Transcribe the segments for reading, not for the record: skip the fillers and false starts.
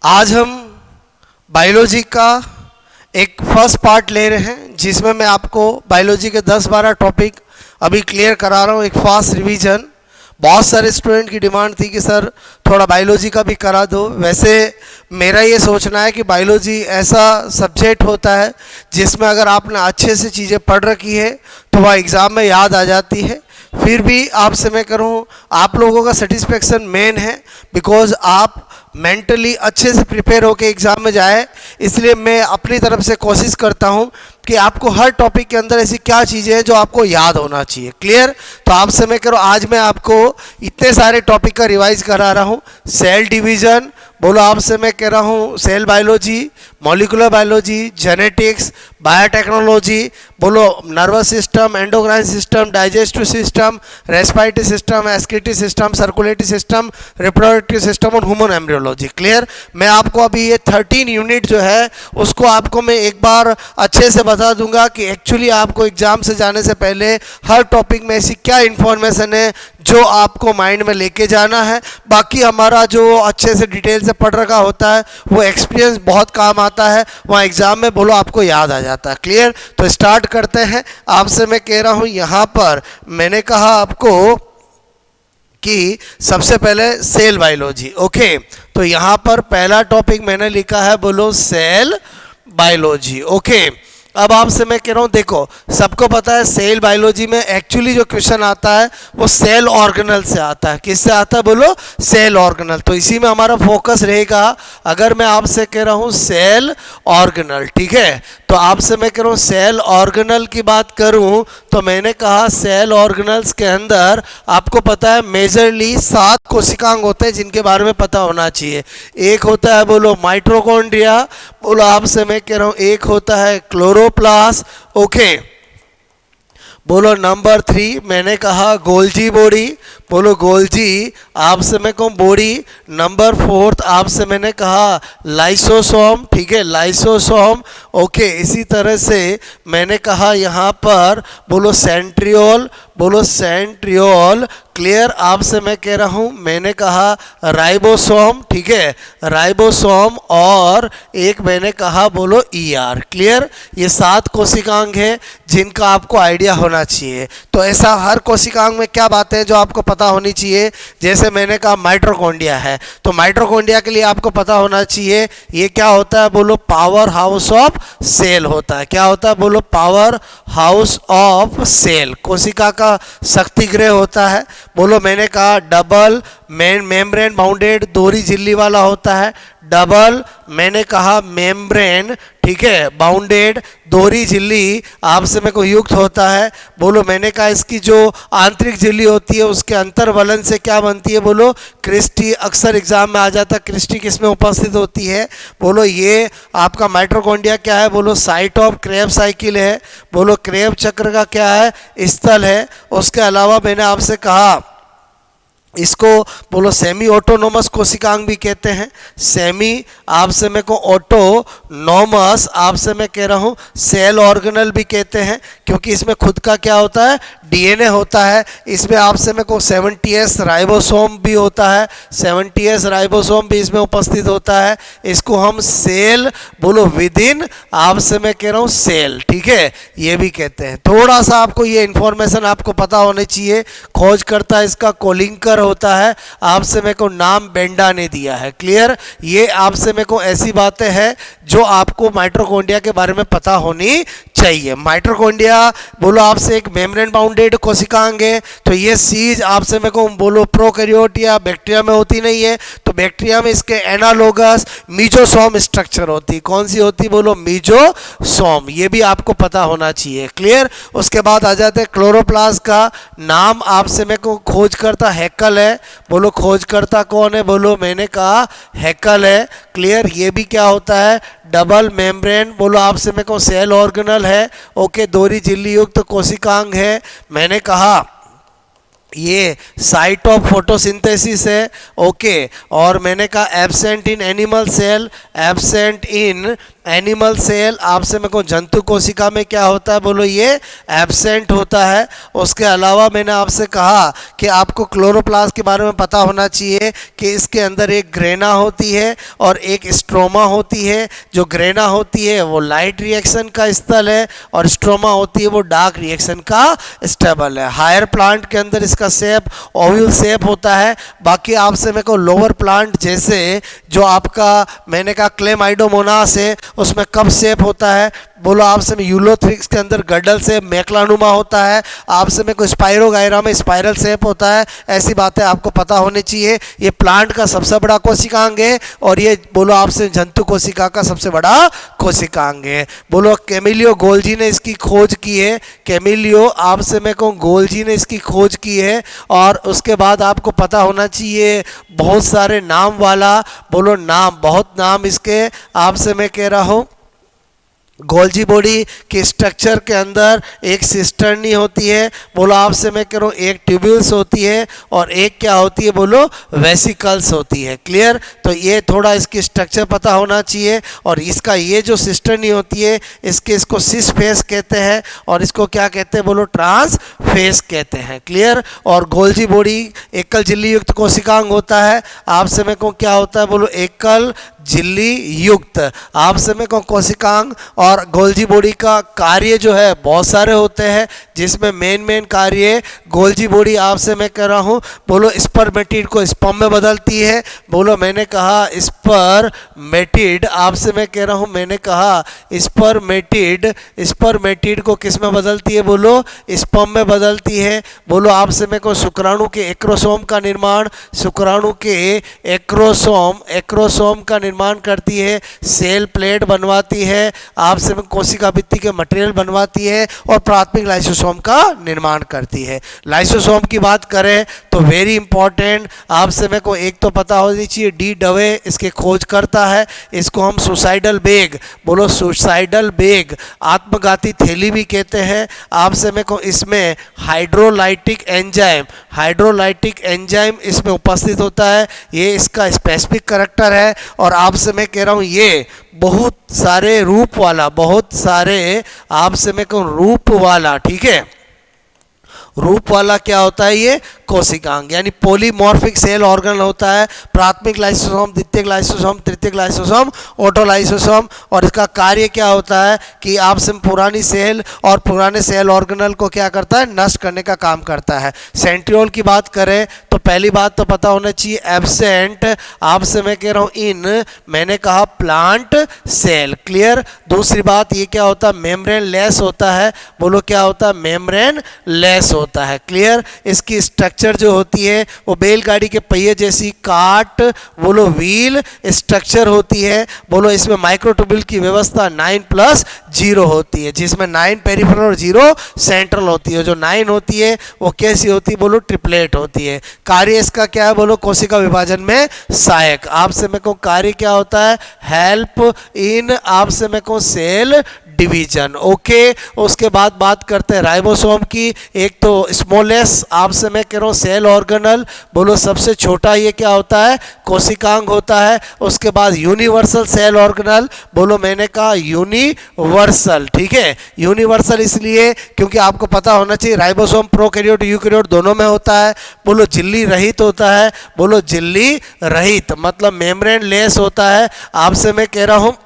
आज हम बायोलॉजी का एक फर्स्ट पार्ट ले रहे हैं जिसमें मैं आपको बायोलॉजी के 10-12 टॉपिक अभी क्लियर करा रहा हूँ। एक फास्ट रिवीजन। बहुत सारे स्टूडेंट की डिमांड थी कि सर थोड़ा बायोलॉजी का भी करा दो। वैसे मेरा ये सोचना है कि बायोलॉजी ऐसा सब्जेक्ट होता है जिसमें अगर आपने अच्छे से चीज़ें पढ़ रखी है तो वह एग्ज़ाम में याद आ जाती है। फिर भी आपसे मैं करूँ, आप लोगों का सेटिस्फेक्शन मेन है, बिकॉज आप मेंटली अच्छे से प्रिपेयर होकर एग्ज़ाम में जाए। इसलिए मैं अपनी तरफ से कोशिश करता हूँ कि आपको हर टॉपिक के अंदर ऐसी क्या चीज़ें हैं जो आपको याद होना चाहिए। क्लियर? तो आपसे मैं करूँ, आज मैं आपको इतने सारे टॉपिक का रिवाइज करा रहा हूँ। सेल डिवीज़न बोलो, आपसे मैं कह रहा हूँ cell biology, molecular biology, genetics, biotechnology बोलो, nervous system, endocrine system, digestive system, respiratory system, excretory system, circulatory system, reproductive system और ह्यूमन एम्ब्रियोलॉजी। क्लियर? मैं आपको अभी ये 13 यूनिट जो है उसको आपको मैं एक बार अच्छे से बता दूंगा कि एक्चुअली आपको एग्जाम से जाने से पहले हर टॉपिक में ऐसी क्या इन्फॉर्मेशन है जो आपको माइंड में लेके जाना है। बाकी हमारा जो अच्छे से डिटेल से पढ़ रखा होता है वो एक्सपीरियंस बहुत काम आता है, वहाँ एग्जाम में बोलो आपको याद आ जाता है। क्लियर? तो स्टार्ट करते हैं। आपसे मैं कह रहा हूँ, यहाँ पर मैंने कहा आपको कि सबसे पहले सेल बायोलॉजी। ओके, तो यहाँ पर पहला टॉपिक मैंने लिखा है बोलो सेल बायोलॉजी। ओके, अब आपसे मैं कह रहा हूँ, देखो सबको पता है सेल बायोलॉजी में एक्चुअली जो क्वेश्चन आता है वो सेल ऑर्गेनल से आता है। किससे आता है बोलो? Cell organelle. तो इसी में हमारा फोकस रहेगा। अगर मैं आपसे कह रहा हूँ सेल ऑर्गेनल, ठीक है, तो आपसे मैं कह रहा हूँ सेल ऑर्गेनल की बात करूँ तो मैंने कहा सेल ऑर्गेनल्स के अंदर आपको पता है मेजरली 7 कोशिकांग होते हैं जिनके बारे में पता होना चाहिए। एक होता है बोलो माइटोकॉन्ड्रिया, बोलो आपसे मैं कह रहा हूँ एक होता है क्लोरोप्लास्ट। ओके, बोलो नंबर 3 मैंने कहा गोल्जी बॉडी, बोलो गोल्जी आपसे मैं कहूँ बॉडी। नंबर 4 आपसे मैंने कहा लाइसोसोम, ठीक है, लाइसोसोम। ओके, इसी तरह से मैंने कहा यहाँ पर बोलो सेंट्रियोल, बोलो सेंट्रियोल। क्लियर? आपसे मैं कह रहा हूँ, मैंने कहा राइबोसोम, ठीक है, राइबोसोम, और एक मैंने कहा बोलो ईआर। क्लियर? ये 7 कोशिकांग है जिनका आपको आइडिया होना चाहिए। तो ऐसा हर कोशिकांग में क्या बातें हैं जो आपको पता होनी चाहिए। जैसे मैंने कहा माइटोकॉन्ड्रिया है, तो माइटोकॉन्ड्रिया के लिए आपको पता होना चाहिए ये क्या होता है बोलो पावर हाउस ऑफ सेल होता है। क्या होता है बोलो? Power house of cell. कोशिका का शक्ति गृह होता है। बोलो मैंने कहा डबल मेम्ब्रेन बाउंडेड दोहरी झिल्ली वाला होता है। डबल मैंने कहा मेम्ब्रेन, ठीक है, बाउंडेड दोहरी झिल्ली आपसे मेरे को युक्त होता है। बोलो मैंने कहा इसकी जो आंतरिक झिल्ली होती है उसके अंतर्वलन से क्या बनती है बोलो? क्रिस्टी। अक्सर एग्जाम में आ जाता है क्रिस्टी किसमें उपस्थित होती है। बोलो ये आपका माइटोकॉन्ड्रिया क्या है बोलो? साइट ऑफ क्रेब्स साइकिल है। बोलो क्रेब चक्र का क्या है? स्थल है। उसके अलावा मैंने आपसे कहा इसको बोलो सेमी ऑटोनोमस कोशिकांग भी कहते हैं। सेमी आपसे मैं को ऑटोनोमस आपसे मैं कह रहा हूँ सेल ऑर्गेनल भी कहते हैं, क्योंकि इसमें खुद का क्या होता है? डीएनए होता है। इसमें आपसे मैं को 70S राइबोसोम भी होता है। 70S राइबोसोम भी इसमें उपस्थित होता है। इसको हम सेल बोलो विद इन आपसे मैं कह रहा हूँ सेल, ठीक है, ये भी कहते हैं। थोड़ा सा आपको ये इंफॉर्मेशन आपको पता होनी चाहिए। खोजकर्ता इसका कोलिंकर होता है। आपसे मेरे को नाम बेंडा ने दिया है। क्लियर? ये आपसे मेरे को ऐसी बातें हैं जो आपको माइटोकॉन्ड्रिया के बारे में पता होनी चाहिए। माइटोकॉन्ड्रिया बोलो आपसे एक मेम्ब्रेन बाउंडेड कोशिकांग है। तो ये चीज आपसे मेरे को बोलो प्रोकैरियोट या बैक्टीरिया में होती नहीं है। तो बैक्टीरिया में इसके एनालोगस मीजोसोम स्ट्रक्चर होती। कौन सी होती बोलो? मीजोसोम। ये भी आपको पता होना चाहिए। क्लियर? उसके बाद आ जाते हैं क्लोरोप्लास्ट का नाम आपसे मेरे को खोजकर्ता हैकल है। बोलो खोजकर्ता कौन है बोलो? मैंने कहा हैकल है। क्लियर? ये भी क्या होता है? डबल मेम्ब्रेन बोलो आपसे मेरे को सेल ऑर्गेनल है। ओके, दोहरी झिल्ली युक्त कोशिकांग है। मैंने कहा ये साइट ऑफ फोटोसिंथेसिस है, ओके। और मैंने कहा absent in animal cell, absent in animal cell आपसे मेरे को जंतु कोशिका में क्या होता है, बोलो ये एब्सेंट होता है। उसके अलावा मैंने आपसे कहा कि आपको क्लोरोप्लास्ट के बारे में पता होना चाहिए कि इसके अंदर एक ग्रेना होती है और एक स्ट्रोमा होती है। जो ग्रेना होती है वो लाइट रिएक्शन का स्थल है और स्ट्रोमा होती है वो डार्क रिएक्शन का स्टेबल है। हायर प्लांट के अंदर इसका शेप ओवल शेप होता है। बाकी आपसे मेरे को लोअर प्लांट जैसे जो आपका मैंने कहा क्लेमाइडोमोनास है उसमें कप शेप होता है, बोलो आपसे में यूलोथ्रिक्स के अंदर गडल से मेकलानुमा होता है, आपसे में कोई स्पाइरोगायरा में स्पाइरल शेप होता है। ऐसी बातें आपको पता होनी चाहिए। ये प्लांट का सबसे बड़ा कोशिकांग है और ये बोलो आपसे जंतु कोशिका का सबसे बड़ा कोशिकांग है। बोलो कैमिलियो गोल्जी ने इसकी खोज की है, कैमिलियो आपसे में को गोल्जी ने इसकी खोज की है। और उसके बाद आपको पता होना चाहिए बहुत सारे नाम वाला, बोलो नाम, बहुत नाम इसके आपसे मैं कह रहा हूँ। गोल्जी बॉडी के स्ट्रक्चर के अंदर एक सिस्टर्नी होती है, बोलो आपसे मैं कह रहा हूँ एक ट्यूब्यूल्स होती है और एक क्या होती है, बोलो वेसिकल्स होती है। क्लियर? तो ये थोड़ा इसकी स्ट्रक्चर पता होना चाहिए। और इसका ये जो सिस्टर्नी होती है इसको सिस फेस कहते हैं और इसको क्या कहते हैं, बोलो ट्रांस फेस कहते हैं। क्लियर? और गोल्जी बॉडी एकल झिल्ली युक्त कोशिकांग होता है। आपसे मैं कहूँ क्या होता है, बोलो एकल झिल्ली युक्त आपसे में कोशिकांग। और गोल्जी बॉडी का कार्य जो है बहुत सारे होते हैं जिसमें मेन कार्य गोल्जी बॉडी आपसे मैं कह रहा हूँ, बोलो स्पर्मेटिड को स्पर्म में बदलती है। बोलो मैंने कहा स्पर्मेटिड आपसे मैं कह रहा हूँ, मैंने कहा स्पर्मेटिड को किस में बदलती है, बोलो स्पर्म में बदलती है। बोलो आपसे मैं को शुक्राणु के एक्रोसोम का निर्माण, शुक्राणु के एक्रोसोम का निर्माण करती है, सेल प्लेट बनवाती है, आपसे में कोशिका भित्ति के मटेरियल बनवाती है और प्राथमिक लाइसोसोम का निर्माण करती है। लाइसोसोम की बात करें तो वेरी इंपॉर्टेंट आपसे में को एक तो पता होनी चाहिए, डी डवे इसके खोज करता है। इसको हम सुसाइडल बैग, बोलो सुसाइडल बैग, आत्मघाती थैली भी कहते हैं। आपसे में को इसमें हाइड्रोलाइटिक एंजाइम इसमें उपस्थित होता है, ये इसका स्पेसिफिक कैरेक्टर है। और आपसे मैं कह रहा हूँ ये बहुत सारे रूप वाला, बहुत सारे आपसे मैं कहूँ रूप वाला, ठीक है, रूप वाला क्या होता है, ये कोशिकांग यानी पॉलीमॉर्फिक सेल ऑर्गन होता है। प्राथमिक लाइसोसोम, द्वितीयक लाइसोसोम, तृतीयक लाइसोसोम, ऑटोलाइसोसोम। और इसका कार्य क्या होता है कि आपसे पुरानी सेल और पुराने सेल ऑर्गेनल को क्या करता है, नष्ट करने का काम करता है। सेंट्रियोल की बात करें तो पहली बात तो पता होना चाहिए एब्सेंट आपसे मैं कह रहा हूँ इन मैंने कहा प्लांट सेल। क्लियर? दूसरी बात ये क्या होता है, मेम्ब्रेन लेस होता है। बोलो क्या होता है, मेम्ब्रेन लेस होता है। क्लियर? इसकी स्ट्रक्चर जो होती है वो बैलगाड़ी के पहिए जैसी काट, बोलो व्हील स्ट्रक्चर होती है। बोलो इसमें माइक्रोट्यूब्यूल की व्यवस्था 9+0 होती है, जिसमें 9 पेरिफेरल और 0 सेंट्रल होती है। जो 9 होती है वो कैसी होती है, बोलो ट्रिपलेट होती है। कार्य इसका क्या है, बोलो कोशिका विभाजन में सहायक। आपसे मैं कहूँ कार्य क्या होता है, हेल्प इन आपसे मैं कहूँ सेल डिवीजन। ओके, उसके बाद बात करते हैं राइबोसोम की। एक तो स्मॉलेस्ट आपसे मैं कह रहा हूँ सेल ऑर्गेनल, बोलो सबसे छोटा ये क्या होता है, कोशिकांग होता है। उसके बाद यूनिवर्सल सेल ऑर्गेनल, बोलो मैंने कहा यूनिवर्सल, ठीक है। यूनिवर्सल इसलिए क्योंकि आपको पता होना चाहिए राइबोसोम प्रोकैरियोट यूकैरियोट दोनों में होता है। बोलो झिल्ली रहित होता है, बोलो झिल्ली रहित मतलब मेम्ब्रेन लेस होता है आपसे मैं कह रहा हूँ।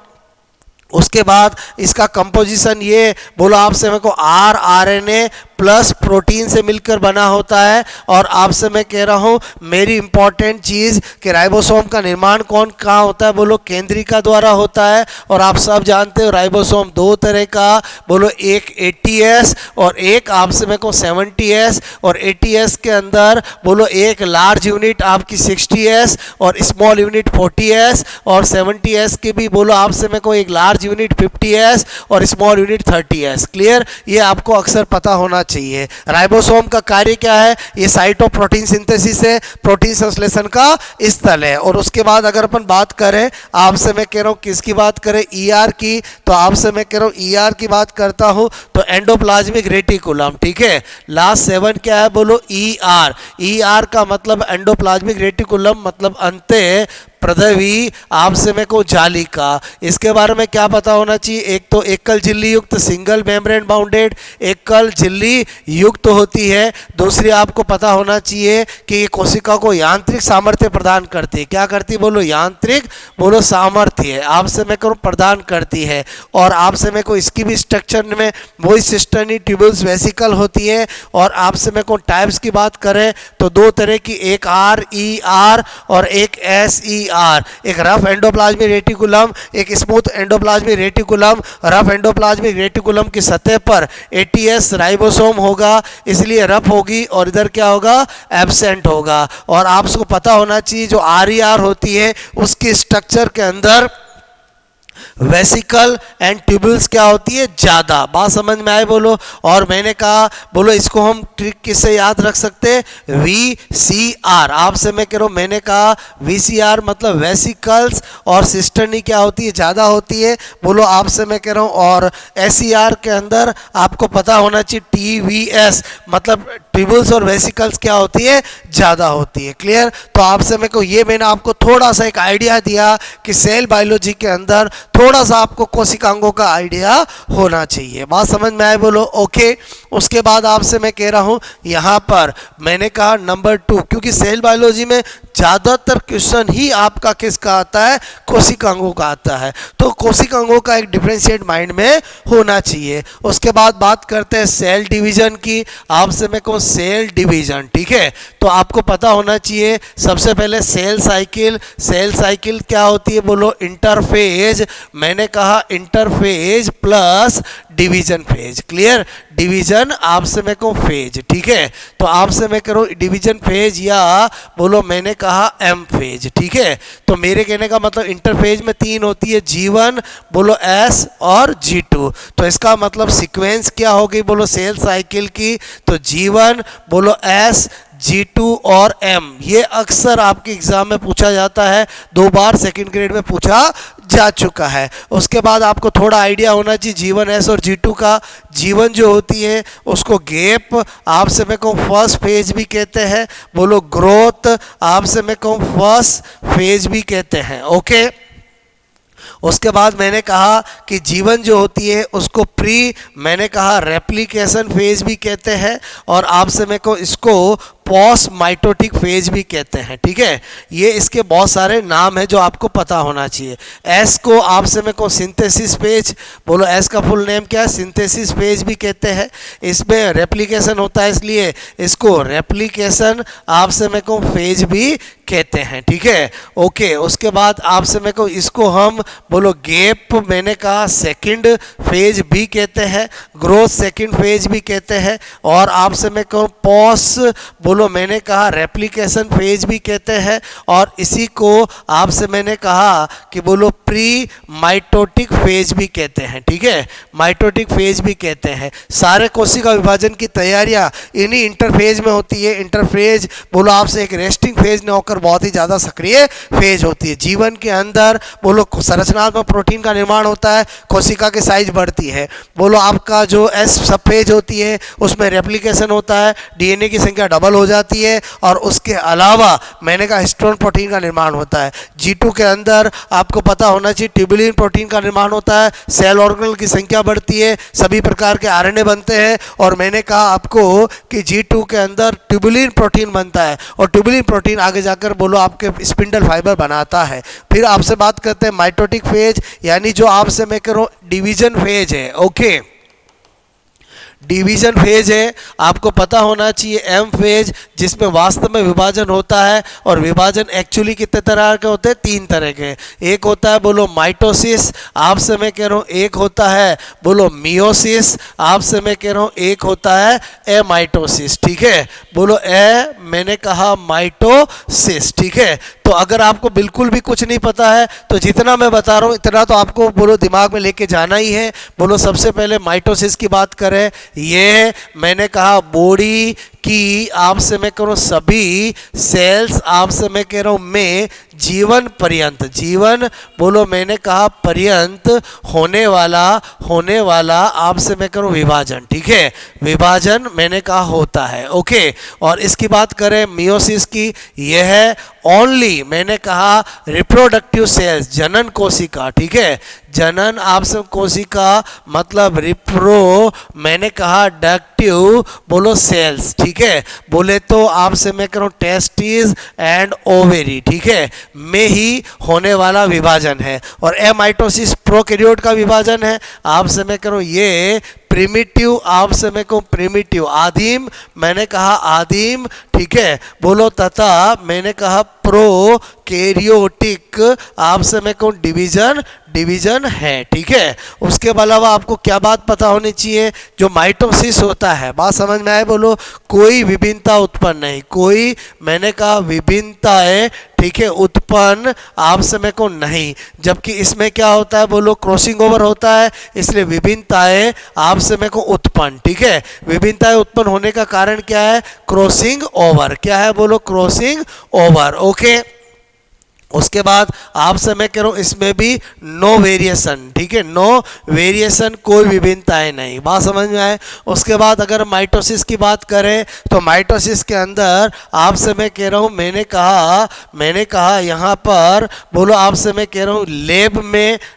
उसके बाद इसका कंपोजिशन ये बोलो आपसे मेरे को RNA प्लस प्रोटीन से मिलकर बना होता है। और आपसे मैं कह रहा हूँ मेरी इंपॉर्टेंट चीज़ कि राइबोसोम का निर्माण कहाँ होता है, बोलो केंद्रिका द्वारा होता है। और आप सब जानते हो राइबोसोम दो तरह का, बोलो एक 80S और एक आपसे मेरे को 70S। और 80S के अंदर बोलो एक लार्ज यूनिट आपकी 60S और स्मॉल यूनिट 40S और 70S के भी बोलो आपसे मेरे को एक लार्ज यूनिट 50S और स्मॉल यूनिट 30S। क्लियर? ये आपको अक्सर पता होना चाहिए। राइबोसोम का कार्य क्या है? ये साइट ऑफ प्रोटीन सिंथेसिस है, प्रोटीन संश्लेषण का स्थल है। और उसके बाद अगर अपन बात करें, आपसे मैं कह रहा हूँ किसकी बात करें, ईआर की, तो आपसे मैं कह रहा हूँ ईआर की बात करता हूँ तो एंडोप्लाज्मिक रेटिकुलम, ठीक है। लास्ट 7 क्या है बोलो, ईआर। ईआर का मतलब एंडोप्लाज्मिक रेटिकुलम, मतलब अंत्य प्रदवी आपसे में को जालिका। इसके बारे में क्या पता होना चाहिए? एक तो एकल झिल्ली युक्त, सिंगल मेम्ब्रेन बाउंडेड, एकल झिल्ली युक्त होती है। दूसरी आपको पता होना चाहिए कि ये कोशिका को यांत्रिक सामर्थ्य प्रदान करती है। क्या करती है बोलो? यांत्रिक बोलो सामर्थ्य आपसे में को प्रदान करती है। और आपसे में को इसकी भी स्ट्रक्चर में वही सिस्टर्नी ट्यूबुल्स वेसिकल होती है। और आपसे में को टाइप्स की बात करें तो दो तरह की, एक आर ई आर और एक एस ई आर। एक रफ एंडोप्लाज्मिक रेटिकुलम, एक smooth endoplasmic reticulum. Rough endoplasmic reticulum की सतह पर एटीएस राइबोसोम होगा, इसलिए रफ होगी, और इधर क्या होगा? एब्सेंट होगा। और आपको पता होना चाहिए जो आरईआर होती है उसके स्ट्रक्चर के अंदर वेसिकल एंड ट्यूबुल्स क्या होती है? ज़्यादा। बात समझ में आए बोलो? और मैंने कहा बोलो इसको हम ट्रिक किससे याद रख सकते हैं? VCR। आपसे मैं कह रहा हूँ, मैंने कहा VCR मतलब वेसिकल्स और सिस्टर्नी क्या होती है? ज़्यादा होती है बोलो। आपसे मैं कह रहा हूँ, और SER के अंदर आपको पता होना चाहिए TVS मतलब ट्यूबुल्स और वेसिकल्स क्या होती है? ज़्यादा होती है। क्लियर? तो आपसे मैं को ये मैंने आपको थोड़ा सा एक आइडिया दिया कि सेल बायोलॉजी के अंदर थोड़ा सा आपको कोशिकांगों का आइडिया होना चाहिए। बात समझ में आए बोलो? ओके। उसके बाद आपसे मैं कह रहा हूँ यहाँ पर मैंने कहा नंबर 2, क्योंकि सेल बायोलॉजी में ज़्यादातर क्वेश्चन ही आपका किसका आता है? कोशिकांगों का आता है। तो कोशिकांगों का एक डिफरेंशिएट माइंड में होना चाहिए। उसके बाद बात करते हैं सेल डिवीजन की। आपसे मैं कहूँ सेल डिवीजन, ठीक है। तो आपको पता होना चाहिए सबसे पहले सेल साइकिल। सेल साइकिल क्या होती है बोलो? इंटरफेज। मैंने कहा interphase plus division phase. Clear? Division आपसे मैं कहूँ फेज, ठीक है। तो आपसे मैं करूँ डिवीजन फेज या बोलो मैंने कहा एम फेज, ठीक है। तो मेरे कहने का मतलब इंटरफेज में 3 होती है, G1 बोलो S और G2। तो इसका मतलब सीक्वेंस क्या होगी बोलो सेल साइकिल की? तो G1 बोलो S, G2 और M। ये अक्सर आपके एग्जाम में पूछा जाता है, 2 बार सेकंड ग्रेड में पूछा जा चुका है। उसके बाद आपको थोड़ा आइडिया होना चाहिए G1S और G2 का। G1 जो होती है उसको गैप आपसे मैं कहूँ फर्स्ट फेज भी कहते हैं बोलो। ग्रोथ आपसे मैं कहूँ फर्स्ट फेज भी कहते हैं। ओके। उसके बाद मैंने कहा कि जीवन जो होती है उसको प्री मैंने कहा रेप्लिकेशन फेज भी कहते हैं, और आपसे मैं को इसको पोस्ट माइटोटिक फेज भी कहते हैं, ठीक है। ये इसके बहुत सारे नाम हैं जो आपको पता होना चाहिए। एस को आपसे मैं को सिंथेसिस फेज बोलो, एस का फुल नेम क्या है? सिंथेसिस फेज भी कहते हैं। इसमें रेप्लिकेशन होता है इसलिए इसको रेप्लिकेशन आपसे मैं को फेज भी कहते हैं, ठीक है। ओके। उसके बाद आपसे मैं को इसको हम बोलो गैप मैंने कहा सेकंड फेज भी कहते हैं, ग्रोथ सेकंड फेज भी कहते हैं, और आपसे मैं कहूँ पोस्ट बोलो मैंने कहा रेप्लिकेशन फेज भी कहते हैं, और इसी को आपसे मैंने कहा कि बोलो प्री माइटोटिक फेज भी कहते हैं, ठीक है। माइटोटिक फेज भी कहते हैं। सारे कोशिका विभाजन की तैयारियां इन्हीं इंटरफेज में होती है। इंटरफेज बोलो आपसे एक रेस्टिंग फेज न होकर बहुत ही ज़्यादा सक्रिय फेज होती है। जीवन के अंदर बोलो संरचनात्मक प्रोटीन का निर्माण होता है, कोशिका की साइज बढ़ती है। बोलो आपका जो एस सब फेज होती है उसमें रेप्लिकेशन होता है, डीएनए की संख्या डबल हो जाती है, और उसके अलावा मैंने कहा हिस्टोन प्रोटीन का निर्माण होता है। G2 के अंदर आपको पता होना चाहिए ट्यूबुलिन प्रोटीन का निर्माण होता है, सेल ऑर्गेनल की संख्या बढ़ती है, सभी प्रकार के आरएनए बनते हैं, और मैंने कहा आपको कि G2 के अंदर ट्यूबुलिन प्रोटीन बनता है, और ट्यूबुलिन प्रोटीन आगे जाकर बोलो आपके स्पिंडल फाइबर बनाता है। फिर आपसे बात करते हैं माइटोटिक फेज, यानी जो आपसे मैं कह रहा हूँ डिवीजन फेज है। ओके, डिवीजन फेज है। आपको पता होना चाहिए एम फेज जिसमें वास्तव में विभाजन होता है, और विभाजन एक्चुअली कितने तरह के होते हैं? 3 तरह के। एक होता है बोलो माइटोसिस, आपसे मैं कह रहा हूँ एक होता है बोलो मियोसिस, आपसे मैं कह रहा हूँ एक होता है एमाइटोसिस, ठीक है। बोलो ए मैंने कहा माइटोसिस, ठीक है। तो अगर आपको बिल्कुल भी कुछ नहीं पता है तो जितना मैं बता रहा हूँ इतना तो आपको बोलो दिमाग में लेके जाना ही है। बोलो सबसे पहले माइटोसिस की बात करें, ये मैंने कहा बॉडी कि आपसे मैं कह रहा हूँ सभी सेल्स आपसे मैं कह रहा हूँ में जीवन पर्यंत, जीवन बोलो मैंने कहा पर्यंत होने वाला आपसे मैं कह रहा हूँ विभाजन, ठीक है, विभाजन मैंने कहा होता है। ओके, और इसकी बात करें मियोसिस की, यह है ओनली मैंने कहा रिप्रोडक्टिव सेल्स, जनन कोशिका, ठीक है, जनन आपसे कोशिका मतलब रिप्रो मैंने कहा डक्टिव बोलो सेल्स, ठीक है, बोले तो आपसे मैं कह रहा हूँ टेस्टिस एंड ओवेरी, ठीक है, में ही होने वाला विभाजन है। और एमाइटोसिस प्रोकैरियोट का विभाजन है, आपसे मैं कह रहा हूँ ये प्रिमिटिव, आपसे मैं कहूँ प्रिमिटिव आदिम मैंने कहा आदिम, ठीक है, बोलो तथा मैंने कहा प्रोकैरियोटिक आपसे मैं कहूँ डिवीजन है, ठीक है। उसके अलावा आपको क्या बात पता होनी चाहिए, जो माइटोसिस होता है, बात समझ में आए, बोलो कोई विभिन्नता उत्पन्न नहीं, कोई मैंने कहा विभिन्नताएं, ठीक है, उत्पन्न आपसे मैं को नहीं, जबकि इसमें क्या होता है बोलो क्रॉसिंग ओवर होता है, इसलिए विभिन्नताएं आपसे मैं को उत्पन्न, ठीक है, विभिन्नताएं उत्पन्न होने का कारण क्या है, क्रॉसिंग ओवर, क्या है बोलो क्रॉसिंग ओवर। ओके, उसके बाद आपसे मैं कह रहा हूँ इसमें भी नो वेरिएशन, ठीक है, नो वेरिएशन, कोई विभिन्नताएं नहीं, बात समझ में आए। उसके बाद अगर माइटोसिस की बात करें तो माइटोसिस के अंदर आपसे मैं कह रहा हूँ मैंने कहा यहाँ पर बोलो आपसे मैं कह रहा हूँ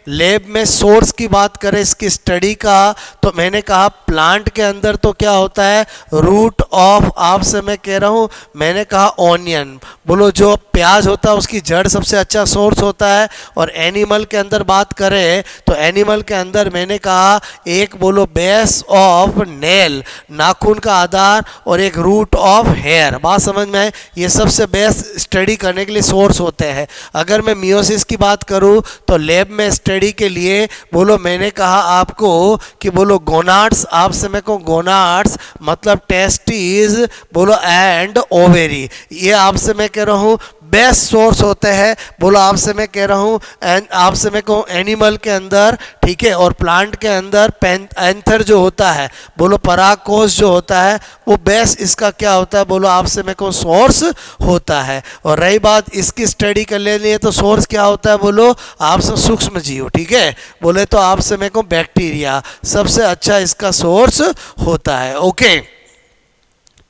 लेब में सोर्स की बात करें इसकी स्टडी का, तो मैंने कहा प्लांट के अंदर तो क्या होता है रूट ऑफ आपसे मैं कह रहा हूँ मैंने कहा ऑनियन, बोलो जो प्याज होता है उसकी जड़ सबसे अच्छा सोर्स होता है। और एनिमल के अंदर बात करें तो एनिमल के अंदर मैंने कहा एक बोलो बेस ऑफ नेल, नाखून का आधार, और एक रूट ऑफ हेयर, बात समझ में आए, ये सबसे बेस्ट स्टडी करने के लिए सोर्स होते हैं। अगर मैं मियोसिस की बात करूं तो लैब में स्टडी के लिए बोलो मैंने कहा आपको कि बोलो गोनाड्स, आपसे मैं कहूँ गोनाड्स मतलब टेस्टिस बोलो एंड ओवेरी, ये आपसे मैं कह रहा हूँ बेस्ट सोर्स होते हैं, बोलो आपसे मैं कह रहा हूँ आपसे मैं कहूँ एनिमल के अंदर, ठीक है, और प्लांट के अंदर एंथर जो होता है बोलो परागकोश जो होता है वो बेस्ट इसका क्या होता है बोलो आपसे मैं कहूँ सोर्स होता है। और रही बात इसकी स्टडी कर लेनी है तो सोर्स क्या होता है बोलो आपसे सूक्ष्म जीव, ठीक है, बोले तो आपसे मैं कहूँ बैक्टीरिया सबसे अच्छा इसका सोर्स होता है। ओके,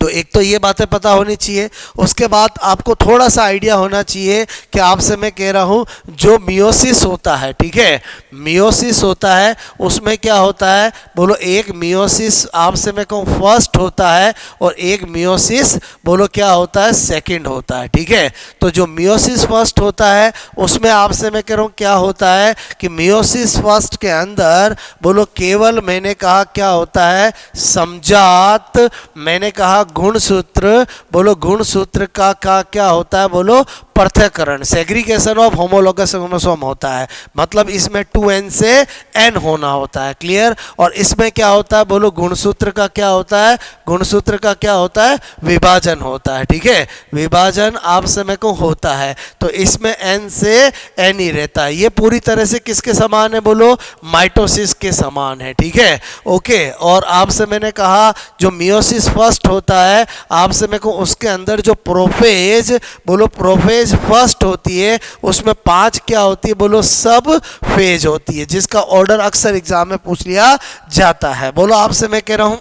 तो एक तो ये बातें पता होनी चाहिए। उसके बाद आपको थोड़ा सा आइडिया होना चाहिए कि आपसे मैं कह रहा हूँ जो मियोसिस होता है, ठीक है, मियोसिस होता है उसमें क्या होता है बोलो एक मियोसिस आपसे मैं कहूँ फर्स्ट होता है और एक मियोसिस बोलो क्या होता है सेकंड होता है, ठीक है। तो जो मियोसिस फर्स्ट होता है उसमें आपसे मैं कह रहा हूँ क्या होता है कि मियोसिस फर्स्ट के अंदर बोलो केवल मैंने कहा क्या होता है समजात मैंने कहा गुणसूत्र, बोलो गुणसूत्र का क्या होता है बोलो पृथक्करण, सेग्रीगेशन ऑफ होमोलोगस क्रोमोसोम होता है, मतलब इसमें 2n से n होना होता है, क्लियर। और इसमें क्या होता है बोलो गुणसूत्र का क्या होता है, गुणसूत्र का क्या होता है विभाजन होता है, ठीक है, विभाजन आप समय को होता है, तो इसमें n से n ही रहता है। ये पूरी तरह से किसके समान है बोलो माइटोसिस के समान है, ठीक है। ओके, और आपसे मैंने कहा जो मियोसिस फर्स्ट होता है आपसे मेरे को उसके अंदर जो प्रोफेज बोलो प्रोफेज फर्स्ट होती है उसमें 5 क्या होती है बोलो सब फेज होती है, जिसका ऑर्डर अक्सर एग्जाम में पूछ लिया जाता है। बोलो आपसे मैं कह रहा हूं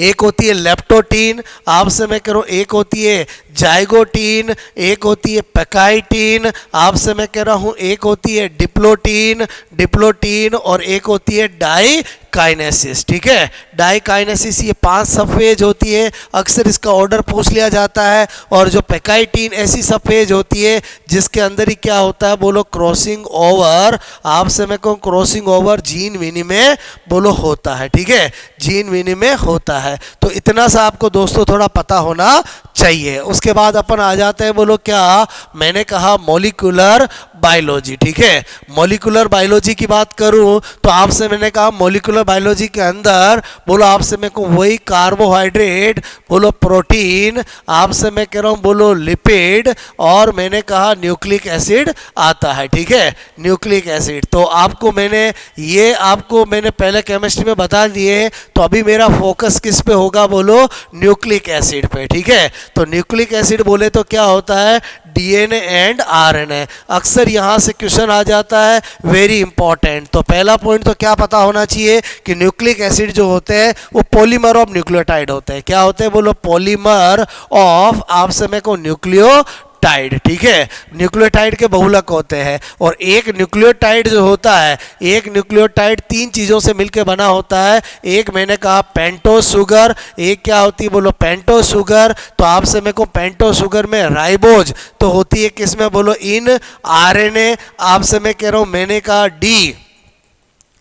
एक होती है लेप्टोटीन, आपसे मैं कह रहा हूँ एक होती है जाइगोटीन, एक होती है पैकाइटीन, आपसे मैं कह रहा हूँ एक होती है डिप्लोटीन और एक होती है डाइकाइनेसिस, ठीक है, डाइकाइनेसिस। ये 5 सब फेज होती है, अक्सर इसका ऑर्डर पूछ लिया जाता है। और जो पैकाइटीन ऐसी सब फेज होती है जिसके अंदर ही क्या होता है बोलो क्रॉसिंग ओवर, आपसे मैं कहूँ क्रॉसिंग ओवर जीन विनिमय बोलो होता है, ठीक है, जीन विनिमय होता है। तो इतना सा आपको दोस्तों थोड़ा पता होना चाहिए। उसके बाद अपन आ जाते हैं बोलो क्या मैंने कहा मॉलिक्यूलर बायोलॉजी, ठीक है। मॉलिक्यूलर बायोलॉजी की बात करूं तो आपसे मैंने कहा मॉलिक्यूलर बायोलॉजी के अंदर बोलो आपसे मेरे को वही कार्बोहाइड्रेट, बोलो प्रोटीन, आपसे मैं कह रहा हूं बोलो लिपिड, और मैंने कहा न्यूक्लिक एसिड आता है, ठीक है, न्यूक्लिक एसिड। तो आपको मैंने पहले केमिस्ट्री में बता दिए, तो अभी मेरा फोकस किस पे होगा बोलो, न्यूक्लिक एसिड पे, ठीक है। तो न्यूक्लिक एसिड बोले तो क्या होता है, डीएनए एंड आरएनए। अक्सर यहाँ से क्वेश्चन आ जाता है, वेरी इंपॉर्टेंट। तो पहला पॉइंट तो क्या पता होना चाहिए कि न्यूक्लिक एसिड जो होते हैं वो पॉलीमर ऑफ न्यूक्लियोटाइड होते हैं। क्या होते हैं बोलो, पॉलीमर ऑफ आपसे मेरे को न्यूक्लियोटाइड, ठीक है। न्यूक्लियोटाइड के बहुलक होते हैं, और एक न्यूक्लियोटाइड जो होता है, एक न्यूक्लियोटाइड 3 चीज़ों से मिलकर बना होता है। एक मैंने कहा पेंटोस शुगर, एक क्या होती है बोलो, पेंटोस शुगर। तो आपसे मेरे को पेंटोस शुगर में राइबोज तो होती है किसमें बोलो, इन आरएनए। आपसे मैं कह रहा हूँ, मैंने कहा डी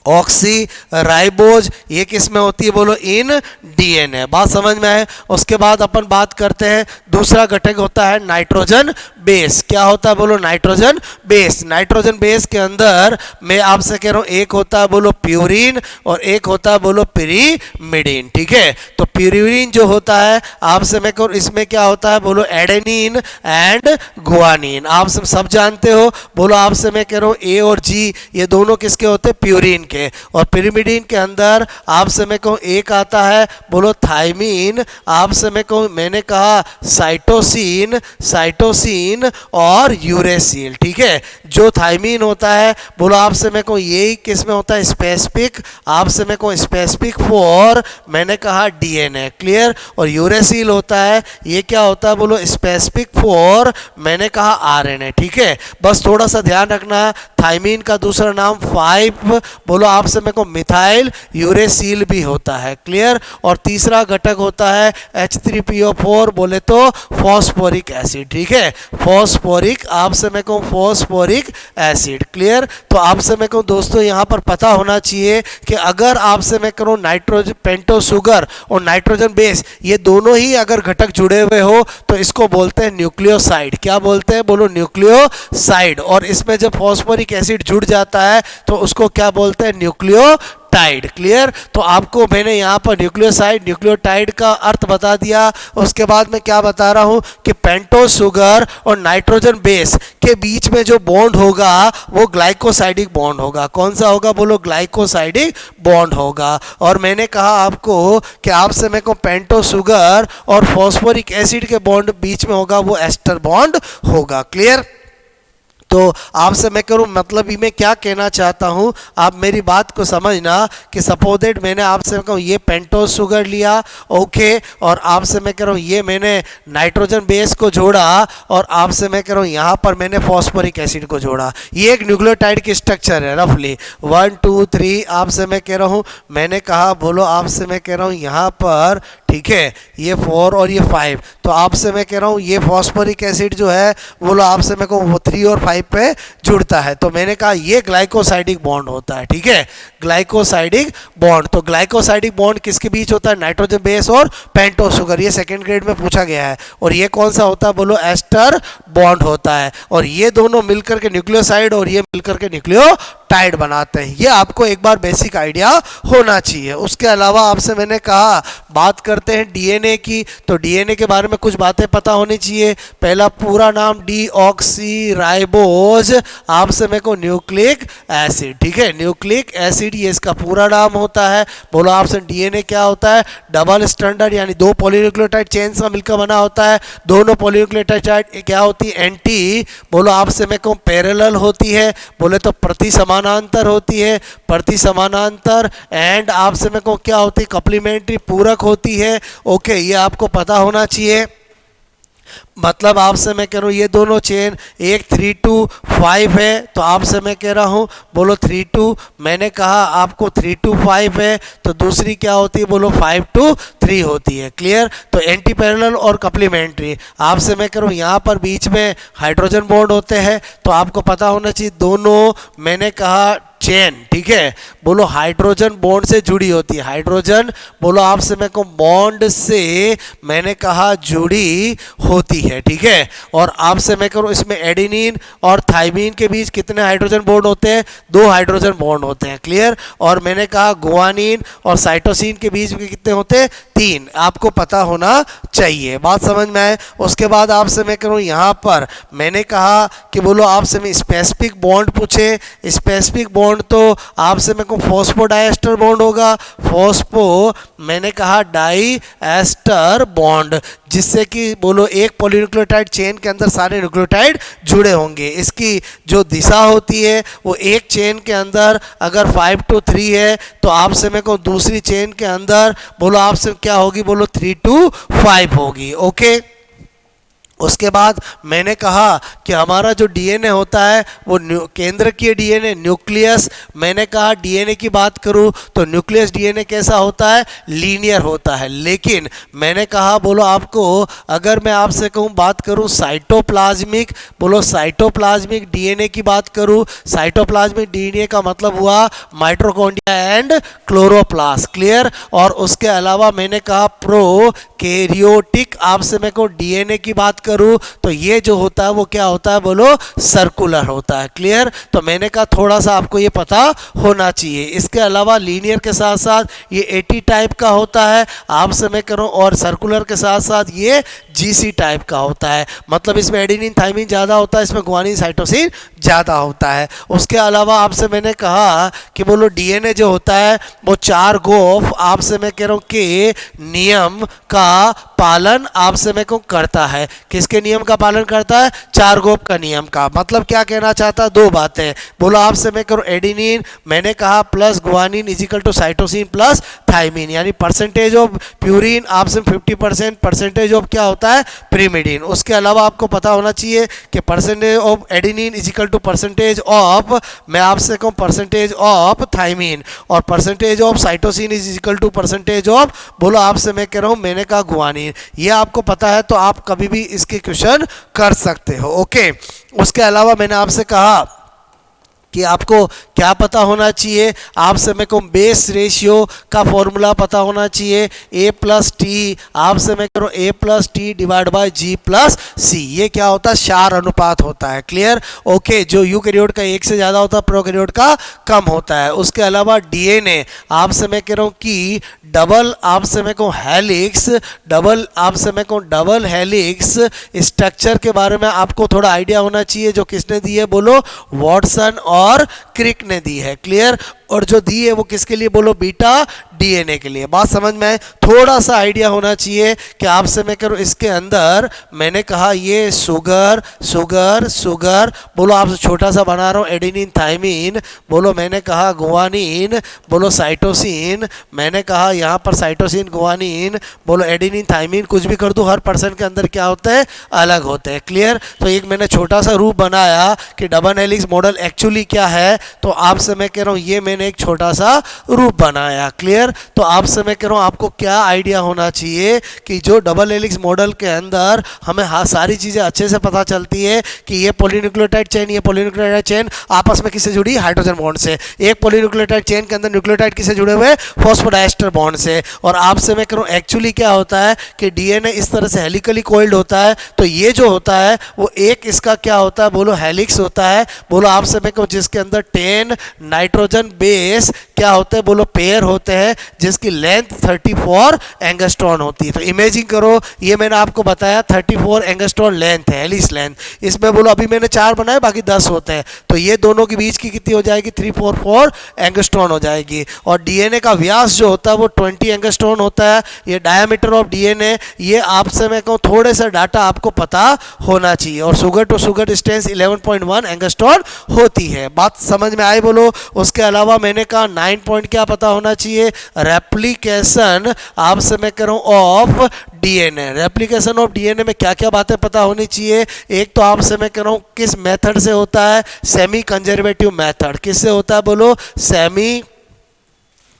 ऑक्सी राइबोज, ये किस में होती है बोलो, इन डीएनए। बात समझ में आए। उसके बाद अपन बात करते हैं, दूसरा घटक होता है नाइट्रोजन बेस। क्या होता है बोलो, नाइट्रोजन बेस। नाइट्रोजन बेस के अंदर मैं आपसे कह रहा हूं, एक होता है बोलो प्यूरिन और एक होता है बोलो पिरिमिडिन, ठीक है। तो प्यूरिन जो होता है आपसे मैं कहूँ, इसमें क्या होता है बोलो, एडेनिन एंड गुआनिन। आप सब जानते हो, बोलो आपसे मैं कह रहा हूँ ए और जी ये दोनों किसके होते हैं, प्यूरिन के। और पिरिमिडिन के अंदर आपसे मैं कहूँ एक आता है बोलो थायमीन, आपसे मैं कहूँ मैंने कहा साइटोसिन, साइटोसिन और यूरेसिल, ठीक है। जो थायमीन होता है बोलो आपसे मैं कहूँ यही किस में होता है, स्पेसिफिक, आपसे मैं कहूँ स्पेसिफिक फॉर मैंने कहा डीएनए, क्लियर। और यूरेसिल होता है, ये क्या होता है बोलो, स्पेसिफिक फॉर मैंने कहा आरएनए, ठीक है। बस थोड़ा सा ध्यान रखना, थायमीन का दूसरा नाम 5 बोलो आपसे मेरे को मिथाइल यूरेसिल भी होता है, क्लियर। और तीसरा घटक होता है H3PO4 बोले तो फॉस्फोरिक एसिड, ठीक है। फॉस्फोरिक, आपसे मेरे को फॉस्फोरिक एसिड, क्लियर। तो आपसे मेरे को दोस्तों यहाँ पर पता होना चाहिए कि अगर आपसे मैं करूँ नाइट्रोजन पेंटो शुगर और नाइट्रोजन बेस ये दोनों ही अगर घटक जुड़े हुए हो तो इसको बोलते हैं न्यूक्लियोसाइड। क्या बोलते हैं बोलो, न्यूक्लियोसाइड। और इसमें जब फॉस्फोरिक एसिड जुड़ जाता है तो उसको क्या बोलते हैं, न्यूक्लियोटाइड, क्लियर। तो आपको मैंने यहाँ पर न्यूक्लियोसाइड न्यूक्लियोटाइड का अर्थ बता दिया। उसके बाद मैं क्या बता रहा हूँ कि पेंटोस शुगर और नाइट्रोजन बेस के बीच में जो बॉन्ड होगा वो ग्लाइकोसाइडिक बॉन्ड होगा। कौन सा होगा बोलो, ग्लाइकोसाइडिक बॉन्ड होगा। और मैंने कहा आपको कि आपसे मेरे को पेंटोस शुगर और फॉस्फोरिक एसिड के बॉन्ड बीच में होगा वो एस्टर बॉन्ड होगा, क्लियर। तो आपसे मैं करूँ मतलब ही मैं क्या कहना चाहता हूँ, आप मेरी बात को समझना कि सपोज दैट मैंने आपसे कहूँ ये पेंटोस शुगर लिया, ओके, और आपसे मैं कह रहा हूँ ये मैंने नाइट्रोजन बेस को जोड़ा, और आपसे मैं कह रहा हूँ यहाँ पर मैंने फॉस्फोरिक एसिड को जोड़ा। ये एक न्यूक्लियोटाइड की स्ट्रक्चर है रफली 1 2 3। आपसे मैं कह रहा हूँ, मैंने कहा बोलो आपसे मैं कह रहा हूँ यहाँ पर, ठीक है, ये 4 और ये 5। तो आपसे मैं कह रहा हूँ ये फॉस्फोरिक एसिड जो है बोलो आपसे मैं कहूँ 3 और 5 पे जुड़ता है। तो मैंने कहा ये ग्लाइकोसाइडिक बॉन्ड होता है, ठीक है, ग्लाइकोसाइडिक बॉन्ड। तो ग्लाइकोसाइडिक बॉन्ड किसके बीच होता है, नाइट्रोजन बेस और पेंटोस शुगर। ये सेकंड ग्रेड में पूछा गया है। और ये कौन सा होता है बोलो, एस्टर बॉन्ड होता है। और ये दोनों मिलकर के न्यूक्लियोसाइड और ये मिलकर के न्यूक्लियोटाइड बनाते हैं। ये आपको एक बार बेसिक आइडिया होना चाहिए। उसके अलावा आपसे मैंने कहा बात करते हैं डीएनए की। तो डीएनए के बारे में कुछ बातें पता होनी चाहिए। पहला पूरा नाम डी ऑक्सी राइबोज, आपसे मेरे को न्यूक्लिक एसिड, ठीक है, न्यूक्लिक एसिड ये इसका पूरा नाम होता है। बोलो आपसे डीएनए क्या होता है, डबल स्टैंडर्ड यानी 2 पॉलीन्यूक्लियोटाइड चेन्स का मिलकर बना होता है। दोनों पॉलीन्यूक्लियोटाइड क्या होती है, एंटी, बोलो आपसे मेरे को पैरेलल होती है, बोले तो प्रति समानांतर होती है, प्रति समानांतर। एंड आपसे मेरे को क्या होती है, कॉम्प्लीमेंट्री, पूरक होती है। ओके, ये आपको पता होना चाहिए। मतलब आपसे मैं कह रहा हूँ ये दोनों चेन एक 3 to 5 है, तो आपसे मैं कह रहा हूँ बोलो 3 to, मैंने कहा आपको 3 to 5 है, तो दूसरी क्या होती है बोलो 5 to 3 होती है, क्लियर। तो एंटी पैरेलल और कॉम्प्लीमेंट्री, आपसे मैं कह रहा हूँ यहाँ पर बीच में हाइड्रोजन बॉन्ड होते हैं। तो आपको पता होना चाहिए दोनों मैंने कहा चेन, ठीक है, बोलो हाइड्रोजन बॉन्ड से जुड़ी होती है। हाइड्रोजन बोलो आपसे मेरे को बॉन्ड से मैंने कहा जुड़ी होती है, ठीक है। और आपसे मैं करूँ इसमें एडेनिन और थाइमीन के बीच कितने हाइड्रोजन बॉन्ड होते हैं? 2 हाइड्रोजन बॉन्ड होते हैं, क्लियर। और मैंने कहा गुआनिन और साइटोसिन के बीच में कितने होते हैं? 3। आपको पता होना चाहिए, बात समझ में आए। उसके बाद आपसे मैं करूँ यहाँ पर मैंने कहा कि बोलो आपसे मैं स्पेसिफिक बॉन्ड पूछे। स्पेसिफिक बॉन्ड तो आपसे मैं कहूँ फॉस्फोडाइएस्टर बॉन्ड होगा। फॉस्फो मैंने कहा डाई एस्टर बॉन्ड, जिससे कि बोलो एक पॉलीन्यूक्लियोटाइड चेन के अंदर सारे न्यूक्लियोटाइड जुड़े होंगे। इसकी जो दिशा होती है वो एक चेन के अंदर अगर 5 to 3 है तो आपसे मैं कहूँ दूसरी चेन के अंदर बोलो आपसे क्या होगी? बोलो 3 to 5 होगी, ओके। उसके बाद मैंने कहा कि हमारा जो डीएनए होता है वो केंद्रकीय डीएनए, न्यूक्लियस। मैंने कहा डीएनए की बात करूं तो न्यूक्लियस डीएनए कैसा होता है? लीनियर होता है। लेकिन मैंने कहा बोलो आपको अगर मैं आपसे कहूं बात करूं साइटोप्लाज्मिक, बोलो साइटोप्लाज्मिक डीएनए की बात करूं। साइटोप्लाज्मिक डीएनए का मतलब हुआ माइटोकॉन्ड्रिया एंड क्लोरोप्लास्ट, क्लियर। और उसके अलावा मैंने कहा प्रोकैरियोटिक आपसे मैं कहूं डीएनए की बात करूं तो ये जो होता है वो क्या होता है? बोलो सर्कुलर होता है, क्लियर। तो मैंने कहा थोड़ा सा आपको ये पता होना चाहिए। इसके अलावा लीनियर के साथ साथ ये 80 टाइप का होता है आपसे मैं करूं, और सर्कुलर के साथ साथ ये जीसी टाइप का होता है। मतलब इसमें एडेनिन थाइमिन ज़्यादा होता है, इसमें गुआनिन साइटोसिन ज़्यादा होता है। उसके अलावा आपसे मैंने कहा कि बोलो डीएनए जो होता है वो 4 गोफ आपसे मैं कह रहा हूँ कि नियम का पालन आपसे मैं कहूँ करता है। किसके नियम का पालन करता है? 4 गोफ का नियम का। मतलब क्या कहना चाहता है? 2 बातें। बोलो आपसे मैं करूँ एडेनिन मैंने कहा plus guanine is equal to cytosine plus thymine, यानी परसेंटेज ऑफ प्यूरिन आपसे 50%, परसेंटेज ऑफ क्या होता है? प्रीमिडिन। उसके अलावा आपको पता होना चाहिए कि percentage of adenine is equal to percentage of मैं आपसे कहूँ परसेंटेज ऑफ थाइमिन, और percentage of cytosine is is equal to percentage of बोलो आपसे मैं कह रहा हूँ मैंने कहा गुआनिन। ये आपको पता है तो आप कभी भी इसके क्वेश्चन कर सकते हो, ओके। उसके अलावा मैंने आपसे कहा कि आपको क्या पता होना चाहिए? आपसे मैं कहूँ बेस रेशियो का फॉर्मूला पता होना चाहिए। A+T आपसे मैं करूँ A+T डिवाइड बाय G+C। ये क्या होता है? क्षार अनुपात होता है, क्लियर, ओके। जो यूकैरियोट का 1 से ज़्यादा होता है, प्रोकैरियोट का कम होता है। उसके अलावा डीएनए आपसे मैं कह रहा हूँ कि डबल आपसे मैं कहूँ हेलिक्स, डबल आपसे मैं कहूँ डबल हेलिक्स स्ट्रक्चर के बारे में आपको थोड़ा आइडिया होना चाहिए। जो किसने दी है? बोलो वॉटसन और क्रिक ने दी है, क्लियर। और जो दी है वो किसके लिए? बोलो बीटा डीएनए के लिए। बात समझ में आए? थोड़ा सा आइडिया होना चाहिए कि आपसे मैं करूँ इसके अंदर मैंने कहा ये सुगर सुगर सुगर बोलो आपसे छोटा सा बना रहा हूँ एडेनिन थाइमिन, बोलो मैंने कहा गुआनिन, बोलो साइटोसिन, मैंने कहा यहाँ पर साइटोसिन गुआनिन, बोलो एडेनिन थाइमिन, कुछ भी कर दूँ हर पर्सन के अंदर क्या होते हैं? अलग होते हैं, क्लियर। तो एक मैंने छोटा सा रूप बनाया कि डबल हेलिक्स मॉडल एक्चुअली क्या है, तो आपसे मैं कह रहा हूँ ये मैंने एक छोटा सा रूप बनाया, क्लियर। तो आपसे मैं कह रहा हूँ आपको क्या आइडिया होना चाहिए कि जो डबल हेलिक्स मॉडल के अंदर हमें सारी चीज़ें अच्छे से पता चलती है कि ये पॉलीन्यूक्लियोटाइड चेन, ये पॉलीन्यूक्लियोटाइड चेन आपस में किससे जुड़ी? हाइड्रोजन बॉन्ड से। एक पॉलीन्यूक्लियोटाइड चेन के अंदर न्यूक्लियोटाइड किससे जुड़े हुए? फॉस्फोडाइएस्टर बॉन्ड से। और आपसे मैं कह रहा हूँ एक्चुअली क्या होता है कि डीएनए इस तरह से हेलिकली कोइल्ड होता है, तो ये जो होता है वो एक इसका क्या होता है? बोलो हेलिक्स होता है। बोलो आपसे मैं कहूँ जिसके अंदर 10 नाइट्रोजन बेस क्या होते हैं? बोलो पेयर होते हैं, जिसकी लेंथ 34 एंगस्ट्रॉन होती है। तो इमेजिन करो ये मैंने आपको बताया 34 एंगस्ट्रॉन लेंथ है, हेलिक्स लेंथ। इसमें बोलो अभी मैंने 4 बनाए, बाकी 10 होते हैं, तो ये दोनों के बीच की कितनी हो जाएगी? 344 एंगस्ट्रॉन हो जाएगी। और डीएनए का व्यास जो होता है वो 20 एंगस्ट्रॉन होता है। ये डायमीटर ऑफ डीएनए, ये आपसे मैं कहूँ थोड़े से डाटा आपको पता होना चाहिए। और sugar to sugar distance 11.1 angstrom होती है। बात समझ में आई? बोलो उसके अलावा मैंने कहा 9 पॉइंट क्या पता होना चाहिए? रेप्लिकेशन आपसे मैं कह रहा हूँ of DNA. Replication of DNA में क्या क्या बातें पता होनी चाहिए? एक तो आपसे मैं कह रहा हूँ किस मेथड से होता है? Semi conservative method. किससे होता है? बोलो सेमी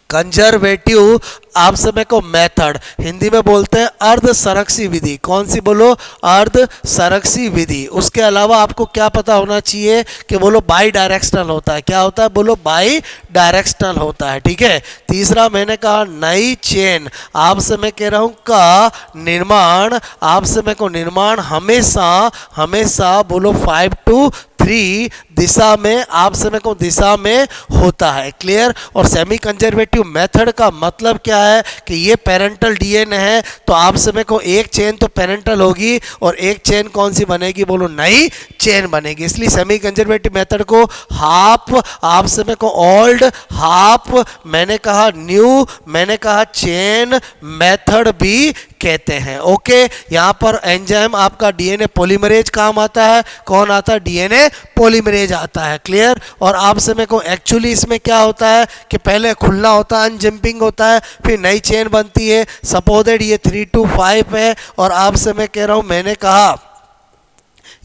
कंजर्वेटिव आप समय को मेथड, हिंदी में बोलते हैं अर्ध संरक्षी विधि। कौन सी बोलो? अर्ध संरक्षी विधि। उसके अलावा आपको क्या पता होना चाहिए कि बोलो बाई डायरेक्शनल होता है। क्या होता है? बोलो बाई डायरेक्शनल होता है। ठीक है। तीसरा मैंने कहा नई चेन, आपसे मैं कह रहा हूं का निर्माण, आपसे मैं को निर्माण हमेशा हमेशा बोलो 5 to 3 दिशा में, आप समय को दिशा में होता है। क्लियर। और सेमी कंजर्वेटिव मेथड का मतलब क्या है कि ये पेरेंटल डीएनए है, तो आप समय को एक चेन तो पेरेंटल होगी और एक चेन कौन सी बनेगी? बोलो नई चेन बनेगी। इसलिए सेमी कंजर्वेटिव मेथड को हाफ, आप समय को ओल्ड, हाफ मैंने कहा न्यू, मैंने कहा चेन मेथड भी कहते हैं। ओके। यहां पर एंजाइम आपका डीएनए पॉलीमरेज काम आता है। कौन आता है? डीएनए पॉलीमरेज आता है। क्लियर। और आप समय को एक्चुअली इसमें क्या होता है कि पहले खुलना होता है, अनजंपिंग होता है, फिर नई चेन बनती है। सपोजेड ये 3 to 5 है और आप समय कह रहा हूं, मैंने कहा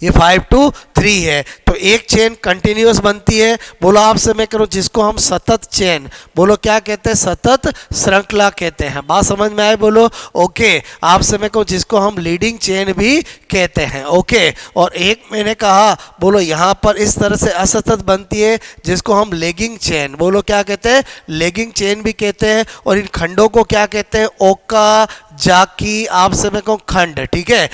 ये 5 to 3 है, तो एक चेन कंटिन्यूअस बनती है। बोलो आपसे मैं करूं जिसको हम सतत चेन, बोलो क्या कहते हैं? सतत श्रृंखला कहते हैं। बात समझ में आए? बोलो ओके। आपसे मैं कहूं जिसको हम लीडिंग चेन भी कहते हैं। ओके। और एक मैंने कहा बोलो यहाँ पर इस तरह से असतत बनती है जिसको हम लेगिंग चेन, बोलो क्या कहते हैं? लेगिंग चेन भी कहते हैं। और इन खंडों को क्या कहते हैं? ओका जाकी, आपसे मैं कहूं खंड। ठीक है।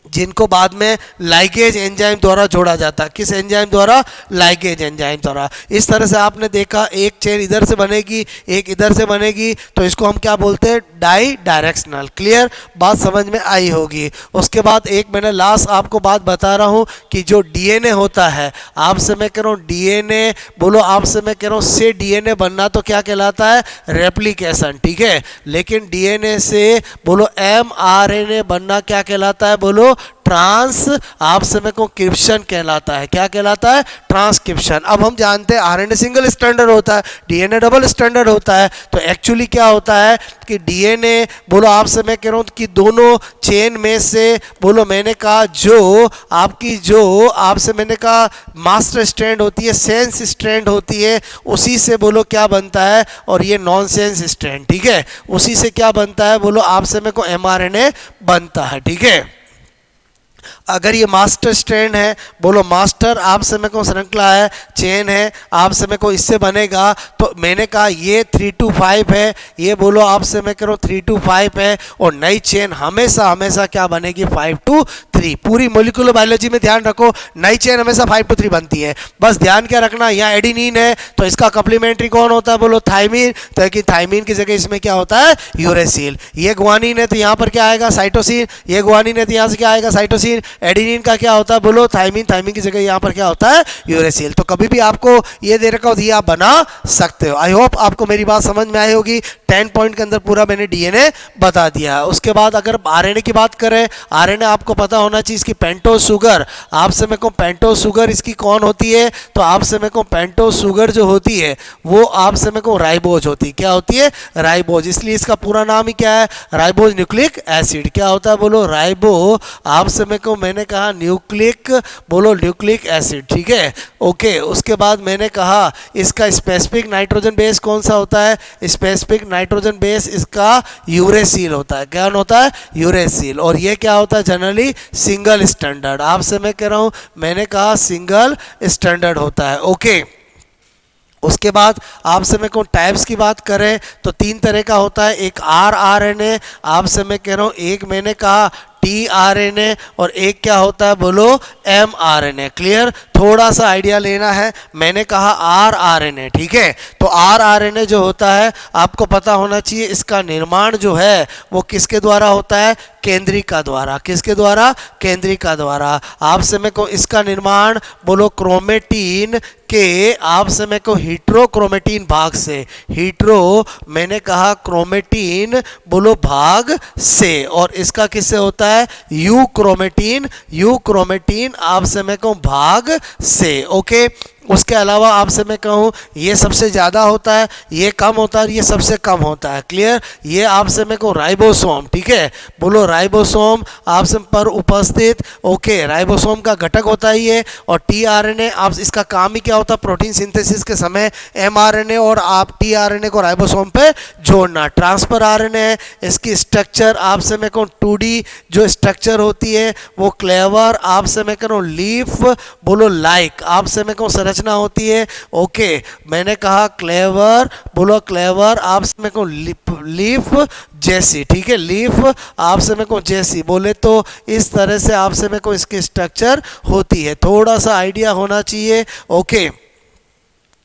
जिनको बाद में लाइगेज एंजाइम द्वारा जोड़ा जाता है। किस एंजाइम द्वारा? लाइगेज एंजाइम द्वारा। इस तरह से आपने देखा एक चेन इधर से बनेगी, एक इधर से बनेगी, तो इसको हम क्या बोलते हैं? Di directional. क्लियर। बात समझ में आई होगी। उसके बाद एक मैंने लास्ट आपको बात बता रहा हूं कि जो डीएनए होता है, आपसे मैं कह रहा हूं डीएनए, बोलो आपसे मैं कह रहा हूं से डीएनए बनना तो क्या कहलाता है? रेप्लिकेशन। ठीक है। लेकिन डीएनए से बोलो एमआरएनए बनना क्या कहलाता है? बोलो ट्रांस, आप समय को क्रिप्शन कहलाता है। क्या कहलाता है? ट्रांसक्रिप्शन। अब हम जानते हैं आरएनए सिंगल स्टैंडर्ड होता है, डीएनए डबल स्टैंडर्ड होता है। तो एक्चुअली क्या होता है कि डीएनए, बोलो आपसे मैं कह रहा हूं कि दोनों चेन में से, बोलो मैंने कहा जो आपकी जो आपसे मैंने कहा मास्टर स्ट्रैंड होती है, सेंस स्ट्रैंड होती है, उसी से बोलो क्या बनता है? और ये नॉन सेंस स्ट्रैंड। ठीक है। उसी से क्या बनता है? बोलो आपसे मैं को एमआरएनए बनता है। ठीक है। अगर ये मास्टर स्ट्रैंड है, बोलो मास्टर आप समय को श्रृंखला है, चेन है, आप समय को इससे बनेगा, तो मैंने कहा ये 3 to 5 है, ये बोलो आप समय करो 3 to 5 है, और नई चेन हमेशा हमेशा क्या बनेगी? 5 to 3। पूरी मोलिकुलर बायोलॉजी में ध्यान रखो, नई चेन हमेशा 5 to 3 बनती है। बस ध्यान क्या रखना, यहाँ एडिनिन है तो इसका कम्प्लीमेंट्री कौन होता है? बोलो थाइमिन। तो कि थाइमिन की जगह इसमें क्या होता है? यूरेसिल। ये ग्वानिन है तो यहाँ पर क्या आएगा? साइटोसिन। ये ग्वानिन है तो यहाँ से क्या आएगा? साइटोसिन। एडिनिन का क्या होता है? बोलो थाइमिन। थाइमिन की जगह यहाँ पर क्या होता है? यूरेसिल। तो कभी भी आपको ये दे रखा हो ये आप बना सकते हो। आई होप आपको मेरी बात समझ में आई होगी। 10 पॉइंट के अंदर पूरा मैंने डीएनए बता दिया है। उसके बाद अगर आरएनए की बात करें, आरएनए आपको पता होना चाहिए इसकी पेंटोज शुगर, आपसे मैं कहूँ पेंटोज शुगर इसकी कौन होती है? तो आपसे मैं कहूँ पेंटोज शुगर जो होती है वो आपसे मैं कहूँ राइबोज होती है। क्या होती है? राइबोज। इसलिए इसका पूरा नाम ही क्या है? Ribose nucleic acid. क्या होता है? बोलो राइबो, आपसे मैं कहूँ मैंने कहा न्यूक्लिक, बोलो न्यूक्लिक एसिड। ठीक है। ओके। उसके बाद मैंने कहा इसका स्पेसिफिक नाइट्रोजन बेस कौन सा होता है? स्पेसिफिक नाइट्रोजन बेस इसका यूरेसिल होता है। क्या होता है? यूरेसिल। और ये क्या होता है? Generally single standard. आपसे मैं कह रहा हूं, मैंने कहा सिंगल स्टैंडर्ड होता है। ओके। उसके बाद आपसे मैं कहूँ टाइप्स की बात करें तो 3 तरह का होता है। एक आरआरएनए, आपसे मैं कह रहा हूँ एक मैंने कहा टीआरएनए, और एक क्या होता है? बोलो एमआरएनए। क्लियर। थोड़ा सा आइडिया लेना है। मैंने कहा आरआरएनए। ठीक है। तो आरआरएनए जो होता है आपको पता होना चाहिए इसका निर्माण जो है वो किसके द्वारा होता है? केंद्रिका द्वारा। किसके द्वारा? केंद्रिका द्वारा। आपसे मैं को इसका निर्माण बोलो क्रोमेटीन के, आपसे मैं को हीट्रोक्रोमेटीन भाग से, हीट्रो मैंने कहा क्रोमेटीन बोलो भाग से, और इसका किससे होता है? यूक्रोमेटीन। यूक्रोमेटीन आपसे मैं कहूँ भाग से। ओके। उसके अलावा आपसे मैं कहूँ ये सबसे ज़्यादा होता है, ये कम होता है, ये सबसे कम होता है। क्लियर? ये आपसे मैं कहूँ राइबोसोम, ठीक है, बोलो राइबोसोम आपसे पर उपस्थित, ओके, राइबोसोम का घटक होता है ये। और टीआरएनए आप इसका काम ही क्या होता है, प्रोटीन सिंथेसिस के समय एमआरएनए और आप टीआरएनए को राइबोसोम पे जोड़ना। ट्रांसफर आरएनए है, इसकी स्ट्रक्चर आपसे मैं कहूँ 2D जो स्ट्रक्चर होती है वो क्लेवर आपसे मैं कहूँ लीफ, बोलो लाइक आपसे मैं कहूँ संरचना होती है। ओके, मैंने कहा क्लेवर, बोलो क्लेवर आपसे मैं कहूँ लीफ जैसी, ठीक है, लीफ आपसे मैं कहूँ जैसी, बोले तो इस तरह से आपसे मैं कहूँ इसकी स्ट्रक्चर होती है। थोड़ा सा आइडिया होना चाहिए। ओके,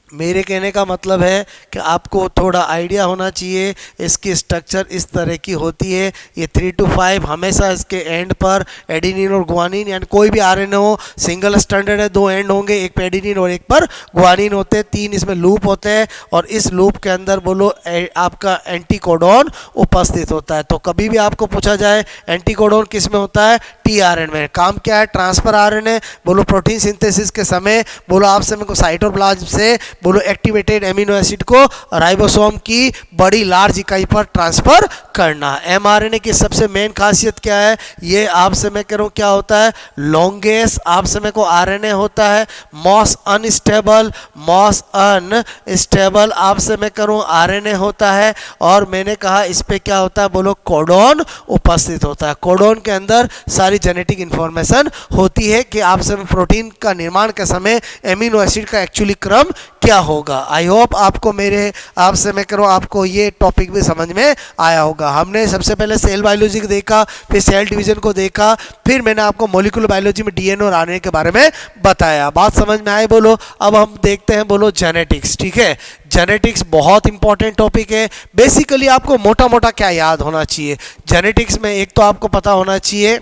मेरे कहने का मतलब है कि आपको थोड़ा आइडिया होना चाहिए, इसकी स्ट्रक्चर इस तरह की होती है। ये 3 to 5 हमेशा इसके एंड पर एडेनिन और गुआनिन, यानी कोई भी आरएनए हो, सिंगल स्ट्रैंडेड है, 2 एंड होंगे, एक पे एडेनिन और एक पर गुआनिन होते हैं, 3 इसमें लूप होते हैं और इस लूप के अंदर बोलो आपका एंटीकोडॉन उपस्थित होता है। तो कभी भी आपको पूछा जाए एंटीकोडॉन किस में होता है, टीआरएनए में। काम क्या है, ट्रांसफर आरएनए, बोलो प्रोटीन सिंथेसिस के समय बोलो आपसे मेरे को साइटोप्लाज्म से बोलो एक्टिवेटेड एमिनो एसिड को राइबोसोम की बड़ी लार्ज इकाई पर ट्रांसफर करना। एमआरएनए की सबसे मेन खासियत क्या है, ये आपसे मैं कह रहा हूँ क्या होता है, लॉन्गेस्ट आपसे मेरे को आरएनए होता है, मोस्ट अनस्टेबल आपसे मैं करूँ आरएनए होता है। और मैंने कहा इस पे क्या होता है, बोलो कोडॉन उपस्थित होता है। कोडॉन के अंदर सारी जेनेटिक इंफॉर्मेशन होती है कि आपसे प्रोटीन का निर्माण के समय एमिनो एसिड का एक्चुअली क्रम क्या होगा। आई होप आपको मेरे आपसे मैं करूँ आपको ये टॉपिक भी समझ में आया होगा। हमने सबसे पहले सेल बायोलॉजी को देखा, फिर सेल डिवीजन को देखा, फिर मैंने आपको मॉलिक्यूलर बायोलॉजी में डीएनए और आरएनए के बारे में बताया। बात समझ में आए बोलो। अब हम देखते हैं बोलो जेनेटिक्स, ठीक है। जेनेटिक्स बहुत इंपॉर्टेंट टॉपिक है। बेसिकली आपको मोटा मोटा क्या याद होना चाहिए जेनेटिक्स में, एक तो आपको पता होना चाहिए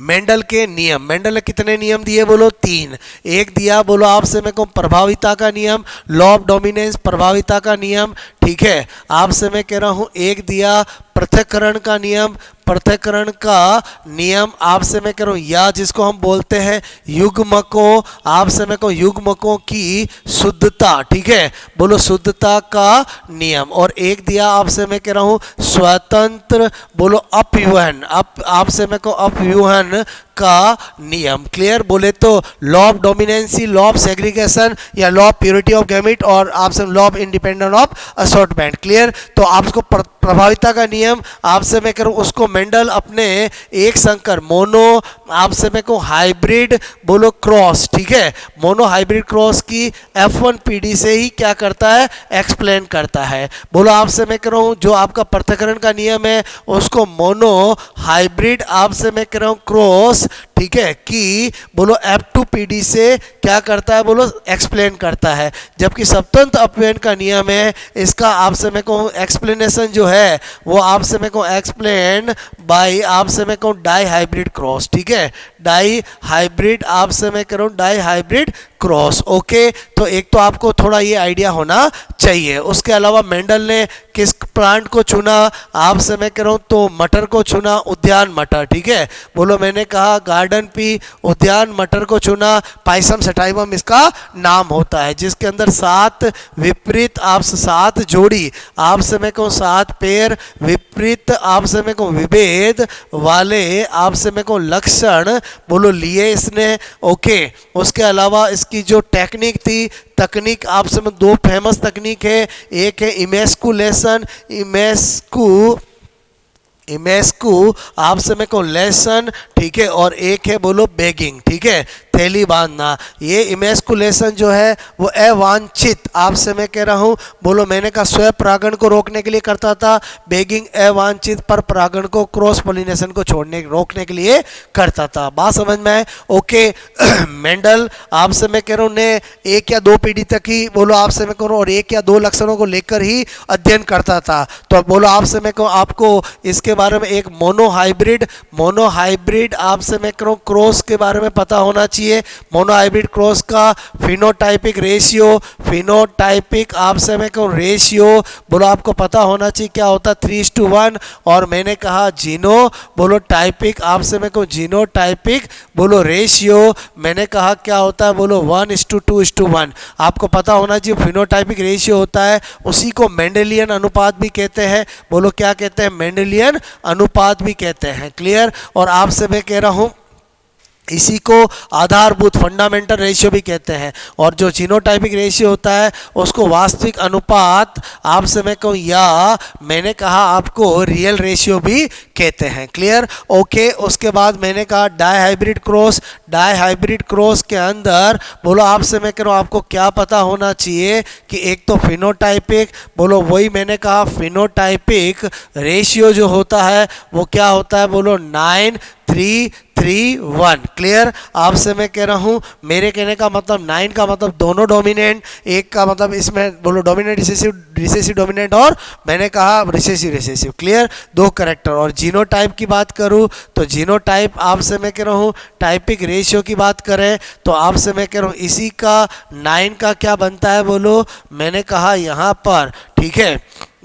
मेंडल के नियम। मेंडल ने कितने नियम दिए, बोलो 3। एक दिया बोलो आपसे मैं कहूँ प्रभाविता का नियम, लॉ ऑफ डोमिनेंस, प्रभाविता का नियम, ठीक है। आपसे मैं कह रहा हूँ एक दिया पृथक्करण का नियम, पृथक्करण का नियम आपसे मैं कह रहा हूँ, या जिसको हम बोलते हैं युग्मकों, आपसे मैं कहूँ युग्मकों की शुद्धता, ठीक है, बोलो शुद्धता का नियम। और एक दिया आपसे मैं कह रहा हूँ स्वतंत्र, बोलो अपव्यूहन, आपसे मैं कहूँ अपव्यूहन का नियम। क्लियर? बोले तो law of dominancy, law of segregation या law of purity of gamete और आपसे law of independent of assortment. Clear? तो आपको प्रभाविता का नियम आपसे मैं करूँ उसको मेंडल अपने एक संकर मोनो आपसे मैं कहूँ हाइब्रिड बोलो क्रॉस, ठीक है, मोनो हाइब्रिड क्रॉस की F1 PD से ही क्या करता है, एक्सप्लेन करता है। बोलो आपसे मैं कह रहा हूँ जो आपका पृथक्करण का नियम है उसको मोनो हाइब्रिड आपसे मैं कह रहा हूँ क्रॉस, ठीक है, कि बोलो F2 PD से क्या करता है, बोलो एक्सप्लेन करता है। जबकि स्वतंत्र अपव्ययन का नियम है, इसका आपसे मैं कहूँ एक्सप्लेनेशन जो है वो आपसे मैं कहूँ एक्सप्लेन बाय आपसे मैं कहूँ डाई हाइब्रिड क्रॉस, ठीक है, डाई हाइब्रिड आपसे मैं कह रहा हूँ डाई हाइब्रिड क्रॉस। ओके, तो एक तो आपको थोड़ा ये आइडिया होना चाहिए। उसके अलावा मेंडल ने किस प्लांट को चुना, आपसे मैं कह रहा हूँ तो मटर को चुना, उद्यान मटर, ठीक है, बोलो मैंने कहा गार्डन पी, उद्यान मटर को चुना, पाइसम सटाइवम इसका नाम होता है, जिसके अंदर 7 विपरीत आपसे 7 जोड़ी आपसे मैं कहूँ 7 पेयर विपरीत आपसे मैं कहूँ विभेद वाले आपसे मैं कहूँ लक्षण बोलो लिए इसने। ओके, उसके अलावा इसकी जो टेक्निक थी, तकनीक आपसे में 2 फेमस तकनीक है, एक है इमेस्कुलेशन, इमेस्कू आपसे मैं कहूँ लेसन, ठीक है, और एक है बोलो बेगिंग, ठीक है, थैली बांधना। ये इमेस्कुलेशन जो है वो अवांछित आपसे मैं कह रहा हूँ बोलो मैंने कहा स्वयं परागण को रोकने के लिए करता था, बेगिंग अवांछित पर परागण को क्रॉस पोलिनेशन को रोकने के लिए करता था। बात समझ में आए? ओके, मेंडल आपसे मैं कह रहा हूँ ने 1 या 2 पीढ़ी तक ही बोलो आपसे मैं कह रहा हूँ और 1 या 2 लक्षणों को लेकर ही अध्ययन करता था। तो बोलो आपसे मैं कहूँ आपको इसके बारे में एक मोनो हाइब्रिड आपसे मैं कह रहा हूँ क्रॉस के बारे में पता होना चाहिए। चाहिए मोनोहाइब्रिड क्रॉस का फिनोटाइपिक रेशियो, फिनोटाइपिक आप समय को रेशियो बोलो आपको पता होना चाहिए क्या होता है 3:1। और मैंने कहा जीनो बोलो टाइपिक आप समय को जीनोटाइपिक बोलो रेशियो मैंने कहा क्या होता है बोलो 1:2:1। आपको पता होना चाहिए फिनोटाइपिक रेशियो होता है, उसी को मेंडेलियन अनुपात भी कहते हैं। बोलो क्या कहते हैं, मेंडेलियन अनुपात भी कहते हैं। क्लियर। और आपसे मैं कह रहा हूं इसी को आधारभूत फंडामेंटल रेशियो भी कहते हैं। और जो जीनोटाइपिक रेशियो होता है उसको वास्तविक अनुपात आप समय को या मैंने कहा आपको रियल रेशियो भी कहते हैं। क्लियर। ओके। उसके बाद मैंने कहा डाईहाइब्रिड क्रॉस, डाईहाइब्रिड क्रॉस के अंदर बोलो आपसे मैं कह रहा हूँ आपको क्या पता होना चाहिए कि एक तो फिनोटाइपिक बोलो वही मैंने कहा फिनोटाइपिक रेशियो जो होता है वो क्या होता है बोलो 9:3:1। क्लियर। आपसे मैं कह रहा हूँ मेरे कहने का मतलब 9 का मतलब दोनों डोमिनेंट, एक का मतलब इसमें बोलो डोमिनेंट रिसेसिव, रिसेसिव डोमिनेंट और मैंने कहा रिसेसिव रिसेसिव। क्लियर। दो कैरेक्टर। और जीनोटाइप की बात करूँ तो जीनोटाइप आपसे मैं कह रहा हूँ टाइपिक रेशियो की बात करें तो आपसे मैं कह रहा हूँ इसी का 9 का क्या बनता है बोलो मैंने कहा यहाँ पर ठीक है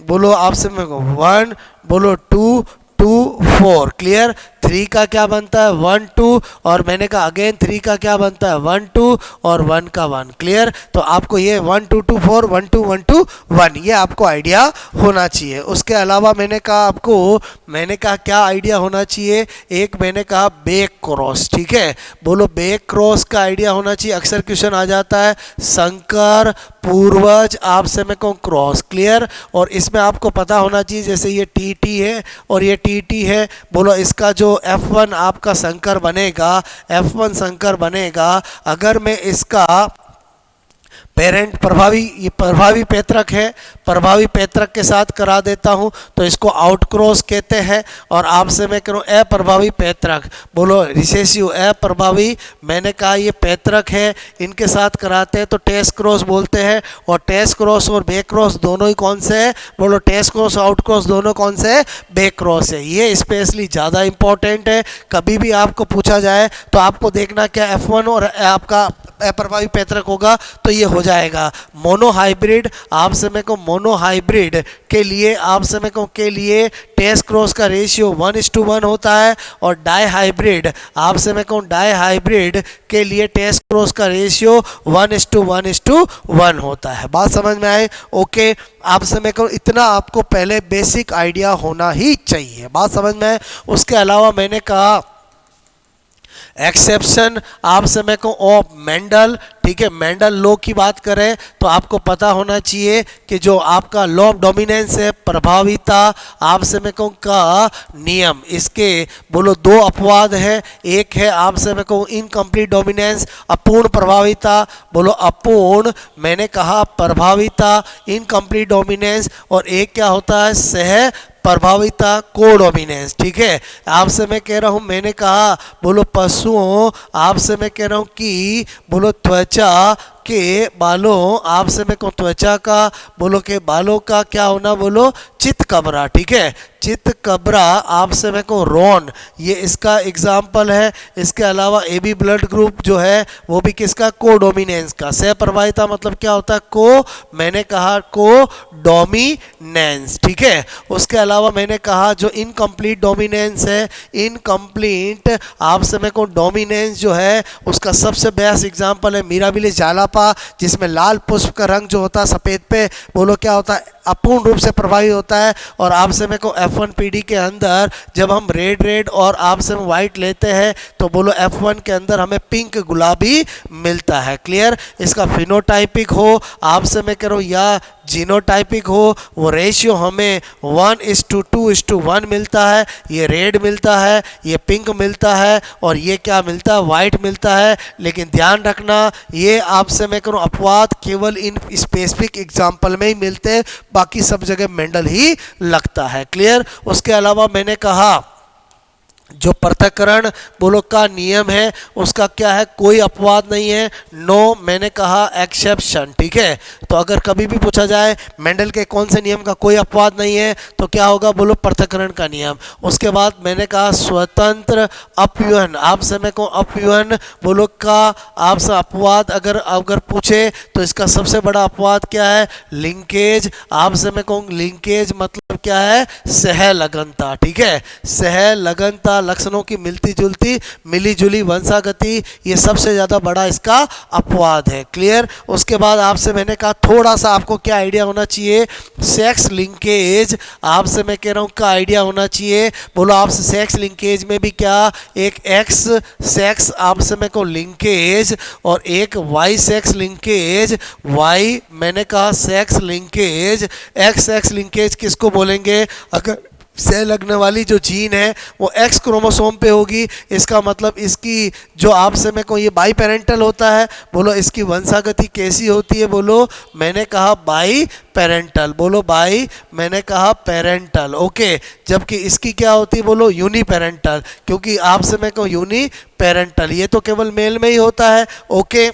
बोलो आपसे मैं 1 बोलो 2 2 4। क्लियर। 3 का क्या बनता है 1 2 और मैंने कहा अगेन 3 का क्या बनता है 1 2 और 1 का 1। क्लियर। तो आपको ये 1 2 2 4 1 2 1 2 1 ये आपको आइडिया होना चाहिए। उसके अलावा मैंने कहा आपको मैंने कहा क्या आइडिया होना चाहिए, एक मैंने कहा बैक क्रॉस। ठीक है बोलो बैक क्रॉस का आइडिया होना चाहिए। अक्सर क्वेश्चन आ जाता है संकर पूर्वज आप से मैं कहूँ क्रॉस। क्लियर। और इसमें आपको पता होना चाहिए जैसे ये टी है और ये टी है बोलो इसका जो F1 आपका संकर बनेगा, F1 संकर बनेगा अगर मैं इसका पेरेंट प्रभावी पैतृक है, प्रभावी पैतृक के साथ करा देता हूं तो इसको आउटक्रॉस कहते हैं। और आपसे मैं करूं अप्रभावी पैतृक बोलो रिसेसिव अप्रभावी मैंने कहा ये पैतृक है इनके साथ कराते हैं तो टेस्ट क्रॉस बोलते हैं। और टेस्ट क्रॉस और बैक क्रॉस दोनों ही कौन से है बोलो टेस्ट क्रॉस आउटक्रॉस दोनों कौन से है बैक क्रॉस है। ये स्पेशली ज़्यादा इंपॉर्टेंट है, कभी भी आपको पूछा जाए तो आपको देखना क्या F1 और आपका अप्रभावी पैतृक होगा तो ये हो जाएगा। मोनोहाइब्रिड आप समय को मोनोहाइब्रिड के लिए आप समय को के लिए टेस्ट क्रॉस का रेशियो 1:1 होता है। और डाईहाइब्रिड आप समय को डाईहाइब्रिड के लिए टेस्ट क्रॉस का रेशियो 1:1:1 होता है। बात समझ में आए। ओके। आप समय को इतना आपको पहले बेसिक आइडिया होना ही चाहिए। बात समझ में आए। उसके अलावा मैंने कहा एक्सेप्शन आप समय को ऑफ मेंडल। ठीक है मेंडल लॉ की बात करें तो आपको पता होना चाहिए कि जो आपका लॉ ऑफ डोमिनेंस है प्रभाविता आप समय को का नियम, इसके बोलो दो अपवाद है। एक है आप समय को इनकम्प्लीट डोमिनेंस अपूर्ण प्रभाविता बोलो अपूर्ण मैंने कहा प्रभाविता इनकम्प्लीट डोमिनेंस। और एक क्या होता है सह प्रभाविता कोडोमिनेंस। ठीक है आपसे मैं कह रहा हूं मैंने कहा बोलो पशुओं आपसे मैं कह रहा हूं कि बोलो त्वचा के बालों आपसे मैं कहूँ त्वचा का बोलो के बालों का क्या होना बोलो चित्त कबरा। ठीक है चित्त कबरा आपसे मैं कहूँ रोन ये इसका एग्जाम्पल है। इसके अलावा AB ब्लड ग्रुप जो है वो भी किसका कोडोमिनेंस का। सह प्रभाविता मतलब क्या होता है को मैंने कहा को डोमिनेंस। ठीक है उसके अलावा मैंने कहा जो इनकम्प्लीट डोमिनेंस है इनकम्प्लीट आपसे मैं कहूँ डोमिनेंस जो है उसका सबसे बेस्ट एग्जाम्पल है मीराबिलिस जालापा जिसमें लाल पुष्प का रंग जो होता है सफ़ेद पे बोलो क्या होता है अपूर्ण रूप से प्रभावी होता है। और आपसे मैं को F1 PD के अंदर जब हम रेड और आपसे में वाइट लेते हैं तो बोलो F1 के अंदर हमें पिंक गुलाबी मिलता है। क्लियर। इसका फिनोटाइपिक हो आपसे मैं कह रहा हूँ या जीनोटाइपिक हो वो रेशियो हमें 1:2:1 मिलता है। ये रेड मिलता है ये पिंक मिलता है और ये क्या मिलता है वाइट मिलता है। लेकिन ध्यान रखना ये आपसे मैं करूँ अपवाद केवल इन स्पेसिफिक एग्जाम्पल में ही मिलते हैं, बाकी सब जगह मेंडल ही लगता है। क्लियर। उसके अलावा मैंने कहा जो पृथक्करण बोलो का नियम है उसका क्या है, कोई अपवाद नहीं है, नो मैंने कहा एक्सेप्शन, ठीक है। तो अगर कभी भी पूछा जाए मेंडल के कौन से नियम का कोई अपवाद नहीं है तो क्या होगा, बोलो पृथक्करण का नियम। उसके बाद मैंने कहा स्वतंत्र अपव्यवन, आपसे मैं कहूँ अपव्यवन बोलो का आपसे अपवाद अगर अगर पूछे तो इसका सबसे बड़ा अपवाद क्या है, लिंकेज। आपसे मैं कहूँ लिंकेज मतलब क्या है, सहलगनता, ठीक है। सहलगनता लक्षणों की मिलती जुलती मिली जुली वंशागति, ये सबसे ज़्यादा बड़ा इसका अपवाद है, क्लियर। उसके बाद आपसे मैंने कहा थोड़ा सा आपको क्या आइडिया होना चाहिए, सेक्स लिंकेज, आपसे मैं कह रहा हूँ का आइडिया होना चाहिए। बोलो आपसे सेक्स लिंकेज में भी क्या, एक एक्स सेक्स आपसे मैं कहूँ लिंकेज और एक वाई सेक्स लिंकेज, वाई मैंने कहा sex linkage, x x linkage किसको बोलेंगे, अगर सह लगने वाली जो जीन है वो एक्स क्रोमोसोम पे होगी, इसका मतलब इसकी जो आपसे मैं कहूँ ये बाई पेरेंटल होता है। बोलो इसकी वंशागति कैसी होती है, बोलो मैंने कहा बाई पेरेंटल, बोलो बाई मैंने कहा पेरेंटल, ओके। जबकि इसकी क्या होती है, बोलो यूनी पेरेंटल, क्योंकि आपसे मैं कहूँ यूनी पेरेंटल, ये तो केवल मेल में ही होता है, ओके।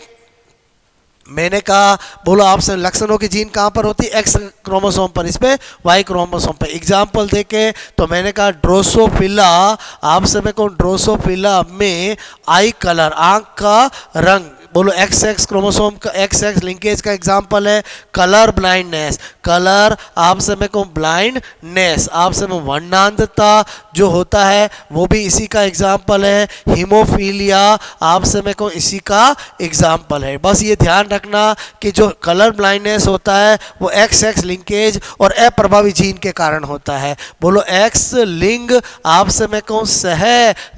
मैंने कहा बोलो आपसे लक्षणों की जीन कहाँ पर होती है, एक्स क्रोमोसोम पर, इस पे वाई क्रोमोसोम पर। एग्जाम्पल देखे तो मैंने कहा ड्रोसोफिला, आपसे मैं कहूँ ड्रोसोफिला में आई कलर, आंख का रंग, बोलो एक्स एक्स क्रोमोसोम का एक्स एक्स लिंकेज का एग्जाम्पल है कलर ब्लाइंडनेस, कलर आपसे मैं कहूँ ब्लाइंडनेस, आपसे मैं वर्णांधता जो होता है वो भी इसी का एग्जाम्पल है। हीमोफीलिया आपसे मैं कहूँ इसी का एग्जाम्पल है। बस ये ध्यान रखना कि जो कलर ब्लाइंडनेस होता है वो एक्स एक्स लिंकेज और अप्रभावी जीन के कारण होता है। बोलो एक्स लिंग आपसे मैं कहूँ सह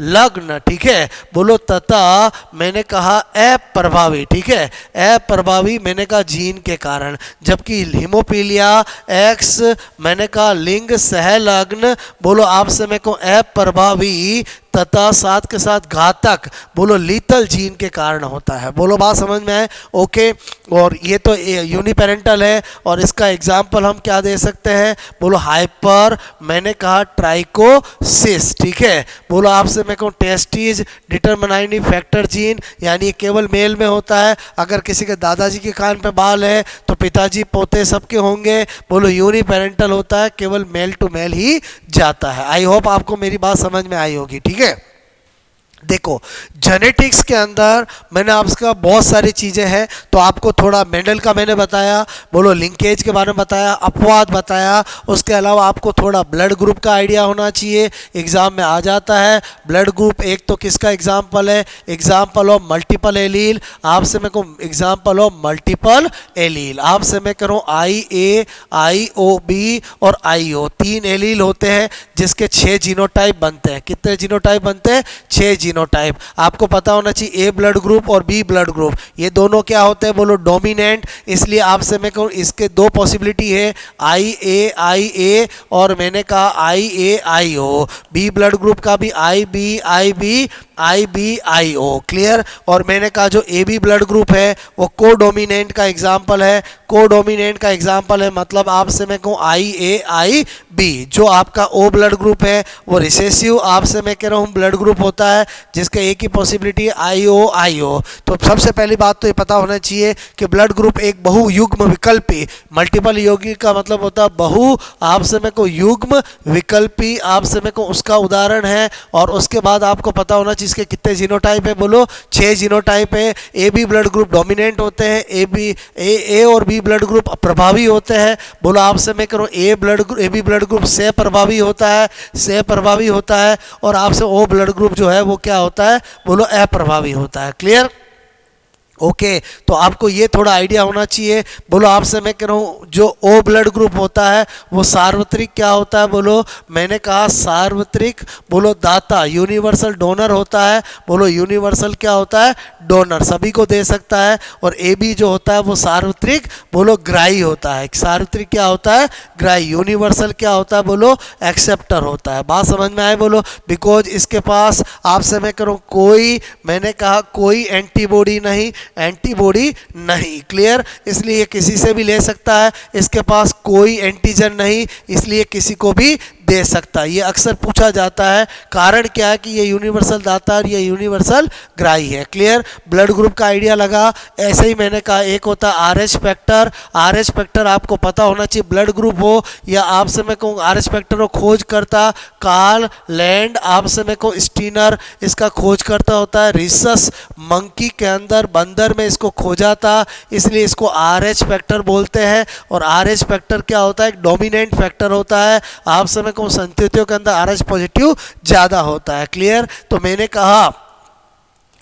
लग्न, ठीक है। बोलो तथा मैंने कहा अप्रभावी, ठीक है, अप्रभावी मैंने कहा जीन के कारण। जबकि हीमोफीलिया एक्स मैंने कहा लिंग सहलग्न, बोलो आपसे मैं कहूँ अप्रभावी तथा साथ के साथ घातक, बोलो लीथल जीन के कारण होता है। बोलो बात समझ में आए, ओके। और ये तो यूनिपेरेंटल है और इसका एग्जाम्पल हम क्या दे सकते हैं, बोलो हाइपर मैंने कहा ट्राइकोसिस, ठीक है। बोलो आपसे मैं कहूँ टेस्टीज डिटरमिनाइंग फैक्टर जीन, यानी केवल मेल में होता है। अगर किसी के दादाजी के कान पे बाल है तो पिताजी पोते सबके होंगे। बोलो यूनिपेरेंटल होता है, केवल मेल टू मेल ही जाता है। आई होप आपको मेरी बात समझ में आई होगी, ठीक है। देखो जेनेटिक्स के अंदर मैंने आपका बहुत सारी चीज़ें हैं, तो आपको थोड़ा मेंडल का मैंने बताया, बोलो लिंकेज के बारे में बताया, अपवाद बताया। उसके अलावा आपको थोड़ा ब्लड ग्रुप का आइडिया होना चाहिए, एग्जाम में आ जाता है। ब्लड ग्रुप एक तो किसका एग्जाम्पल है, एग्जाम्पल ऑफ मल्टीपल एलील, आपसे मैं कहूँ एग्जाम्पल ऑफ मल्टीपल एलील, आपसे मैं करूँ IA, IOB और IO, 3 एलील होते हैं जिसके 6 जीनोटाइप बनते हैं। कितने जीनोटाइप बनते हैं, 6 जीनोटाइप। आपको पता होना चाहिए ए ब्लड ग्रुप और बी ब्लड ग्रुप ये दोनों क्या होते हैं, बोलो डोमिनेंट। इसलिए आपसे मैं कहूँ इसके 2 पॉसिबिलिटी है, IA और मैंने कहा IAIO। बी ब्लड ग्रुप का भी IBIO, क्लियर। और मैंने कहा जो AB ब्लड ग्रुप है वो कोडोमिनेंट का एग्जाम्पल है, कोडोमिनेंट का एग्जाम्पल है, मतलब आपसे मैं कहूँ IAIB। जो आपका O ब्लड ग्रुप है वो रिसेसिव आपसे मैं कह रहा हूँ ब्लड ग्रुप होता है जिसका एक ही पॉसिबिलिटी है IOIO। तो सबसे पहली बात तो ये पता होना चाहिए कि ब्लड ग्रुप एक बहुयुग्म विकल्पी, मल्टीपल यौगिक का मतलब होता है बहु, आपसे मैं को युग्म विकल्पी, आपसे मैं को उसका उदाहरण है। और उसके बाद आपको पता होना चाहिए इसके कितने जीनोटाइप है, बोलो 6 जीनोटाइप है। AB ब्लड ग्रुप डोमिनेंट होते हैं, A और B ब्लड ग्रुप प्रभावी होते हैं। बोलो आपसे मैं करूँ AB ब्लड ग्रुप से प्रभावी होता है, से प्रभावी होता है। और आपसे O ब्लड ग्रुप जो है वो क्या होता है, बोलो अप्रभावी होता है, क्लियर, ओके। तो आपको ये थोड़ा आइडिया होना चाहिए। बोलो आपसे मैं कह रहा हूँ जो O ब्लड ग्रुप होता है वो सार्वत्रिक क्या होता है, बोलो मैंने कहा सार्वत्रिक, बोलो दाता, यूनिवर्सल डोनर होता है। बोलो यूनिवर्सल क्या होता है, डोनर, सभी को दे सकता है। और AB जो होता है वो सार्वत्रिक, बोलो ग्राही होता है। सार्वत्रिक क्या होता है, ग्राही। यूनिवर्सल क्या होता है, बोलो एक्सेप्टर होता है। बात समझ में आए, बोलो बिकॉज इसके पास आपसे मैं करूँ कोई मैंने कहा कोई एंटीबॉडी नहीं, एंटीबॉडी नहीं, क्लियर। इसलिए किसी से भी ले सकता है, इसके पास कोई एंटीजन नहीं, इसलिए किसी को भी दे सकता। ये अक्सर पूछा जाता है, कारण क्या है कि ये यूनिवर्सल दाता और ये यूनिवर्सल ग्राही है। क्लियर, ब्लड ग्रुप का आइडिया लगा। ऐसे ही मैंने कहा एक होता है आरएच फैक्टर। आरएच फैक्टर आपको पता होना चाहिए, ब्लड ग्रुप हो या आपसे मैं कहूँ आरएच फैक्टर को खोज करता कार्ल लैंड, आपसे मैं कहूँ स्टीनर इसका खोज करता होता है। रिसस मंकी के अंदर बंदर में इसको खोजा था, इसलिए इसको आरएच फैक्टर बोलते हैं। और आरएच फैक्टर क्या होता है, एक डोमिनेंट फैक्टर होता है। आप समय को संततियों के अंदर आरएच पॉजिटिव ज़्यादा होता है। क्लियर, तो मैंने कहा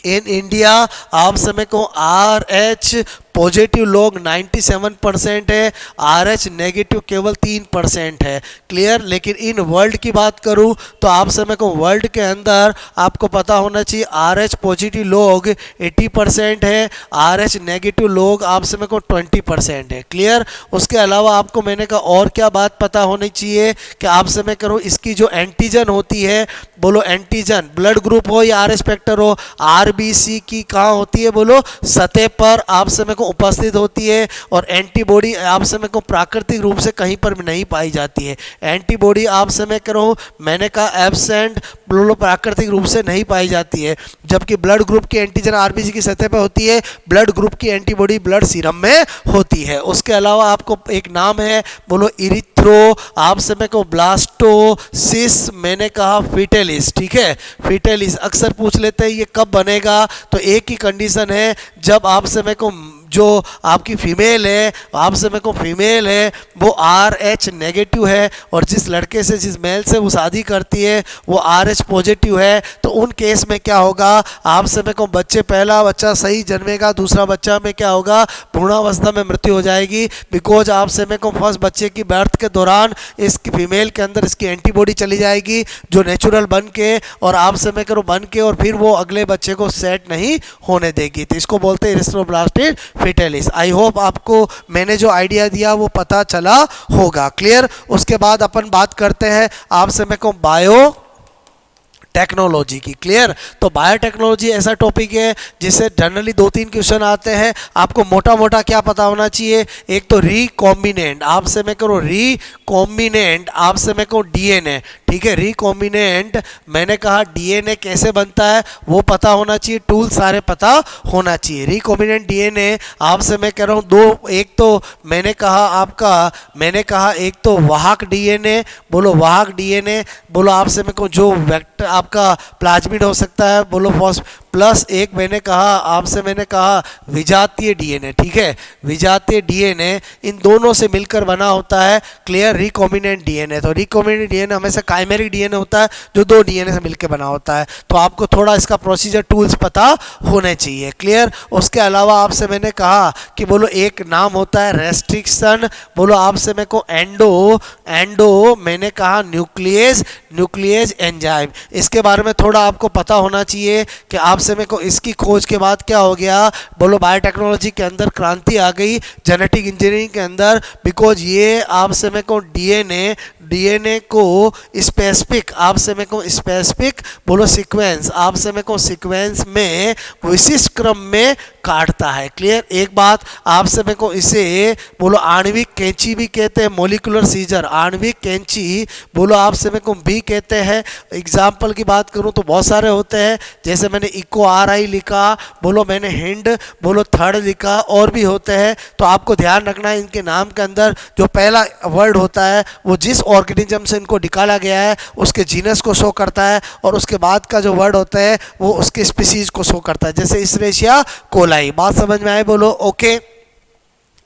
इन इंडिया आप समय को आर एच पॉजिटिव लोग 97% है, आर एच नेगेटिव केवल 3% है। क्लियर, लेकिन इन वर्ल्ड की बात करूं तो आप समय को वर्ल्ड के अंदर आपको पता होना चाहिए आर एच पॉजिटिव लोग 80% है, आर एच नेगेटिव लोग आप समय को 20% है। क्लियर, उसके अलावा आपको मैंने कहा और क्या बात पता होनी चाहिए कि आप समय करो इसकी जो एंटीजन होती है, बोलो एंटीजन ब्लड ग्रुप हो या आर एच फैक्टर हो, आरबीसी की कहाँ होती है, बोलो सतह पर आप समय को उपस्थित होती है। और एंटीबॉडी आप समय को प्राकृतिक रूप से कहीं पर भी नहीं पाई जाती है। एंटीबॉडी आप समय करो मैंने कहा एब्सेंट, बोलो प्राकृतिक रूप से नहीं पाई जाती है। जबकि ब्लड ग्रुप की एंटीजन आरबीसी की सतह पर होती है, ब्लड ग्रुप की एंटीबॉडी ब्लड सीरम में होती है। उसके अलावा आपको एक नाम है, बोलो इरिथ्रो, आप समय को ब्लास्टोसिस, मैंने कहा फिटेलिस। ठीक है, फिटेलिस अक्सर पूछ लेते हैं ये कब बनेगा, तो एक ही कंडीशन है, जब आप समय को जो आपकी फीमेल है, आप समय को फीमेल है वो आर एच नेगेटिव है और जिस लड़के से जिस मेल से वो शादी करती है वो आर एच पॉजिटिव है, तो उन केस में क्या होगा, आप समय को बच्चे पहला बच्चा सही जन्मेगा, दूसरा बच्चा में क्या होगा भ्रूणावस्था में मृत्यु हो जाएगी। बिकॉज आप समय को फर्स्ट बच्चे की बर्थ के दौरान इसकी फीमेल के अंदर इसकी एंटीबॉडी चली जाएगी जो नेचुरल बन के और आप समय करो बन के और फिर वो अगले बच्चे को सेट नहीं होने देगी। तो इसको बोलते हैं इरिथ्रोब्लास्टिड फिटेलिस। आई होप आपको मैंने जो आइडिया दिया वो पता चला होगा। क्लियर, उसके बाद अपन बात करते हैं आप समय को बायो टेक्नोलॉजी की। क्लियर, तो बायोटेक्नोलॉजी ऐसा टॉपिक है जिससे जनरली 2-3 क्वेश्चन आते हैं। आपको मोटा मोटा क्या पता होना चाहिए, एक तो रिकॉम्बिनेंट, आपसे मैं करो रिकॉम्बिनेंट, आपसे मैं कहूँ डीएनए। ठीक है, रिकॉम्बिनेंट मैंने कहा डीएनए कैसे बनता है वो पता होना चाहिए, टूल सारे पता होना चाहिए। रिकॉम्बिनेंट डीएनए आपसे मैं कह रहा हूँ दो, एक तो मैंने कहा एक तो वाहक डीएनए, बोलो वाहक डीएनए, बोलो आपसे मैं कहूँ जो वेक्टर आपका प्लाज्मिड हो सकता है, बोलो प्लस एक मैंने कहा विजातीय डीएनए। ठीक है, विजातीय डीएनए, इन दोनों से मिलकर बना होता है क्लियर रिकॉम्बिनेंट डीएनए। तो रिकॉम्बिनेंट डीएनए हमेशा काइमेरिक डीएनए होता है जो 2 डीएनए से मिलकर बना होता है। तो आपको थोड़ा इसका प्रोसीजर टूल्स पता होने चाहिए। क्लियर, उसके अलावा आपसे मैंने कहा कि बोलो एक नाम होता है रेस्ट्रिक्शन, बोलो आपसे मेरे को एंडो मैंने कहा न्यूक्लियस एंजाइम, इसके बारे में थोड़ा आपको पता होना चाहिए कि आपसे मेरे को इसकी खोज के बाद क्या हो गया, बोलो बायोटेक्नोलॉजी के अंदर क्रांति आ गई जेनेटिक इंजीनियरिंग के अंदर। बिकॉज ये आपसे मेरे को डीएनए को स्पेसिफिक, आपसे मेरे को स्पेसिफिक बोलो सीक्वेंस, आपसे मेरे को सीक्वेंस में विशिष्ट क्रम में काटता है। क्लियर, एक बात आपसे मेरे को इसे बोलो आणविक कैंची भी कहते हैं, मोलिकुलर सीजर, आणविक कैंची बोलो आपसे मेरे को भी कहते हैं। एग्जाम्पल की बात करूं तो बहुत सारे होते हैं, जैसे मैंने इको RI लिखा, बोलो मैंने हिंड बोलो थर्ड लिखा, और भी होते हैं। तो आपको ध्यान रखना है इनके नाम के अंदर जो पहला वर्ड होता है वो जिस ऑर्गेनिज्म से इनको निकाला गया है उसके जीनस को शो करता है, और उसके बाद का जो वर्ड होता है वो उसके स्पीसीज को शो करता है, जैसे इस्रेशिया कोलाई। बात समझ में आए, बोलो ओके।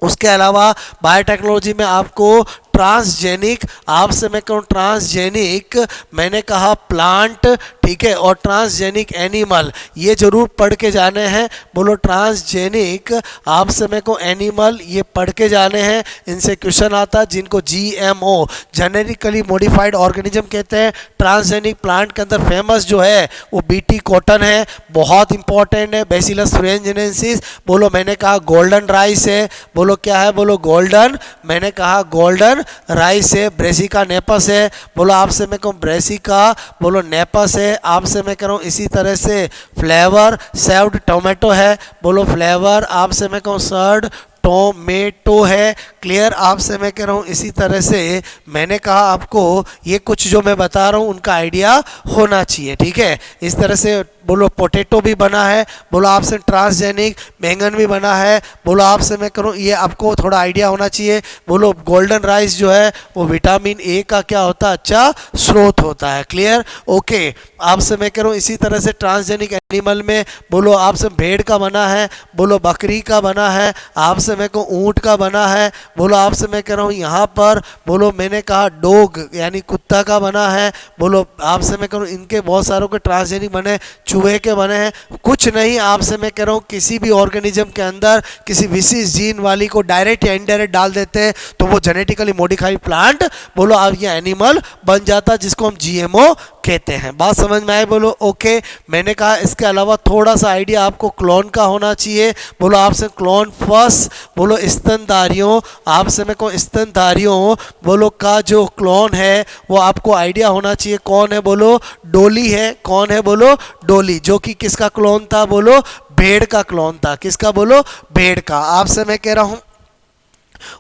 उसके अलावा बायोटेक्नोलॉजी में आपको ट्रांसजेनिक, आपसे मैं कहूँ ट्रांसजेनिक मैंने कहा प्लांट, ठीक है, और ट्रांसजेनिक एनिमल, ये जरूर पढ़ के जाने हैं। बोलो ट्रांसजेनिक आपसे मैं कहूँ एनिमल, ये पढ़ के जाने हैं, इनसे क्वेश्चन आता है, जिनको GMO जेनेटिकली मॉडिफाइड ऑर्गेनिज्म कहते हैं। ट्रांसजेनिक प्लांट के अंदर फेमस जो है वो BT कॉटन है, बहुत इंपॉर्टेंट है, बैसिलस thuringiensis, बोलो मैंने कहा गोल्डन राइस है, बोलो क्या है, बोलो गोल्डन, मैंने कहा गोल्डन राइस है। ब्रेसिका नेपस है, बोलो आपसे मैं कहूँ ब्रेसिका, बोलो नेपस है, आपसे मैं कह रहा हूँ इसी तरह से फ्लेवर सेव्ड टोमेटो है, बोलो फ्लेवर आपसे मैं कहूँ सर्ड टोमेटो है। क्लियर, आपसे मैं कह रहा हूँ इसी तरह से मैंने कहा आपको ये कुछ जो मैं बता रहा हूँ उनका आइडिया होना चाहिए। ठीक है, इस तरह से बोलो पोटैटो भी बना है, बोलो आपसे ट्रांसजेनिक बैंगन भी बना है, बोलो आपसे मैं करूँ ये आपको थोड़ा आइडिया होना चाहिए। बोलो गोल्डन राइस जो है वो विटामिन ए का क्या होता है, अच्छा स्रोत होता है। क्लियर, ओके, आपसे मैं कह रहा हूँ इसी तरह से ट्रांसजेनिक एनिमल में बोलो आपसे भेड़ का बना है, बोलो बकरी का बना है, आपसे मैं कहूँ ऊँट का बना है, बोलो आपसे मैं कह रहा हूँ यहाँ पर बोलो मैंने कहा डॉग यानी कुत्ता का बना है, बोलो आपसे मैं कह रहा हूँ इनके बहुत सारों के ट्रांसजेनिक बने, चूहे के बने हैं। कुछ नहीं, आपसे मैं कह रहा हूँ किसी भी ऑर्गेनिज्म के अंदर किसी विशेष जीन वाली को डायरेक्ट या इनडायरेक्ट डाल देते हैं तो वो जेनेटिकली मॉडिफाइड प्लांट बोलो अब ये एनिमल बन जाता है जिसको हम जीएमओ कहते हैं। बात समझ में आए, बोलो ओके। मैंने कहा इसके अलावा थोड़ा सा आइडिया आपको क्लोन का होना चाहिए। बोलो आपसे क्लोन फर्स्ट बोलो स्तनधारियों, आपसे मैं कहूँ स्तनधारियों बोलो का जो क्लोन है वो आपको आइडिया होना चाहिए। कौन है, बोलो डोली है। कौन है, बोलो डोली, जो कि किसका क्लोन था, बोलो भेड़ का क्लोन था। किसका, बोलो भेड़ का। आपसे मैं कह रहा हूँ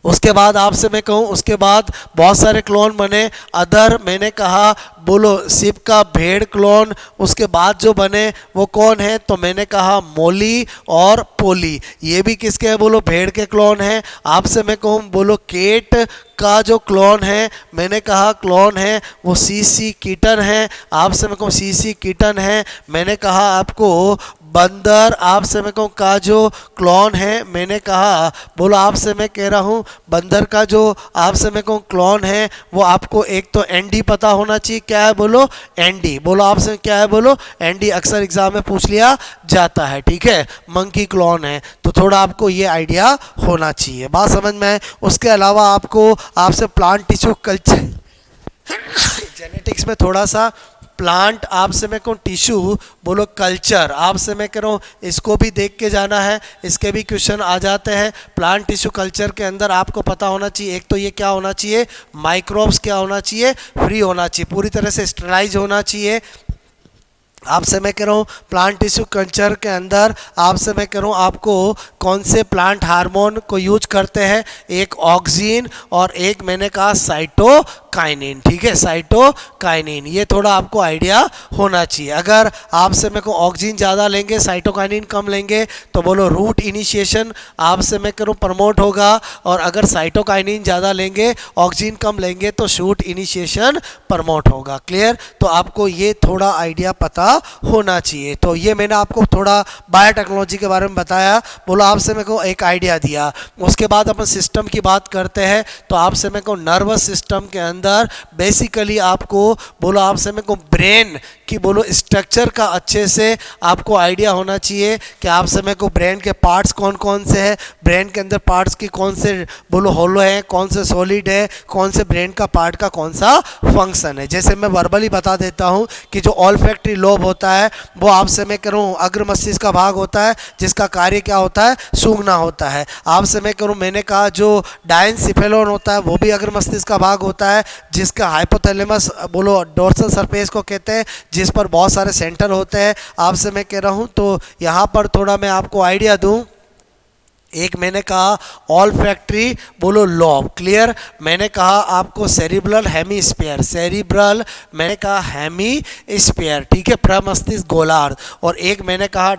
उसके बाद आपसे मैं कहूँ उसके बाद बहुत सारे क्लोन बने अदर, मैंने कहा बोलो शिप का भेड़ क्लोन। उसके बाद जो बने वो कौन है, तो मैंने कहा मोली और पोली, ये भी किसके हैं, बोलो भेड़ के क्लोन हैं। आपसे मैं कहूँ बोलो केट का जो क्लोन है मैंने कहा क्लोन है वो सीसी कीटन है। आपसे मैं कहूँ सीसी कीटन है। मैंने कहा आपको बंदर, आपसे मैं कहूँ का जो क्लोन है मैंने कहा बोलो आपसे मैं कह रहा हूँ बंदर का जो आपसे मैं कहूँ क्लोन है वो आपको एक तो एंडी पता होना चाहिए। क्या है, बोलो एंडी। बोलो आपसे क्या है, बोलो एंडी, अक्सर एग्जाम में पूछ लिया जाता है। ठीक है, मंकी क्लोन है तो थोड़ा आपको ये आइडिया होना चाहिए। बात समझ में आए। उसके अलावा आपको आपसे प्लांट टिश्यू कल्चर जेनेटिक्स में थोड़ा सा प्लांट आपसे मैं कहूँ टिश्यू बोलो कल्चर, आपसे मैं कह रहा हूँ इसको भी देख के जाना है, इसके भी क्वेश्चन आ जाते हैं। प्लांट टिश्यू कल्चर के अंदर आपको पता होना चाहिए एक तो ये क्या होना चाहिए, माइक्रोब्स क्या होना चाहिए, फ्री होना चाहिए, पूरी तरह से स्टेराइज होना चाहिए। आपसे मैं कह रहा हूँ प्लांट टिश्यू कल्चर के अंदर आपसे मैं कह रहा हूँ आपको कौन से प्लांट हार्मोन को यूज करते हैं, एक ऑक्सीन और एक मैंने कहा साइटोकाइनिन। ठीक है, साइटोकाइनिन, ये थोड़ा आपको आइडिया होना चाहिए। अगर आपसे मैं कहूँ ऑक्सीजन ज़्यादा लेंगे साइटोकाइनिन कम लेंगे तो बोलो रूट इनिशिएशन आपसे मैं कह रहा हूँ प्रमोट होगा, और अगर साइटोकाइनिन ज़्यादा लेंगे ऑक्सीजन कम लेंगे तो शूट इनिशिएशन प्रमोट होगा। क्लियर, तो आपको ये थोड़ा आइडिया पता होना चाहिए। तो ये मैंने आपको थोड़ा बायोटेक्नोलॉजी के बारे में बताया, बोलो आपसे मेरे को एक आइडिया दिया। उसके बाद अपन सिस्टम की बात करते हैं तो आपसे मेरे को नर्वस सिस्टम के अंदर बेसिकली आपको बोलो आपसे मेरे को ब्रेन की बोलो स्ट्रक्चर का अच्छे से आपको आइडिया होना चाहिए कि आपसे मेरे को ब्रेन के पार्ट्स कौन कौन से हैं, ब्रेन के अंदर पार्ट्स की कौन से बोलो होलो है, कौन से सॉलिड है, कौन से ब्रेन का पार्ट का कौन सा फंक्शन है। जैसे मैं वर्बली बता देता हूँ कि जो ऑल्फैक्टरी लोब होता है वो आपसे मैं करूँ अग्र मस्तिष्क का भाग होता है जिसका कार्य क्या होता है, सूंघना होता है। आपसे मैं करूँ मैंने कहा जो डायनसिफेलोन होता है वो भी अग्र मस्तिष्क का भाग होता है जिसका हाइपोथैलेमस बोलो डोर्सल सरफेस को कहते हैं, जिस पर बहुत सारे सेंटर होते हैं। आपसे मैं कह रहा हूँ तो यहाँ पर थोड़ा मैं आपको आइडिया दूँ। एक मैंने कहा ऑल्फैक्टरी बोलो लॉब, क्लियर। मैंने कहा आपको सेरिब्रल हेमीस्फीयर, सेरिब्रल मैंने कहा हेमीस्फीयर, ठीक है, प्रमस्तिष्क गोलार्ध। और एक मैंने कहा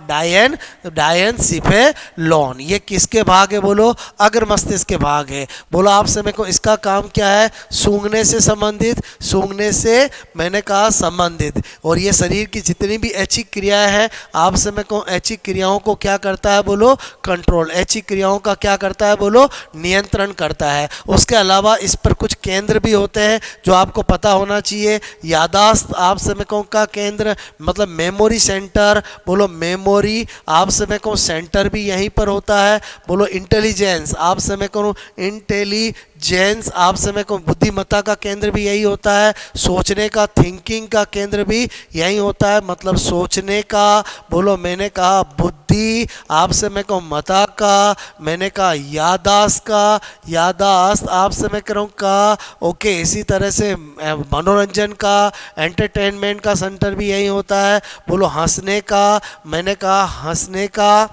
डायनसिफेलोन, ये किसके भाग है, बोलो अग्र मस्तिष्क के भाग है। बोलो आपसे मेरे को इसका काम क्या है, सूंघने से संबंधित, सूंघने से मैंने कहा संबंधित। और ये शरीर की जितनी भी ऐच्छिक क्रियाएं हैं आपसे मेरे को ऐच्छिक क्रियाओं को क्या करता है, बोलो कंट्रोल, ऐच्छिक क्रियाओं का क्या करता है, बोलो नियंत्रण करता है। उसके अलावा इस पर कुछ केंद्र भी होते हैं जो आपको पता होना चाहिए। यादाश्त आपसे मैं कहूँ का केंद्र मतलब मेमोरी सेंटर, बोलो मेमोरी आपसे मैं कहूँ सेंटर भी यहीं पर होता है। बोलो इंटेलिजेंस आपसे मैं कहूँ इंटेलिजेंस आपसे मैं कहूँ बुद्धिमत्ता का केंद्र भी यही होता है। सोचने का थिंकिंग का केंद्र भी यही होता है, मतलब सोचने का बोलो मैंने कहा बुद्धि आपसे मैं कहूँ मता का, मैंने कहा यादाश्त का, यादाश्त आपसे मैं कह रहा हूँ का, ओके। इसी तरह से मनोरंजन का एंटरटेनमेंट का सेंटर भी यही होता है। बोलो हंसने का, मैंने कहा हंसने का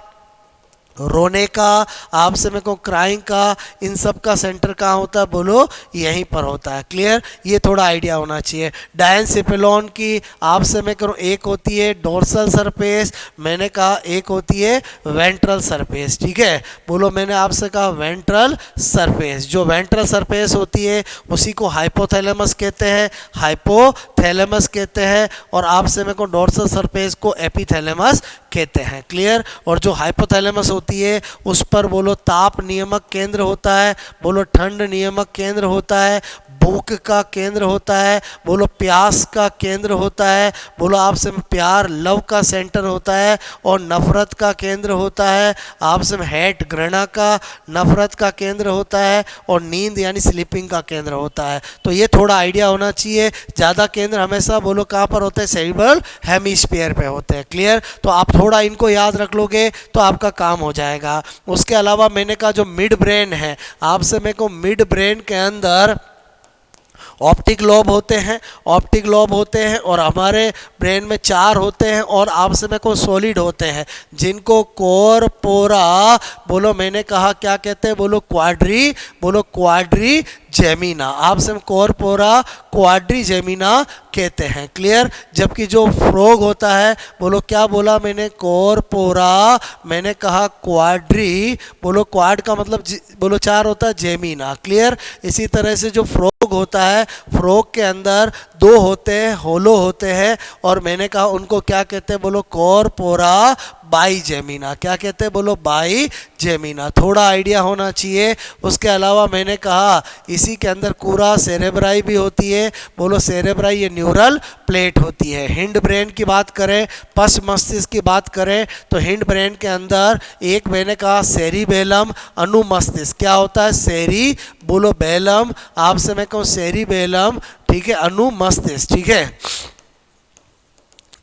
रोने का, आपसे मेरे को क्राइंग का, इन सब का सेंटर कहाँ होता है बोलो, यहीं पर होता है। क्लियर, ये थोड़ा आइडिया होना चाहिए। डायनसेफेलॉन की आपसे मैं करूँ एक होती है डोर्सल सरफेस, मैंने कहा एक होती है वेंट्रल सरफेस। ठीक है, बोलो मैंने आपसे कहा वेंट्रल सरफेस। जो वेंट्रल सरफेस होती है उसी को हाइपोथैलेमस कहते हैं, हाइपोथैलेमस कहते हैं, और आपसे मेरे को डोर्सल सरफेस को एपिथैलेमस कहते हैं। क्लियर, और जो हाइपोथैलेमस होती है उस पर बोलो ताप नियामक केंद्र होता है, बोलो ठंड नियामक केंद्र होता है, भूख का केंद्र होता है, बोलो प्यास का केंद्र होता है, बोलो आपसे प्यार लव का सेंटर होता है, और नफरत का केंद्र होता है, आपसे हेट घृणा का, नफरत का केंद्र होता है, और नींद यानी स्लीपिंग का केंद्र होता है। तो ये थोड़ा आइडिया होना चाहिए। ज़्यादा केंद्र हमेशा बोलो कहाँ पर होते हैं, सेरिब्रल हेमिस्फीयर पे होते हैं। क्लियर, तो आप थोड़ा इनको याद रख लोगे तो आपका काम हो जाएगा। उसके अलावा मैंने कहा जो मिड ब्रेन है, आपसे मेरे को मिड ब्रेन के अंदर ऑप्टिक लोब होते हैं, ऑप्टिक लोब होते हैं, और हमारे ब्रेन में 4 होते हैं, और आपसे में को सॉलिड होते हैं जिनको कोरपोरा बोलो मैंने कहा क्या कहते हैं बोलो क्वाड्री, बोलो क्वाड्री जेमिना, आपसे कोरपोरा क्वाड्री जेमिना कहते हैं। क्लियर, जबकि जो फ्रॉग होता है बोलो क्या बोला मैंने, कोरपोरा, मैंने कहा क्वाड्री, बोलो क्वाड का मतलब बोलो 4 होता है, जेमिना। क्लियर, इसी तरह से जो फ्रॉग होता है, फ्रॉग के अंदर 2 होते हैं, होलो होते हैं, और मैंने कहा उनको क्या कहते हैं बोलो कोरपोरा बाई जेमिना। क्या कहते हैं बोलो, बाई जेमिना। थोड़ा आइडिया होना चाहिए। उसके अलावा मैंने कहा इसी के अंदर कूरा सेरेब्राई भी होती है, बोलो सेरेब्राई ये न्यूरल प्लेट होती है। हिंड ब्रेन की बात करें, पश्च मस्तिष्क की बात करें, तो हिंड ब्रेन के अंदर एक मैंने कहा सेरिबेलम अनुमस्तिष्क, क्या होता है सेरी बोलो बेलम, आपसे मैं कहूँ सेरिबेलम, ठीक है, अनुमस्तिष्क। ठीक है,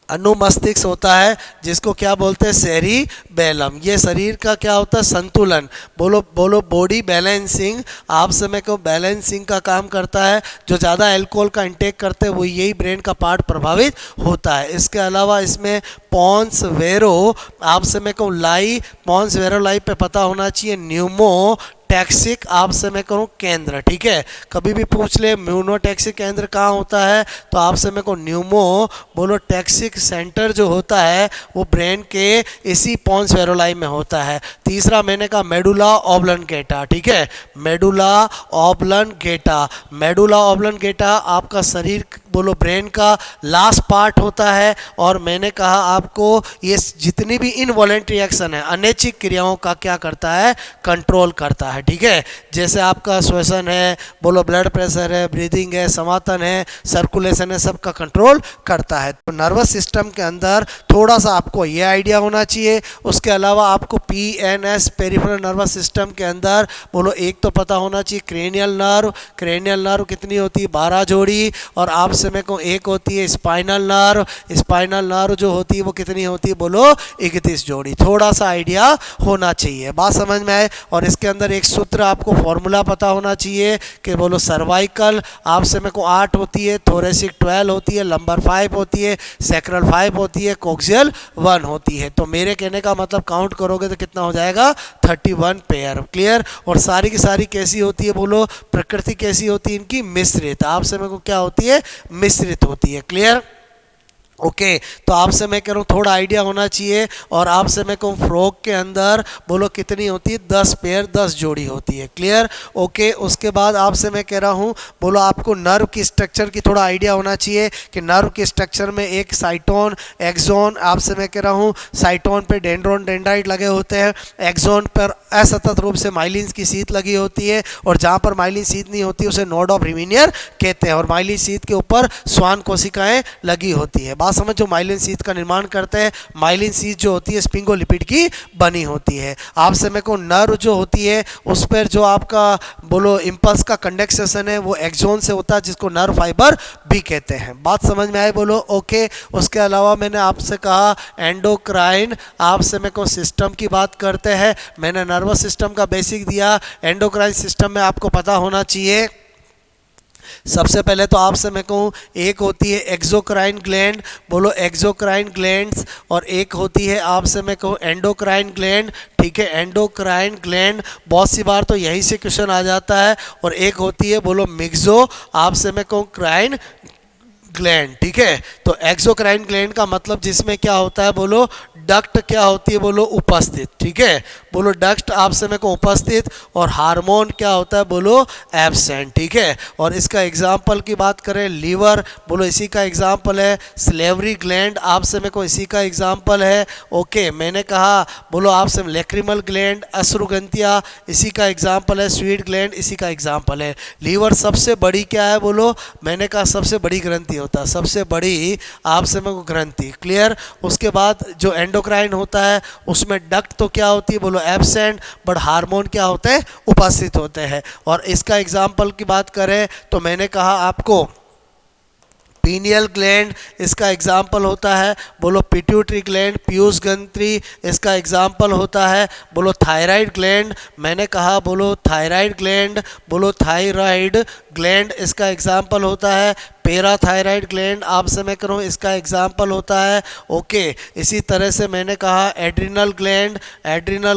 अनुमस्तिष्क होता है जिसको क्या बोलते हैं, सेरिबेलम। ये शरीर का क्या होता है, संतुलन, बोलो बोलो बॉडी बैलेंसिंग, आप समय को बैलेंसिंग का काम करता है। जो ज़्यादा अल्कोहल का इंटेक करते हैं वो यही ब्रेन का पार्ट प्रभावित होता है। इसके अलावा इसमें पॉन्स वेरो, आप समय को लाई, पॉन्स वेरो लाई पे पता होना चाहिए, न्यूमो टैक्सिक आपसे मैं कहूँ केंद्र। ठीक है, कभी भी पूछ ले म्यूनोटैक्सिक केंद्र कहाँ होता है, तो आपसे मैं कहूँ न्यूमो बोलो टैक्सिक सेंटर जो होता है वो ब्रेन के इसी पॉन्स वेरोलाई में होता है। तीसरा मैंने कहा मेडुला ऑब्लंगेटा। ठीक है, मेडुला ऑब्लंगेटा, मेडुला ऑब्लंगेटा आपका शरीर बोलो ब्रेन का लास्ट पार्ट होता है, और मैंने कहा आपको ये जितनी भी इनवॉलेंट्री एक्शन है, अनैच्छिक क्रियाओं का क्या करता है, कंट्रोल करता है। ठीक है, जैसे आपका श्वसन है, बोलो ब्लड प्रेशर है, ब्रीदिंग है, समातन है, सर्कुलेशन है, सबका कंट्रोल करता है। तो नर्वस सिस्टम के अंदर थोड़ा सा आपको ये आइडिया होना चाहिए। उसके अलावा आपको PNS पेरिफेरल नर्वस सिस्टम के अंदर बोलो एक तो पता होना चाहिए क्रेनियल नर्व, क्रेनियल नर्व कितनी होती है, 12 जोड़ी, और आप समय को एक होती है स्पाइनल नर्व, स्पाइनल नर्व जो होती है वो कितनी होती है बोलो 31 जोड़ी। थोड़ा सा आइडिया होना चाहिए, बात समझ में आए। और इसके अंदर एक सूत्र आपको फॉर्मूला पता होना चाहिए कि बोलो सर्वाइकल आप समय को 8 होती है, थोरेसिक 12 होती है, लंबर 5 होती है, सैक्रल 5 होती है, कोक्सियल 1 होती है। तो मेरे कहने का मतलब काउंट करोगे तो कितना हो जाएगा, 31 पेयर। क्लियर, और सारी की सारी कैसी होती है बोलो, प्रकृति कैसी होती है इनकी, मिश्रित, आप समय को क्या होती है, मिश्रित होती है। क्लियर, ओके, तो आपसे मैं कह रहा हूँ थोड़ा आइडिया होना चाहिए। और आपसे मैं कहूँ फ्रॉग के अंदर बोलो कितनी होती है, 10 पेयर, 10 जोड़ी होती है। Clear, okay. उसके बाद आपसे मैं कह रहा हूँ बोलो आपको नर्व की स्ट्रक्चर की थोड़ा आइडिया होना चाहिए कि नर्व के स्ट्रक्चर में एक साइटोन, एक्सोन, आपसे मैं कह रहा हूँ साइटोन पे डेंड्रोन डेंड्राइट लगे होते हैं, एक्सोन पर असतत रूप से माइलिन की सीट लगी होती है, और जहाँ पर माइलिन सीट नहीं होती उसे नोड ऑफ रिमीनियर कहते हैं, और माइलिन सीट के ऊपर स्वान कोशिकाएं लगी होती है। समझ, जो माइलिन सीथ का निर्माण करते हैं, माइलिन सीथ जो होती है स्पिंगोलिपिड की बनी होती है। आपसे मैं को नर्व जो होती है उस पर जो आपका बोलो इम्पल्स का कंडक्सेशन है वो एक्सोन से होता है, जिसको नर्व फाइबर भी कहते हैं। बात समझ में आए बोलो, ओके। उसके अलावा मैंने आपसे कहा एंडोक्राइन, आपसे मैं को सिस्टम की बात करते हैं, मैंने नर्वस सिस्टम का बेसिक दिया। एंडोक्राइन सिस्टम में आपको पता होना चाहिए सबसे पहले तो आपसे मैं कहूँ, एक होती है एक्सोक्राइन ग्लैंड, बोलो एक्सोक्राइन ग्लैंड्स, और एक होती है आपसे मैं कहूँ एंडोक्राइन ग्लैंड, ठीक है, एंडोक्राइन ग्लैंड, बहुत सी बार तो यहीं से क्वेश्चन आ जाता है। और एक होती है बोलो मिक्सो, आपसे मैं कहूँ क्राइन ग्लैंड, ठीक है। तो एक्सोक्राइन ग्लैंड का मतलब जिसमें क्या होता है बोलो डक्ट क्या होती है बोलो उपस्थित, ठीक है, बोलो डक्ट आपसे में को उपस्थित, और हार्मोन क्या होता है बोलो एब्सेंट, ठीक है। और इसका एग्जाम्पल की बात करें लीवर, बोलो इसी का एग्जाम्पल है। स्लेवरी ग्लैंड आपसे में को इसी का एग्जाम्पल है। ओके, मैंने कहा बोलो आपसे लेक्रिमल ग्लैंड, अश्रुग्रंथियाँ इसी का एग्जाम्पल है। स्वीट ग्लैंड इसी का एग्जाम्पल है। लीवर सबसे बड़ी क्या है बोलो, मैंने कहा सबसे बड़ी ग्रंथि होता है, सबसे बड़ी आपसे में को ग्रंथि, क्लियर। उसके बाद जो एंडोक्राइन होता है उसमें डक्ट तो क्या होती है बोलो एब्सेंट, बट हार्मोन क्या होते हैं उपस्थित होते हैं। और इसका एग्जाम्पल की बात करें तो मैंने कहा आपको पीनियल ग्लैंड इसका एग्जाम्पल होता है, बोलो पिट्यूटरी ग्लैंड, पीयूष ग्रंथि इसका एग्जाम्पल होता है, बोलो थायराइड ग्लैंड, मैंने कहा बोलो थायराइड ग्लैंड, बोलो थायराइड ग्लैंड इसका एग्जाम्पल होता है। पैराथायराइड ग्लैंड आपसे मैं करूँ इसका एग्जाम्पल होता है। ओके, इसी तरह से मैंने कहा एड्रिनल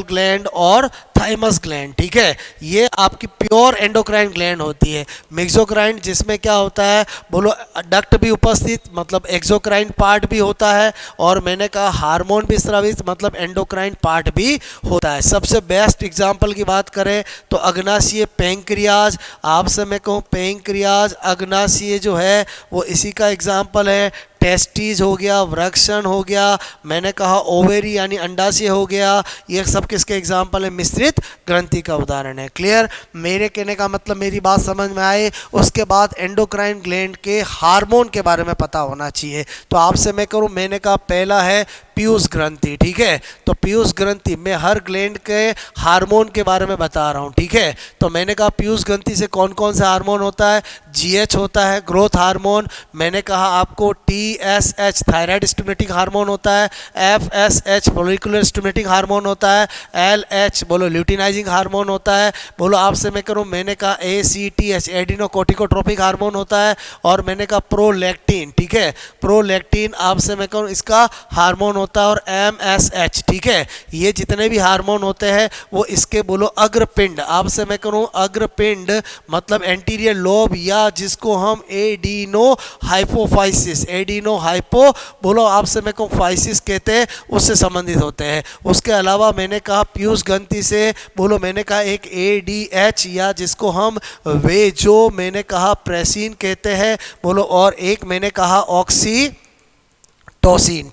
ग्लैंड और थाइमस ग्लैंड, ठीक है, ये आपकी प्योर एंडोक्राइन ग्लैंड होती है। मिक्सोक्राइन जिसमें क्या होता है बोलो डक्ट भी उपस्थित, मतलब एक्सोक्राइन पार्ट भी होता है, और मैंने कहा हार्मोन भी स्रावित, मतलब एंडोक्राइन पार्ट भी होता है। सबसे बेस्ट एग्जाम्पल की बात करें तो अग्नाशय पैंक्रियाज, आपसे मैं कहूँ पैंक्रियाज अग्नाशय जो है वो इसी का एग्जाम्पल है। टेस्टीज हो गया, वृक्षण हो गया, मैंने कहा ओवेरी यानी अंडाशय हो गया, ये सब किसके एग्जाम्पल है, मिश्रित ग्रंथि का उदाहरण है। क्लियर, मेरे कहने का मतलब मेरी बात समझ में आए। उसके बाद एंडोक्राइन ग्लैंड के हार्मोन के बारे में पता होना चाहिए। तो आपसे मैं करूँ, मैंने कहा पहला है पीयूष ग्रंथि, ठीक है। तो पीयूष ग्रंथि में हर ग्लैंड के हार्मोन के बारे में बता रहा हूँ, ठीक है। तो मैंने कहा पीयूष ग्रंथि से कौन कौन सा हार्मोन होता है, जीएच होता है ग्रोथ हार्मोन, मैंने कहा आपको टीएसएच थायराइड स्टिमुलेटिंग हार्मोन होता है, एफएसएच फॉलिकुलर स्टिमुलेटिंग हार्मोन होता है, एलएच बोलो ल्यूटिनाइजिंग हार्मोन होता है, बोलो आपसे मैं करूँ, मैंने कहा एसीटीएच एडिनोकोर्टिकोट्रोपिक हार्मोन होता है, और मैंने कहा प्रोलैक्टिन, ठीक है, प्रोलैक्टिन आपसे मैं कहूँ इसका हार्मोन होता है, और एमएसएच, ठीक है। ये जितने भी हार्मोन होते हैं वो इसके बोलो अग्रपिंड, आपसे मैं करूँ अग्रपिंड मतलब एंटीरियर लोब, या जिसको हम एडिनो हाइपोफाइसिस, एडिनो हाइपो बोलो आपसे मैं कहूँ फाइसिस कहते हैं, उससे संबंधित होते हैं। उसके अलावा मैंने कहा पीयूष ग्रंथि से बोलो, मैंने कहा एक एडीएच या जिसको हम वेजो मैंने कहा प्रेसिन कहते हैं बोलो, और एक मैंने कहा ऑक्सीटोसिन,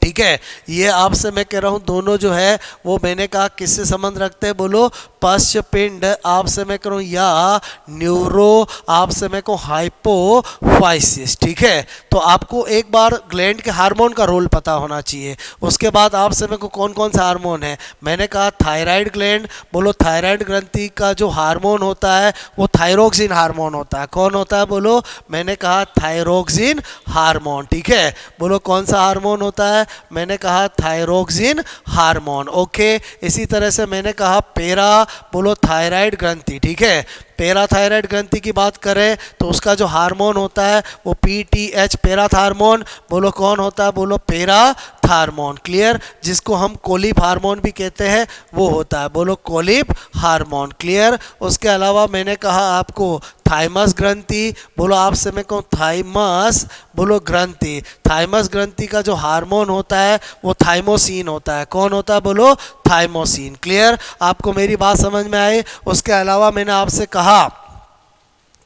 ठीक है। ये आपसे मैं कह रहा हूँ दोनों जो है वो मैंने कहा किससे संबंध रखते हैं बोलो, पश्च पिंड आपसे मैं करूँ या न्यूरो आपसे मैं कहूँ हाइपोफाइसिस, ठीक है। तो आपको एक बार ग्लैंड के हार्मोन का रोल पता होना चाहिए। उसके बाद आपसे मैं को कौन कौन सा हार्मोन है, मैंने कहा थायराइड ग्लैंड, बोलो थायराइड ग्रंथि का जो हार्मोन होता है वो थायरोक्सिन हार्मोन होता है। कौन होता है बोलो, मैंने कहा थायरोक्सिन हार्मोन, ठीक है। बोलो कौन सा हार्मोन होता है, मैंने कहा थायरोक्सिन हार्मोन। ओके, इसी तरह से मैंने कहा पैरा बोलो थायराइड ग्रंथि, ठीक है। पैराथायराइड ग्रंथि की बात करें तो उसका जो हार्मोन होता है वो पीटीएच पैराथार्मोन, बोलो कौन होता है बोलो पैराथार्मोन, क्लियर, जिसको हम कोलिप हार्मोन भी कहते हैं वो होता है, बोलो कोलिप हार्मोन, क्लियर। उसके अलावा मैंने कहा आपको थाइमस ग्रंथि, बोलो आपसे मैं कहूँ थाइमस बोलो ग्रंथि, थाइमस ग्रंथि का जो हार्मोन होता है वो थाइमोसिन होता है। कौन होता है बोलो थाइमोसिन, क्लियर, आपको मेरी बात समझ में आई। उसके अलावा मैंने आपसे कहा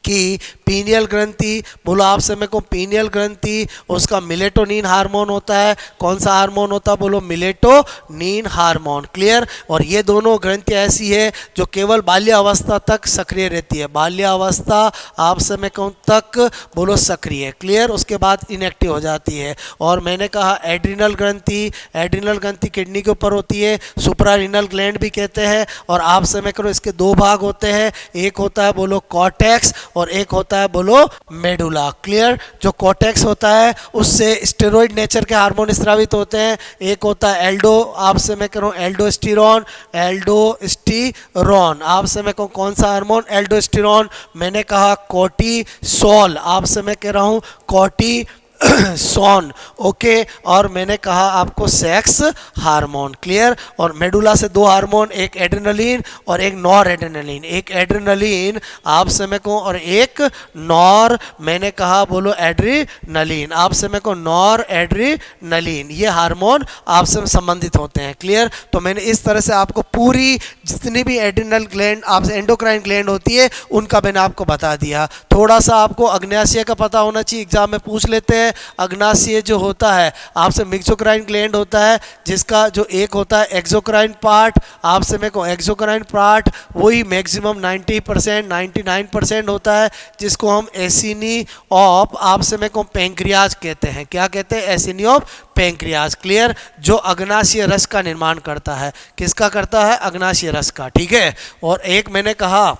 कि पीनियल ग्रंथि, बोलो आपसे मैं कहूँ पीनियल ग्रंथि उसका मिलेटोनिन हार्मोन होता है। कौन सा हार्मोन होता है बोलो मिलेटोनिन हार्मोन, क्लियर। और ये दोनों ग्रंथि ऐसी है जो केवल बाल्यावस्था तक सक्रिय रहती है, बाल्यावस्था आपसे मैं कहूँ तक बोलो सक्रिय, क्लियर, उसके बाद इनएक्टिव हो जाती है। और मैंने कहा एड्रिनल ग्रंथि, एड्रिनल ग्रंथि किडनी के ऊपर होती है, सुप्रारीनल ग्लैंड भी कहते हैं। और आपसे मैं कहूँ इसके दो भाग होते हैं, एक होता है बोलो कॉर्टेक्स और एक होता है बोलो मेडुला। क्लियर? जो कॉर्टेक्स होता है उससे स्टेरॉइड नेचर के हार्मोन स्रावित होते हैं। एक होता है एल्डो, आपसे मैं कह रहा हूँ एल्डोस्टेरॉन, एल्डोस्टेरॉन आपसे मैं कहूँ कौन सा हार्मोन? एल्डोस्टेरॉन। मैंने कहा कोर्टिसोल, आपसे मैं कह रहा हूँ कोर्टिसोन। ओके, और मैंने कहा आपको सेक्स हार्मोन। क्लियर? और मेडुला से दो हार्मोन, एक एड्रेनलिन और एक नॉर एड्रेनलिन। एक एड्रेनलिन आपसे मैं कहूँ और एक नॉर, मैंने कहा बोलो एड्रेनलिन, आपसे मैं कहूँ नॉर एड्रेनलिन। ये हार्मोन आपसे संबंधित होते हैं। क्लियर? तो मैंने इस तरह से आपको पूरी जितनी भी एड्रिनल ग्लैंड आपसे एंडोक्राइन ग्लैंड होती है उनका मैंने आपको बता दिया। थोड़ा सा आपको अग्न्याशय का पता होना चाहिए, एग्जाम में पूछ लेते हैं। अग्न्याशय जो होता है आपसे मिक्सोक्राइन ग्लैंड होता है, जिसका जो एक होता है एक्सोक्राइन पार्ट, आपसे मैं कहूँ एक्सोक्राइन पार्ट वही मैक्सिमम 90% 99% होता है, जिसको हम एसिनी ऑफ आपसे मैं कहूँ पेंक्रियाज कहते हैं। क्या कहते हैं? एसिनी ऑफ पेंक्रियाज। क्लियर? जो अग्न्याशय रस का निर्माण करता है। किसका करता है? अग्न्याशय रस का। ठीक है? और एक मैंने कहा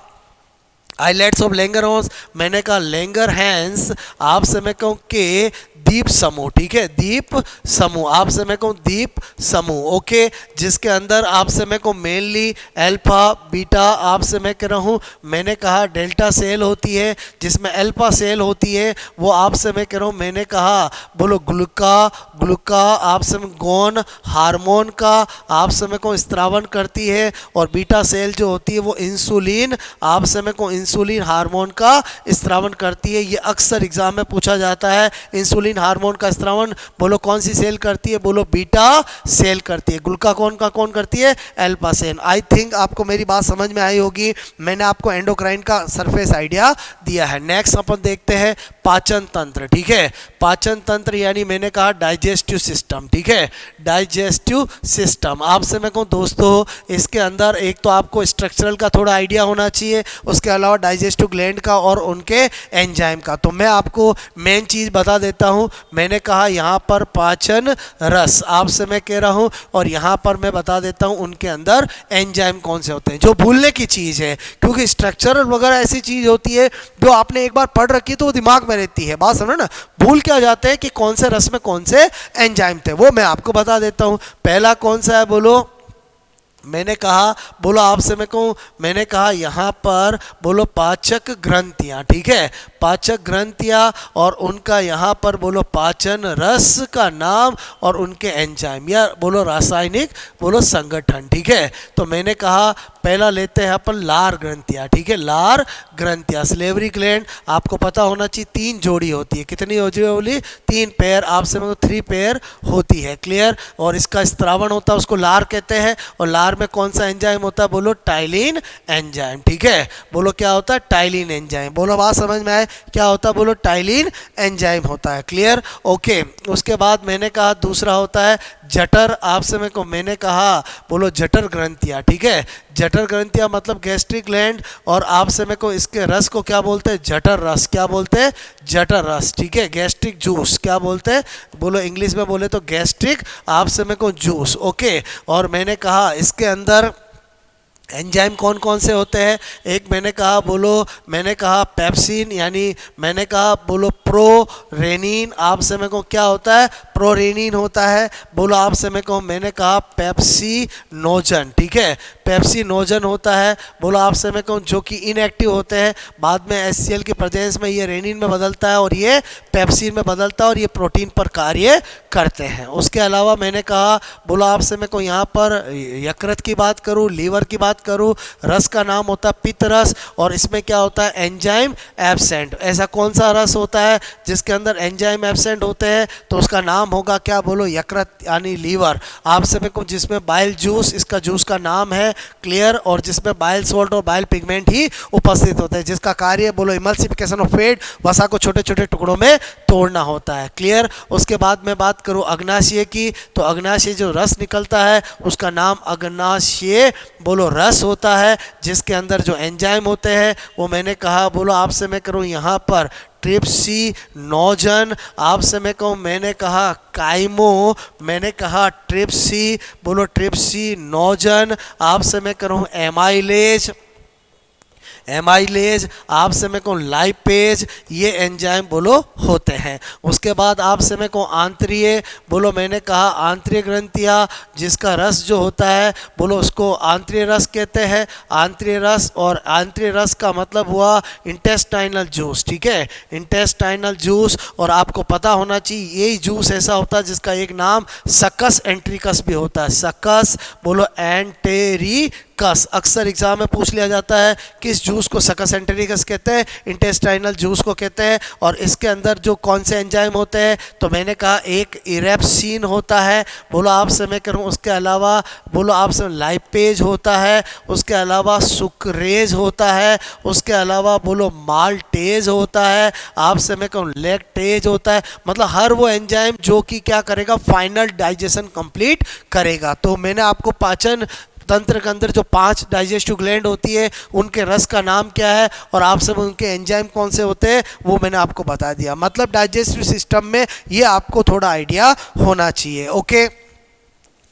आइलेट्स ऑफ लैंगरहॉर्न्स, मैंने कहा लैंगरहैंस आपसे मैं कहूँ के द्वीप समूह। ठीक है? द्वीप समूह आपसे मैं कहूँ द्वीप समूह। ओके, जिसके अंदर आपसे मैं कहूँ मेनली अल्फा बीटा आपसे मैं कह रहा हूँ, मैंने कहा डेल्टा सेल होती है, जिसमें अल्फा सेल होती है वो आपसे मैं कह रहा हूँ, मैंने कहा बोलो ग्लूका आपसे मैं गौन हार्मोन का आपसे मैं कहूँ स्त्रावन करती है। और बीटा सेल जो होती है वो इंसुलिन आपसे मैं कहूँ इंसुलिन हार्मोन का स्त्रावन करती है। ये अक्सर एग्जाम में पूछा जाता है। इंसुलिन हार्मोन का स्त्रावन बोलो कौन सी सेल करती है? बोलो बीटा सेल करती है। ग्लूकागॉन का कौन करती है? Alpha cell. आई थिंक आपको मेरी बात समझ में आई होगी। मैंने आपको एंडोक्राइन का सरफेस आइडिया दिया है। नेक्स्ट अपन देखते हैं पाचन तंत्र। ठीक है? पाचन तंत्र यानी मैंने कहा डाइजेस्टिव सिस्टम। ठीक है? डाइजेस्टिव सिस्टम आपसे मैं कहूँ दोस्तों, इसके अंदर एक तो आपको स्ट्रक्चरल का थोड़ा आइडिया होना चाहिए, उसके अलावा डाइजेस्टिव ग्लैंड का और उनके एंजाइम का। तो मैं आपको मेन चीज़ बता देता हूँ। मैंने कहा यहाँ पर पाचन रस आपसे मैं कह रहा हूँ, और यहाँ पर मैं बता देता हूँ उनके अंदर एंजाइम कौन से होते हैं, जो भूलने की चीज़ है, क्योंकि स्ट्रक्चरल वगैरह ऐसी चीज़ होती है जो आपने एक बार पढ़ रखी है तो वो दिमाग में रहती है। बात समझो ना, भूल क्या जाते हैं कि कौन से रस में कौन से एंजाइम थे, वो मैं आपको बता देता हूँ। पहला कौन सा है? बोलो मैंने कहा बोलो आपसे मैं कहूँ, मैंने कहा यहाँ पर बोलो पाचक ग्रंथियाँ। ठीक है? पाचक ग्रंथियाँ और उनका यहाँ पर बोलो पाचन रस का नाम और उनके एंजाइम या बोलो रासायनिक बोलो संगठन। ठीक है? तो मैंने कहा पहला लेते हैं अपन लार ग्रंथियाँ। ठीक है? लार ग्रंथियाँ स्लेवरी ग्लैंड आपको पता होना चाहिए 3 जोड़ी होती है। कितनी जोड़ी? 3 पेयर आपसे मतलब 3 पेयर होती है। क्लियर? और इसका स्त्रावण होता है, उसको लार कहते हैं। और लार में कौन सा एंजाइम होता है? बोलो टाइलिन एंजाइम। ठीक है? बोलो क्या होता है? Ptyalin enzyme. बोलो बात समझ में आए क्या होता है? बोलो टाइलिन एंजाइम होता है। क्लियर? ओके, उसके बाद मैंने कहा दूसरा होता है जठर आपसे मैं को मैंने कहा बोलो जठर ग्रंथियाँ। ठीक है? जठर ग्रंथियाँ मतलब गैस्ट्रिक ग्लैंड, और आपसे मैं को इसके रस को क्या बोलते हैं? जठर रस। क्या बोलते हैं? जठर रस। ठीक है? गैस्ट्रिक जूस क्या बोलते हैं? बोलो इंग्लिश में बोले तो गैस्ट्रिक आपसे मैं को जूस। ओके, और मैंने कहा इसके अंदर एंजाइम कौन कौन से होते हैं? एक मैंने कहा बोलो मैंने कहा पेप्सिन, यानी मैंने कहा बोलो प्रोरेनिन आपसे मैं कहूँ क्या होता है? प्रोरेनिन होता है। बोलो आपसे मैं कहूँ मैंने कहा पेप्सिनोजन। ठीक है? पेप्सिनोजन होता है। बोलो आपसे मैं कहूँ जो कि इनएक्टिव होते हैं, बाद में HCl की प्रेजेंस में ये रेनिन में बदलता है और ये पेप्सिन में बदलता है और ये प्रोटीन पर कार्य करते हैं। उसके अलावा मैंने कहा बोलो आपसे मैं कहूँ यहाँ पर यकृत की बात करूँ, लीवर की बात करूँ, रस का नाम होता है पित्त रस, और इसमें क्या होता है? Enzyme absent. ऐसा कौन सा रस होता है जिसके अंदर एंजाइम एब्सेंट होते हैं? तो उसका नाम होगा क्या? बोलो यकृत यानी लीवर आपसे मैं कहूँ, जिसमें बाइल जूस इसका जूस का नाम है। क्लियर? और जिसमें बाइल सॉल्ट और बाइल पिगमेंट ही उपस्थित होते हैं, जिसका कार्य बोलो इमल्सिफिकेशन ऑफ फैट, वसा को छोटे छोटे टुकड़ों में तोड़ना होता है। क्लियर? उसके बाद मैं बात करूँ अग्न्याशय की, तो अग्न्याशय जो रस निकलता है उसका नाम अग्न्याशय बोलो रस होता है, जिसके अंदर जो एंजाइम होते हैं वो मैंने कहा बोलो आपसे मैं करूँ यहाँ पर ट्रिप्सिनोजन आपसे मैं कहूँ, मैंने कहा काइमो, मैंने कहा ट्रिप्सी बोलो ट्रिप्सिनोजन आपसे मैं करूँ एमाइलेज, एमाइलेज, आपसे मेरे को लाइपेज, ये एंजाइम बोलो होते हैं। उसके बाद आपसे मेरे को आंतरीय बोलो, मैंने कहा आंतरीय ग्रंथियाँ जिसका रस जो होता है बोलो उसको आंतरीय रस कहते हैं। आंतरीय रस, और आंतरीय रस का मतलब हुआ इंटेस्टाइनल जूस, ठीक है, इंटेस्टाइनल जूस। और आपको पता होना चाहिए यही जूस ऐसा होता है जिसका एक नाम सकस एंट्रिकस भी होता है। सकस बोलो एंटेरिकस, अक्सर एग्जाम में पूछ लिया जाता है किस जूस को सकस एंटेरिकस कहते हैं, इंटेस्टाइनल जूस को कहते हैं। और इसके अंदर जो कौन से एंजाइम होते हैं, तो मैंने कहा एक इरेप्सिन होता है बोलो आपसे मैं करूँ, उसके अलावा बोलो आपसे लाइपेज होता है, उसके अलावा सुक्रेज होता है, उसके अलावा बोलो माल्टेज होता है, आपसे मैं कहूँ लैक्टेज होता है। मतलब हर वो एंजाइम जो कि क्या करेगा, फाइनल डाइजेशन कंप्लीट करेगा। तो मैंने आपको पाचन तंत्र के अंदर जो 5 डाइजेस्टिव ग्लैंड होती है उनके रस का नाम क्या है और आपसे उनके एंजाइम कौन से होते हैं वो मैंने आपको बता दिया। मतलब डाइजेस्टिव सिस्टम में ये आपको थोड़ा आइडिया होना चाहिए। ओके,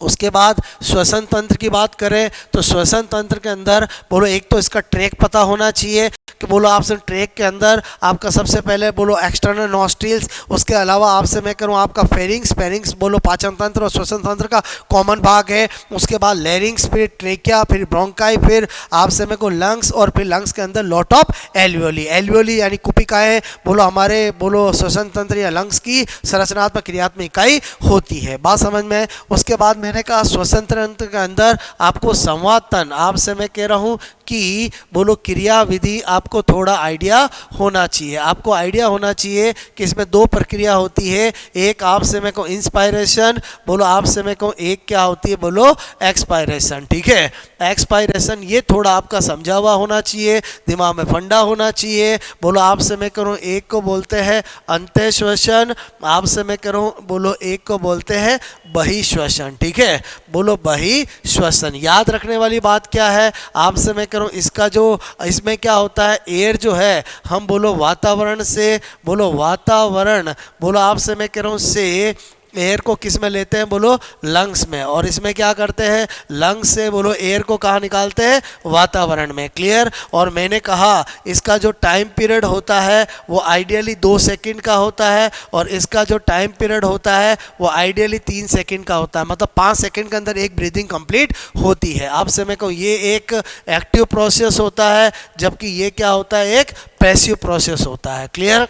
उसके बाद श्वसन तंत्र की बात करें तो श्वसन तंत्र के अंदर बोलो एक तो इसका ट्रैक पता होना चाहिए कि बोलो आपसे ट्रैक के अंदर आपका सबसे पहले बोलो एक्सटर्नल नॉस्ट्रिल्स, उसके अलावा आपसे मैं करूँ आपका फेरिंग्स, फेरिंग्स बोलो पाचन तंत्र और श्वसन तंत्र का कॉमन भाग है। उसके बाद लैरिंग्स, फिर ट्रेकिया, फिर ब्रोंकाई, फिर आपसे मैं को लंग्स, और फिर लंग्स के अंदर लॉट ऑफ एल्वियोली। एल्वियोली यानी कुपिकाएँ बोलो हमारे बोलो श्वसन तंत्र या लंग्स की संरचनात्मक क्रियात्मक इकाई होती है। बात समझ में। उसके बाद मैंने कहा श्वसन तंत्र के अंदर आपको संवाद तंत्र, आपसे मैं कह रहा हूँ कि बोलो क्रिया विधि आपको थोड़ा आइडिया होना चाहिए। आपको आइडिया होना चाहिए कि इसमें 2 प्रक्रिया होती है, एक आपसे मैं को इंस्पायरेशन बोलो, आपसे मैं को एक क्या होती है बोलो एक्सपायरेशन, ठीक है। एक्सपायरेशन ये थोड़ा आपका समझा हुआ होना चाहिए, दिमाग में फंडा होना चाहिए। बोलो आपसे मैं करूँ एक को बोलते हैं अंतःश्वसन, आपसे मैं करूँ बोलो एक को बोलते हैं बहिश्वसन, ठीक है। बोलो बहिश्वसन। याद रखने वाली बात क्या है, आपसे मैं करूँ इसका जो इसमें क्या होता है, एयर जो है हम बोलो वातावरण से बोलो वातावरण बोलो आपसे मैं कह रहा हूँ से एयर को किस में लेते हैं बोलो लंग्स में, और इसमें क्या करते हैं लंग्स से बोलो एयर को कहाँ निकालते हैं वातावरण में। क्लियर। और मैंने कहा इसका जो टाइम पीरियड होता है वो आइडियली 2 सेकंड का होता है, और इसका जो टाइम पीरियड होता है वो आइडियली 3 सेकंड का होता है। मतलब 5 सेकंड के अंदर एक ब्रीदिंग कंप्लीट होती है। आपसे मैं कहूँ ये एक एक्टिव प्रोसेस होता है, जबकि ये क्या होता है एक पैसिव प्रोसेस होता है। क्लियर।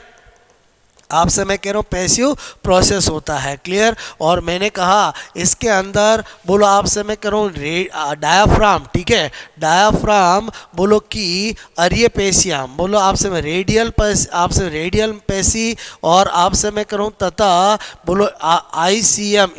आपसे मैं कह रहा हूँ पैसिव प्रोसेस होता है। क्लियर। और मैंने कहा इसके अंदर बोलो आपसे मैं कह रहा हूँ डायाफ्राम, ठीक है, डायाफ्राम बोलो कि अरिय पेशियाम बोलो आपसे मैं रेडियल आपसे रेडियल पेशी, और आपसे मैं कह रहा हूँ तथा बोलो ICM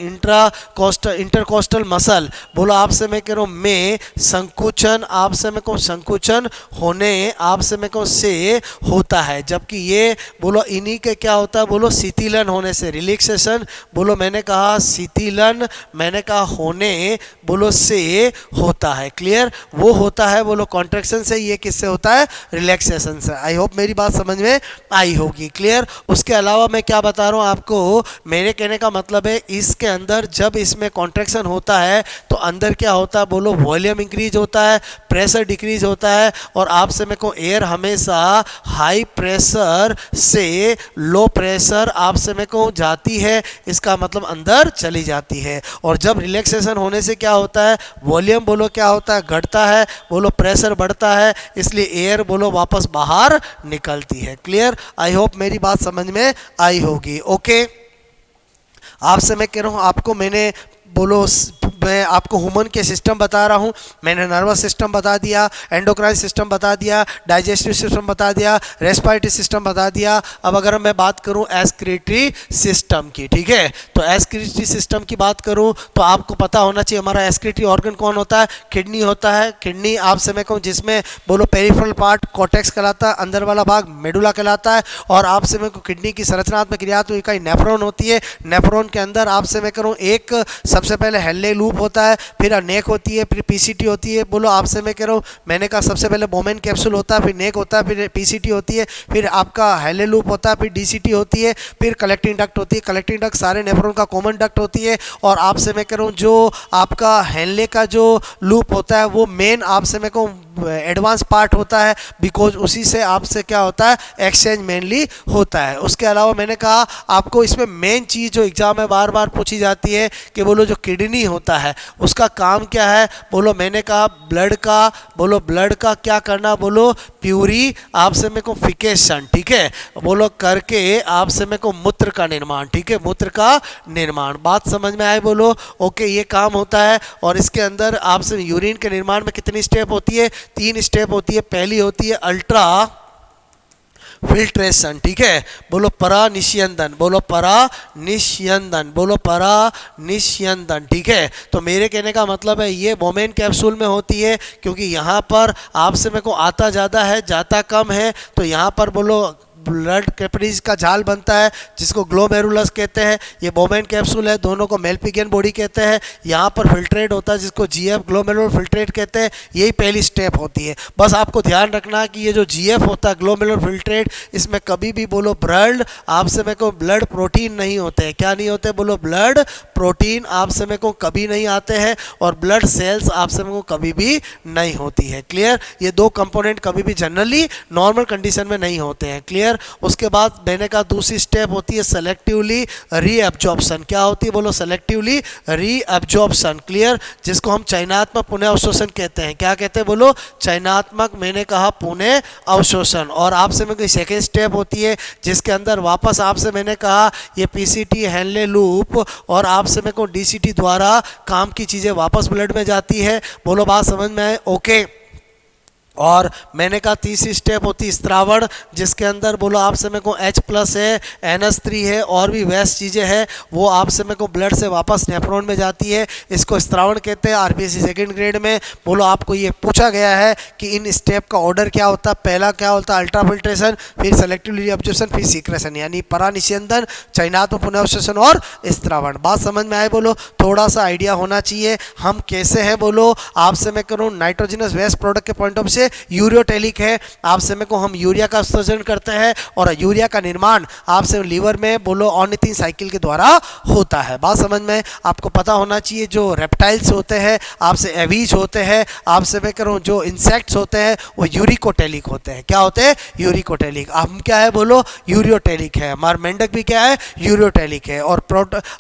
इंटरकोस्टल मसल बोलो आपसे मैं कह रहा हूँ में संकुचन, आपसे मैं कहूँ संकुचन होने आपसे मैं कहूँ से होता है, जबकि ये बोलो इन्हीं के क्या होता है बोलो शिथिलन होने से, रिलैक्सेशन बोलो मैंने कहा शिथिलन मैंने कहा होने बोलो से होता है। क्लियर। वो होता है बोलो कॉन्ट्रैक्शन से, ये किससे होता है रिलैक्सेशन से। आई होप मेरी बात समझ में आई होगी। क्लियर। उसके अलावा मैं क्या बता रहा हूँ आपको, मेरे कहने का मतलब है इसके अंदर जब इसमें कॉन्ट्रैक्शन होता है तो अंदर क्या होता है बोलो वॉल्यूम इंक्रीज होता है, प्रेशर डिक्रीज होता है, और आपसे मेरे को एयर हमेशा हाई प्रेशर से लो प्रेशर आपसे मेरे को जाती है, इसका मतलब अंदर चली जाती है। और जब रिलैक्सेशन होने से क्या होता है वॉल्यूम बोलो क्या होता है घटता है, बोलो प्रेशर बढ़ता है, इसलिए एयर बोलो वापस बाहर निकलती है। क्लियर। आई होप मेरी बात समझ में आई होगी। ओके। आपसे मैं कह रहा हूँ आपको मैंने बोलो मैं आपको ह्यूमन के सिस्टम बता रहा हूँ, मैंने नर्वस सिस्टम बता दिया, एंडोक्राइन सिस्टम बता दिया, डाइजेस्टिव सिस्टम बता दिया, रेस्पिरेटरी सिस्टम बता दिया। अब अगर मैं बात करूँ एक्सक्रीटरी सिस्टम की, ठीक है, तो एक्सक्रीटरी सिस्टम की बात करूँ तो आपको पता होना चाहिए हमारा एक्सक्रीटरी ऑर्गन कौन होता है, किडनी होता है। किडनी आपसे मैं कहूँ जिसमें बोलो पेरिफेरल पार्ट कॉर्टेक्स कहलाता है, अंदर वाला भाग मेडुला कहलाता है, और आपसे मैं किडनी की संरचनात्मक क्रियात्मक इकाई नेफ्रॉन होती है। नेफ्रॉन के अंदर आपसे मैं करूँ एक सबसे पहले हेनले लूप होता है, फिर नेक होती है, फिर पीसीटी होती है। बोलो आपसे मैं कह रहा हूँ, मैंने कहा सबसे पहले बोमेन कैप्सूल होता है, फिर नेक होता है, फिर पीसीटी होती है, फिर आपका हेनले लूप होता है, फिर डीसीटी होती है, फिर कलेक्टिंग डक्ट होती है। कलेक्टिंग डक्ट सारे नेफ्रॉन का कॉमन डक्ट होती है। और आपसे मैं कह रहा हूँ जो आपका हेनले का जो लूप होता है वो मेन आपसे मैं कहूँ एडवांस पार्ट होता है, बिकॉज उसी से आपसे क्या होता है, एक्सचेंज मेनली होता है। उसके अलावा मैंने कहा आपको इसमें मेन चीज़ जो एग्जाम में बार बार पूछी जाती है कि बोलो जो किडनी होता है उसका काम क्या है। बोलो मैंने कहा ब्लड का, बोलो ब्लड का क्या करना, बोलो प्यूरी आपसे मेरे को फिकेशन, ठीक है, बोलो करके आपसे मेरे को मूत्र का निर्माण, ठीक है, मूत्र का निर्माण। बात समझ में आए? बोलो ओके, ये काम होता है। और इसके अंदर आपसे यूरिन के निर्माण में कितनी स्टेप होती है? 3 स्टेप होती है। पहली होती है अल्ट्रा फिल्ट्रेशन, ठीक है, बोलो परानिष्यंदन, बोलो परानिष्यंदन, बोलो परानिष्यंदन, ठीक है। तो मेरे कहने का मतलब है ये बोमेन कैप्सूल में होती है, क्योंकि यहाँ पर आपसे मेरे को आता ज़्यादा है, जाता कम है, तो यहाँ पर बोलो ब्लड कैपिलरीज का जाल बनता है जिसको ग्लोमेरुलस कहते हैं। ये बोमेन कैप्सूल है, दोनों को मेल्पिगियन बॉडी कहते हैं। यहाँ पर फिल्ट्रेट होता है जिसको जीएफ ग्लोमेरुलर फिल्ट्रेट कहते हैं। यही पहली स्टेप होती है। बस आपको ध्यान रखना कि ये जो जीएफ होता है ग्लोमेरुलर फिल्ट्रेट, इसमें कभी भी बोलो ब्लड आपसे मेरे को ब्लड प्रोटीन नहीं होते हैं। क्या नहीं होते? बोलो ब्लड प्रोटीन आपसे मेरे को कभी नहीं आते हैं, और ब्लड सेल्स आपसे मेरे को कभी भी नहीं होती है। क्लियर? ये 2 कंपोनेंट कभी भी जनरली नॉर्मल कंडीशन में नहीं होते हैं। क्लियर? उसके बाद मैंने कहा दूसरी स्टेप होती है सेलेक्टिवली रीअब्जॉर्प्शन। क्या होती है? बोलो सेलेक्टिवली रीअब्जॉर्प्शन। क्लियर? जिसको हम चयनात्मक पुनः अवशोषण कहते हैं। क्या कहते हैं? बोलो चयनात्मक, मैंने कहा पुनः अवशोषण। और आपसे मेरे को सेकेंड स्टेप होती है जिसके अंदर वापस आपसे मैंने कहा ये पीसीटी, हेनले लूप और आपसे मेरे को डीसीटी द्वारा काम की चीज़ें वापस ब्लड में जाती है। बोलो बात समझ में आए? ओके। और मैंने कहा तीसरी स्टेप होती है स्त्रावण, जिसके अंदर बोलो आपसे मेरे को H+ है, NH3 है और भी वेस्ट चीज़ें हैं, वो आपसे मेरे को ब्लड से वापस नेफ्रॉन में जाती है। इसको स्त्रावण कहते हैं। आरबीसी सेकंड ग्रेड में बोलो आपको ये पूछा गया है कि इन स्टेप का ऑर्डर क्या होता है। पहला क्या होता है? अल्ट्रा फिल्ट्रेशन, फिर सेलेक्टिव रीअब्जॉर्प्शन, फिर सीक्रेशन, यानी परानिष्यंदन, चयनात्मक पुनर्अवशोषण और स्त्रावण। बात समझ में आए? बोलो थोड़ा सा आइडिया होना चाहिए हम कैसे हैं। बोलो आपसे मैं करूँ नाइट्रोजनस वेस्ट प्रोडक्ट के पॉइंट ऑफ से यूरियोटेलिक है। आपसे में को हम यूरिया का उत्सर्जन करते हैं और यूरिया का निर्माण आपसे लीवर में बोलो ऑर्निथिन साइकिल के द्वारा होता है। बात समझ में? आपको पता होना चाहिए जो रेप्टाइल्स होते हैं, आपसे एवीज होते हैं, आपसे मैं करूँ जो इंसेक्ट्स होते हैं वो यूरिकोटेलिक होते हैं। क्या होते हैं? यूरिकोटेलिक। हम क्या है? बोलो यूरियोटेलिक है। हमारा मेंढक भी क्या है? यूरियोटेलिक है। और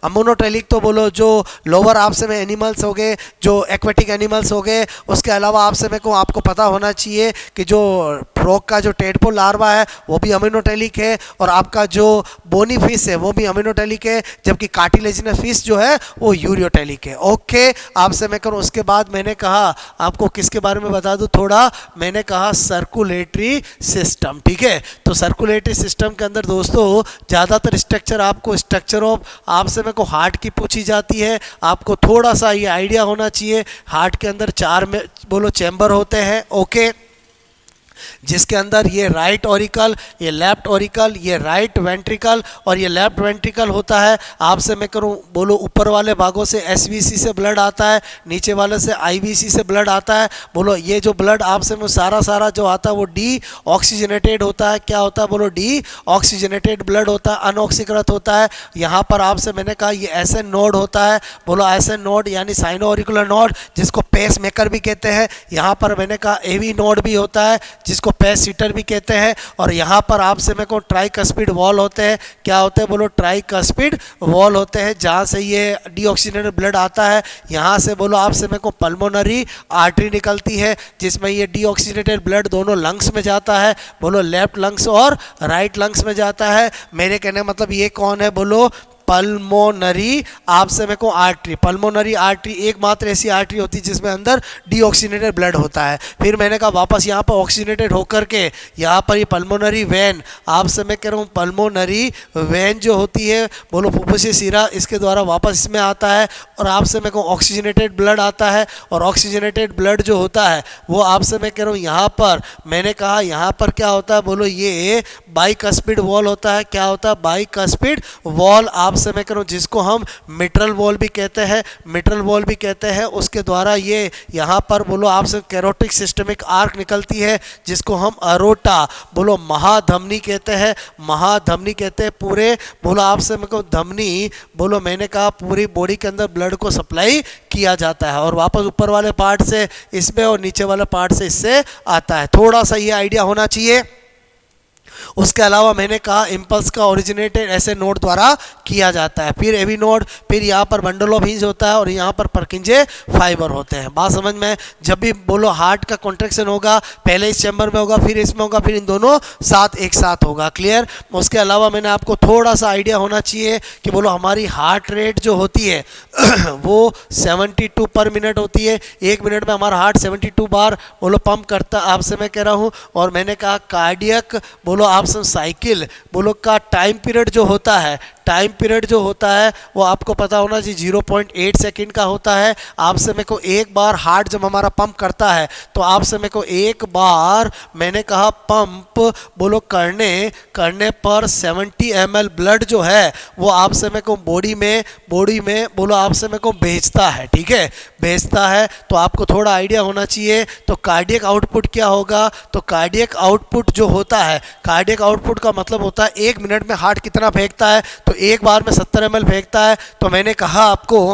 अमोनोटेलिक तो बोलो जो लोअर आपसे में एनिमल्स हो गए, जो एक्वेटिक एनिमल्स हो गए। उसके अलावा आपसे में को आपको पता होना चाहिए कि जो फ्रॉग का जो टेडपोल लार्वा है वो भी अमीनोटेलिक है, और आपका जो बोनी फिश है वो भी अमीनोटेलिक है, जबकि कार्टिलेजिनस फिश जो है वो यूरियोटेलिक है। ओके, आपसे मैं करूँ। उसके बाद मैंने कहा आपको किसके बारे में बता दूं थोड़ा, मैंने कहा सर्कुलेटरी सिस्टम, ठीक है। तो सर्कुलेटरी सिस्टम के अंदर दोस्तों ज़्यादातर स्ट्रक्चर आपको स्ट्रक्चर ऑफ आपसे मेरे को हार्ट की पूछी जाती है। आपको थोड़ा सा ये आइडिया होना चाहिए, हार्ट के अंदर 4 में बोलो चैम्बर होते हैं। ओके, जिसके अंदर ये राइट ऑरिकल, ये लेफ्ट ऑरिकल, ये राइट वेंट्रिकल और ये लेफ्ट वेंट्रिकल होता है। आपसे मैं करूं बोलो ऊपर वाले भागों से एसवीसी से ब्लड आता है, नीचे वाले से आईवीसी से ब्लड आता है। बोलो ये जो ब्लड आपसे में सारा जो आता है वो डी ऑक्सीजनेटेड होता है। क्या होता है? बोलो डी ऑक्सीजनेटेड ब्लड होता है, अनऑक्सीकृत होता है। यहाँ पर आपसे मैंने कहा ये एसएन नोड होता है। बोलो एसएन नोड यानी साइनो ऑरिकुलर नोड, जिसको पेस मेकर भी कहते हैं। यहाँ पर मैंने कहा एवी नोड भी होता है जिसको पैस सीटर भी कहते हैं। और यहाँ पर आपसे मेरे को ट्राइकस्पिड वॉल होते हैं। क्या होते हैं? बोलो ट्राइकस्पिड वॉल होते हैं, जहाँ से ये डीऑक्सीजनेटेड ब्लड आता है। यहाँ से बोलो आपसे मेरे को पल्मोनरी आर्टरी निकलती है, जिसमें ये डीऑक्सीजनेटेड ब्लड दोनों लंग्स में जाता है। बोलो लेफ्ट लंग्स और राइट लंग्स में जाता है। मेरे कहने का मतलब ये कौन है? बोलो पल्मोनरी आपसे मेरे को आर्टरी। पल्मोनरी आर्टरी एकमात्र ऐसी आर्टरी होती है जिसमें अंदर डीऑक्सीजनेटेड ब्लड होता है। फिर मैंने कहा वापस यहाँ पर ऑक्सीजनेटेड होकर के यहाँ पर ये पल्मोनरी वेन, आपसे मैं कह रहा हूँ पल्मोनरी वेन जो होती है बोलो फुफ्फुसी सिरा, इसके द्वारा वापस इसमें आता है और आपसे मेरे को ऑक्सीजनेटेड ब्लड आता है। और ऑक्सीजनेटेड ब्लड जो होता है वो आपसे मैं कह रहा हूँ यहाँ पर मैंने कहा यहाँ पर क्या होता है? बोलो ये बाइकस्पिड वॉल होता है। क्या होता है? बाइकस्पिड वॉल आपसे मैं करूँ, जिसको हम मिट्रल वॉल भी कहते हैं, मिट्रल वॉल भी कहते हैं। उसके द्वारा ये यहाँ पर बोलो आपसे कैरोटिक सिस्टमिक आर्क निकलती है, जिसको हम अरोटा बोलो महाधमनी कहते हैं, महाधमनी कहते हैं। पूरे बोलो आपसे मैं कहूँ धमनी बोलो मैंने कहा पूरी बॉडी के अंदर ब्लड को सप्लाई किया जाता है और वापस ऊपर वाले पार्ट से इसमें और नीचे वाले पार्ट से इससे आता है। थोड़ा सा ये आइडिया होना चाहिए। उसके अलावा मैंने कहा इम्पल्स का ओरिजिनेटेड ऐसे नोड द्वारा किया जाता है। फिर एवी नोड, फिर यहाँ पर बंडल ऑफ हिंज होता है और यहाँ पर परकिंजे फाइबर होते हैं। बात समझ में? जब भी बोलो हार्ट का कॉन्ट्रैक्शन होगा, पहले इस चैम्बर में होगा, फिर इसमें होगा, फिर इन दोनों साथ एक साथ होगा। क्लियर? उसके अलावा मैंने आपको थोड़ा सा आइडिया होना चाहिए कि बोलो हमारी हार्ट रेट जो होती है वो 72 पर मिनट होती है। 1 मिनट में हमारा हार्ट 72 बार बोलो पंप करता, आपसे मैं कह रहा हूँ। और मैंने कहा कार्डियक बोलो आपसे साइकिल बोलो का टाइम पीरियड जो होता है, टाइम पीरियड जो होता है वो आपको पता होना चाहिए 0.8 सेकेंड का होता है। आपसे मेरे को एक बार हार्ट जब हमारा पंप करता है तो आपसे मेरे को एक बार मैंने कहा पंप बोलो करने पर 70 ml ब्लड जो है वो आपसे मेरे को बॉडी में बोलो आपसे मेरे को भेजता है। ठीक है, भेजता है। तो आपको थोड़ा आइडिया होना चाहिए। तो कार्डियक आउटपुट क्या होगा? तो कार्डियक आउटपुट जो होता है, कार्डियक आउटपुट का मतलब होता है 1 मिनट में हार्ट कितना फेंकता है। तो एक बार में 70 ml फेंकता है। तो मैंने कहा आपको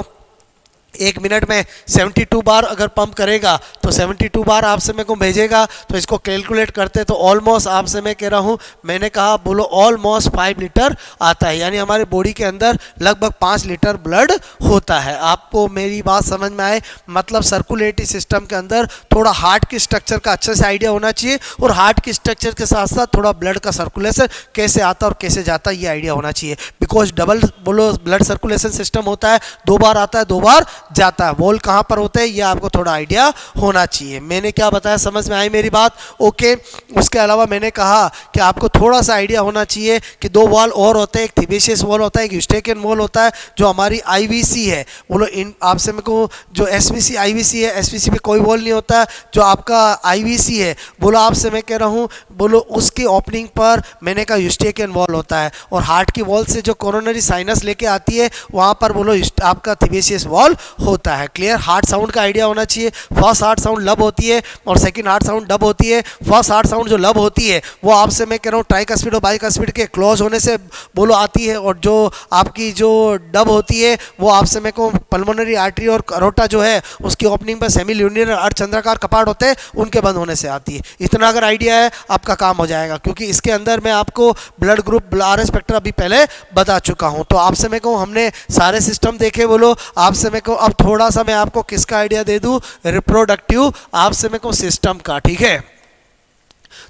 1 मिनट में 72 बार अगर पंप करेगा तो 72 बार आपसे मेरे को भेजेगा। तो इसको कैलकुलेट करते तो ऑलमोस्ट आपसे मैं कह रहा हूँ, मैंने कहा बोलो ऑलमोस्ट 5 लीटर आता है, यानी हमारे बॉडी के अंदर लगभग 5 लीटर ब्लड होता है। आपको मेरी बात समझ में आए? मतलब सर्कुलेटरी सिस्टम के अंदर थोड़ा हार्ट की स्ट्रक्चर का अच्छे से आइडिया होना चाहिए और हार्ट की स्ट्रक्चर के साथ साथ थोड़ा ब्लड का सर्कुलेशन कैसे आता और कैसे जाता है ये आइडिया होना चाहिए। बिकॉज डबल बोलो ब्लड सर्कुलेशन सिस्टम होता है, 2 बार आता है 2 बार जाता है। वॉल कहाँ पर होते हैं ये आपको थोड़ा आइडिया होना चाहिए। मैंने क्या बताया, समझ में आई मेरी बात? ओके। उसके अलावा मैंने कहा कि आपको थोड़ा सा आइडिया होना चाहिए कि 2 वॉल और होते हैं, एक थिबेशियस वॉल होता है, एक यूस्टेकियन वॉल होता है। जो हमारी आईवीसी है बोलो इन आपसे मेरे को जो एसवीसी आईवीसी है, एसवीसी में कोई वॉल नहीं होता है। जो आपका आईवीसी है बोलो आपसे मैं कह रहा हूँ बोलो उसकी ओपनिंग पर मैंने कहा यूस्टेकियन वॉल होता है। और हार्ट की वॉल से जो कोरोनरी साइनस लेके आती है वहाँ पर बोलो आपका थिबेशियस वॉल होता है। क्लियर? हार्ट साउंड का आइडिया होना चाहिए। फर्स्ट हार्ट साउंड लब होती है और सेकंड हार्ट साउंड डब होती है। फर्स्ट हार्ट साउंड जो लब होती है वो आपसे मैं कह रहा हूँ ट्राइकस्पिड और बाइकस्पिड के क्लोज होने से बोलो आती है। और जो आपकी जो डब होती है वो आपसे मैं कहूँ पल्मोनरी आर्टरी और अरोटा जो है उसकी ओपनिंग पर सेमी ल्यूनियर अर्धचंद्राकार कपाट होते हैं, उनके बंद होने से आती है। इतना अगर आइडिया है आपका काम हो जाएगा, क्योंकि इसके अंदर मैं आपको ब्लड ग्रुप आर स्पेक्ट्रा अभी पहले बता चुका हूँ। तो आपसे मैं कहूँ हमने सारे सिस्टम देखे बोलो। आपसे मैं कहूँ अब थोड़ा सा मैं आपको किसका आइडिया दे दूं, रिप्रोडक्टिव आपसे मैं कहूँ सिस्टम का। ठीक है,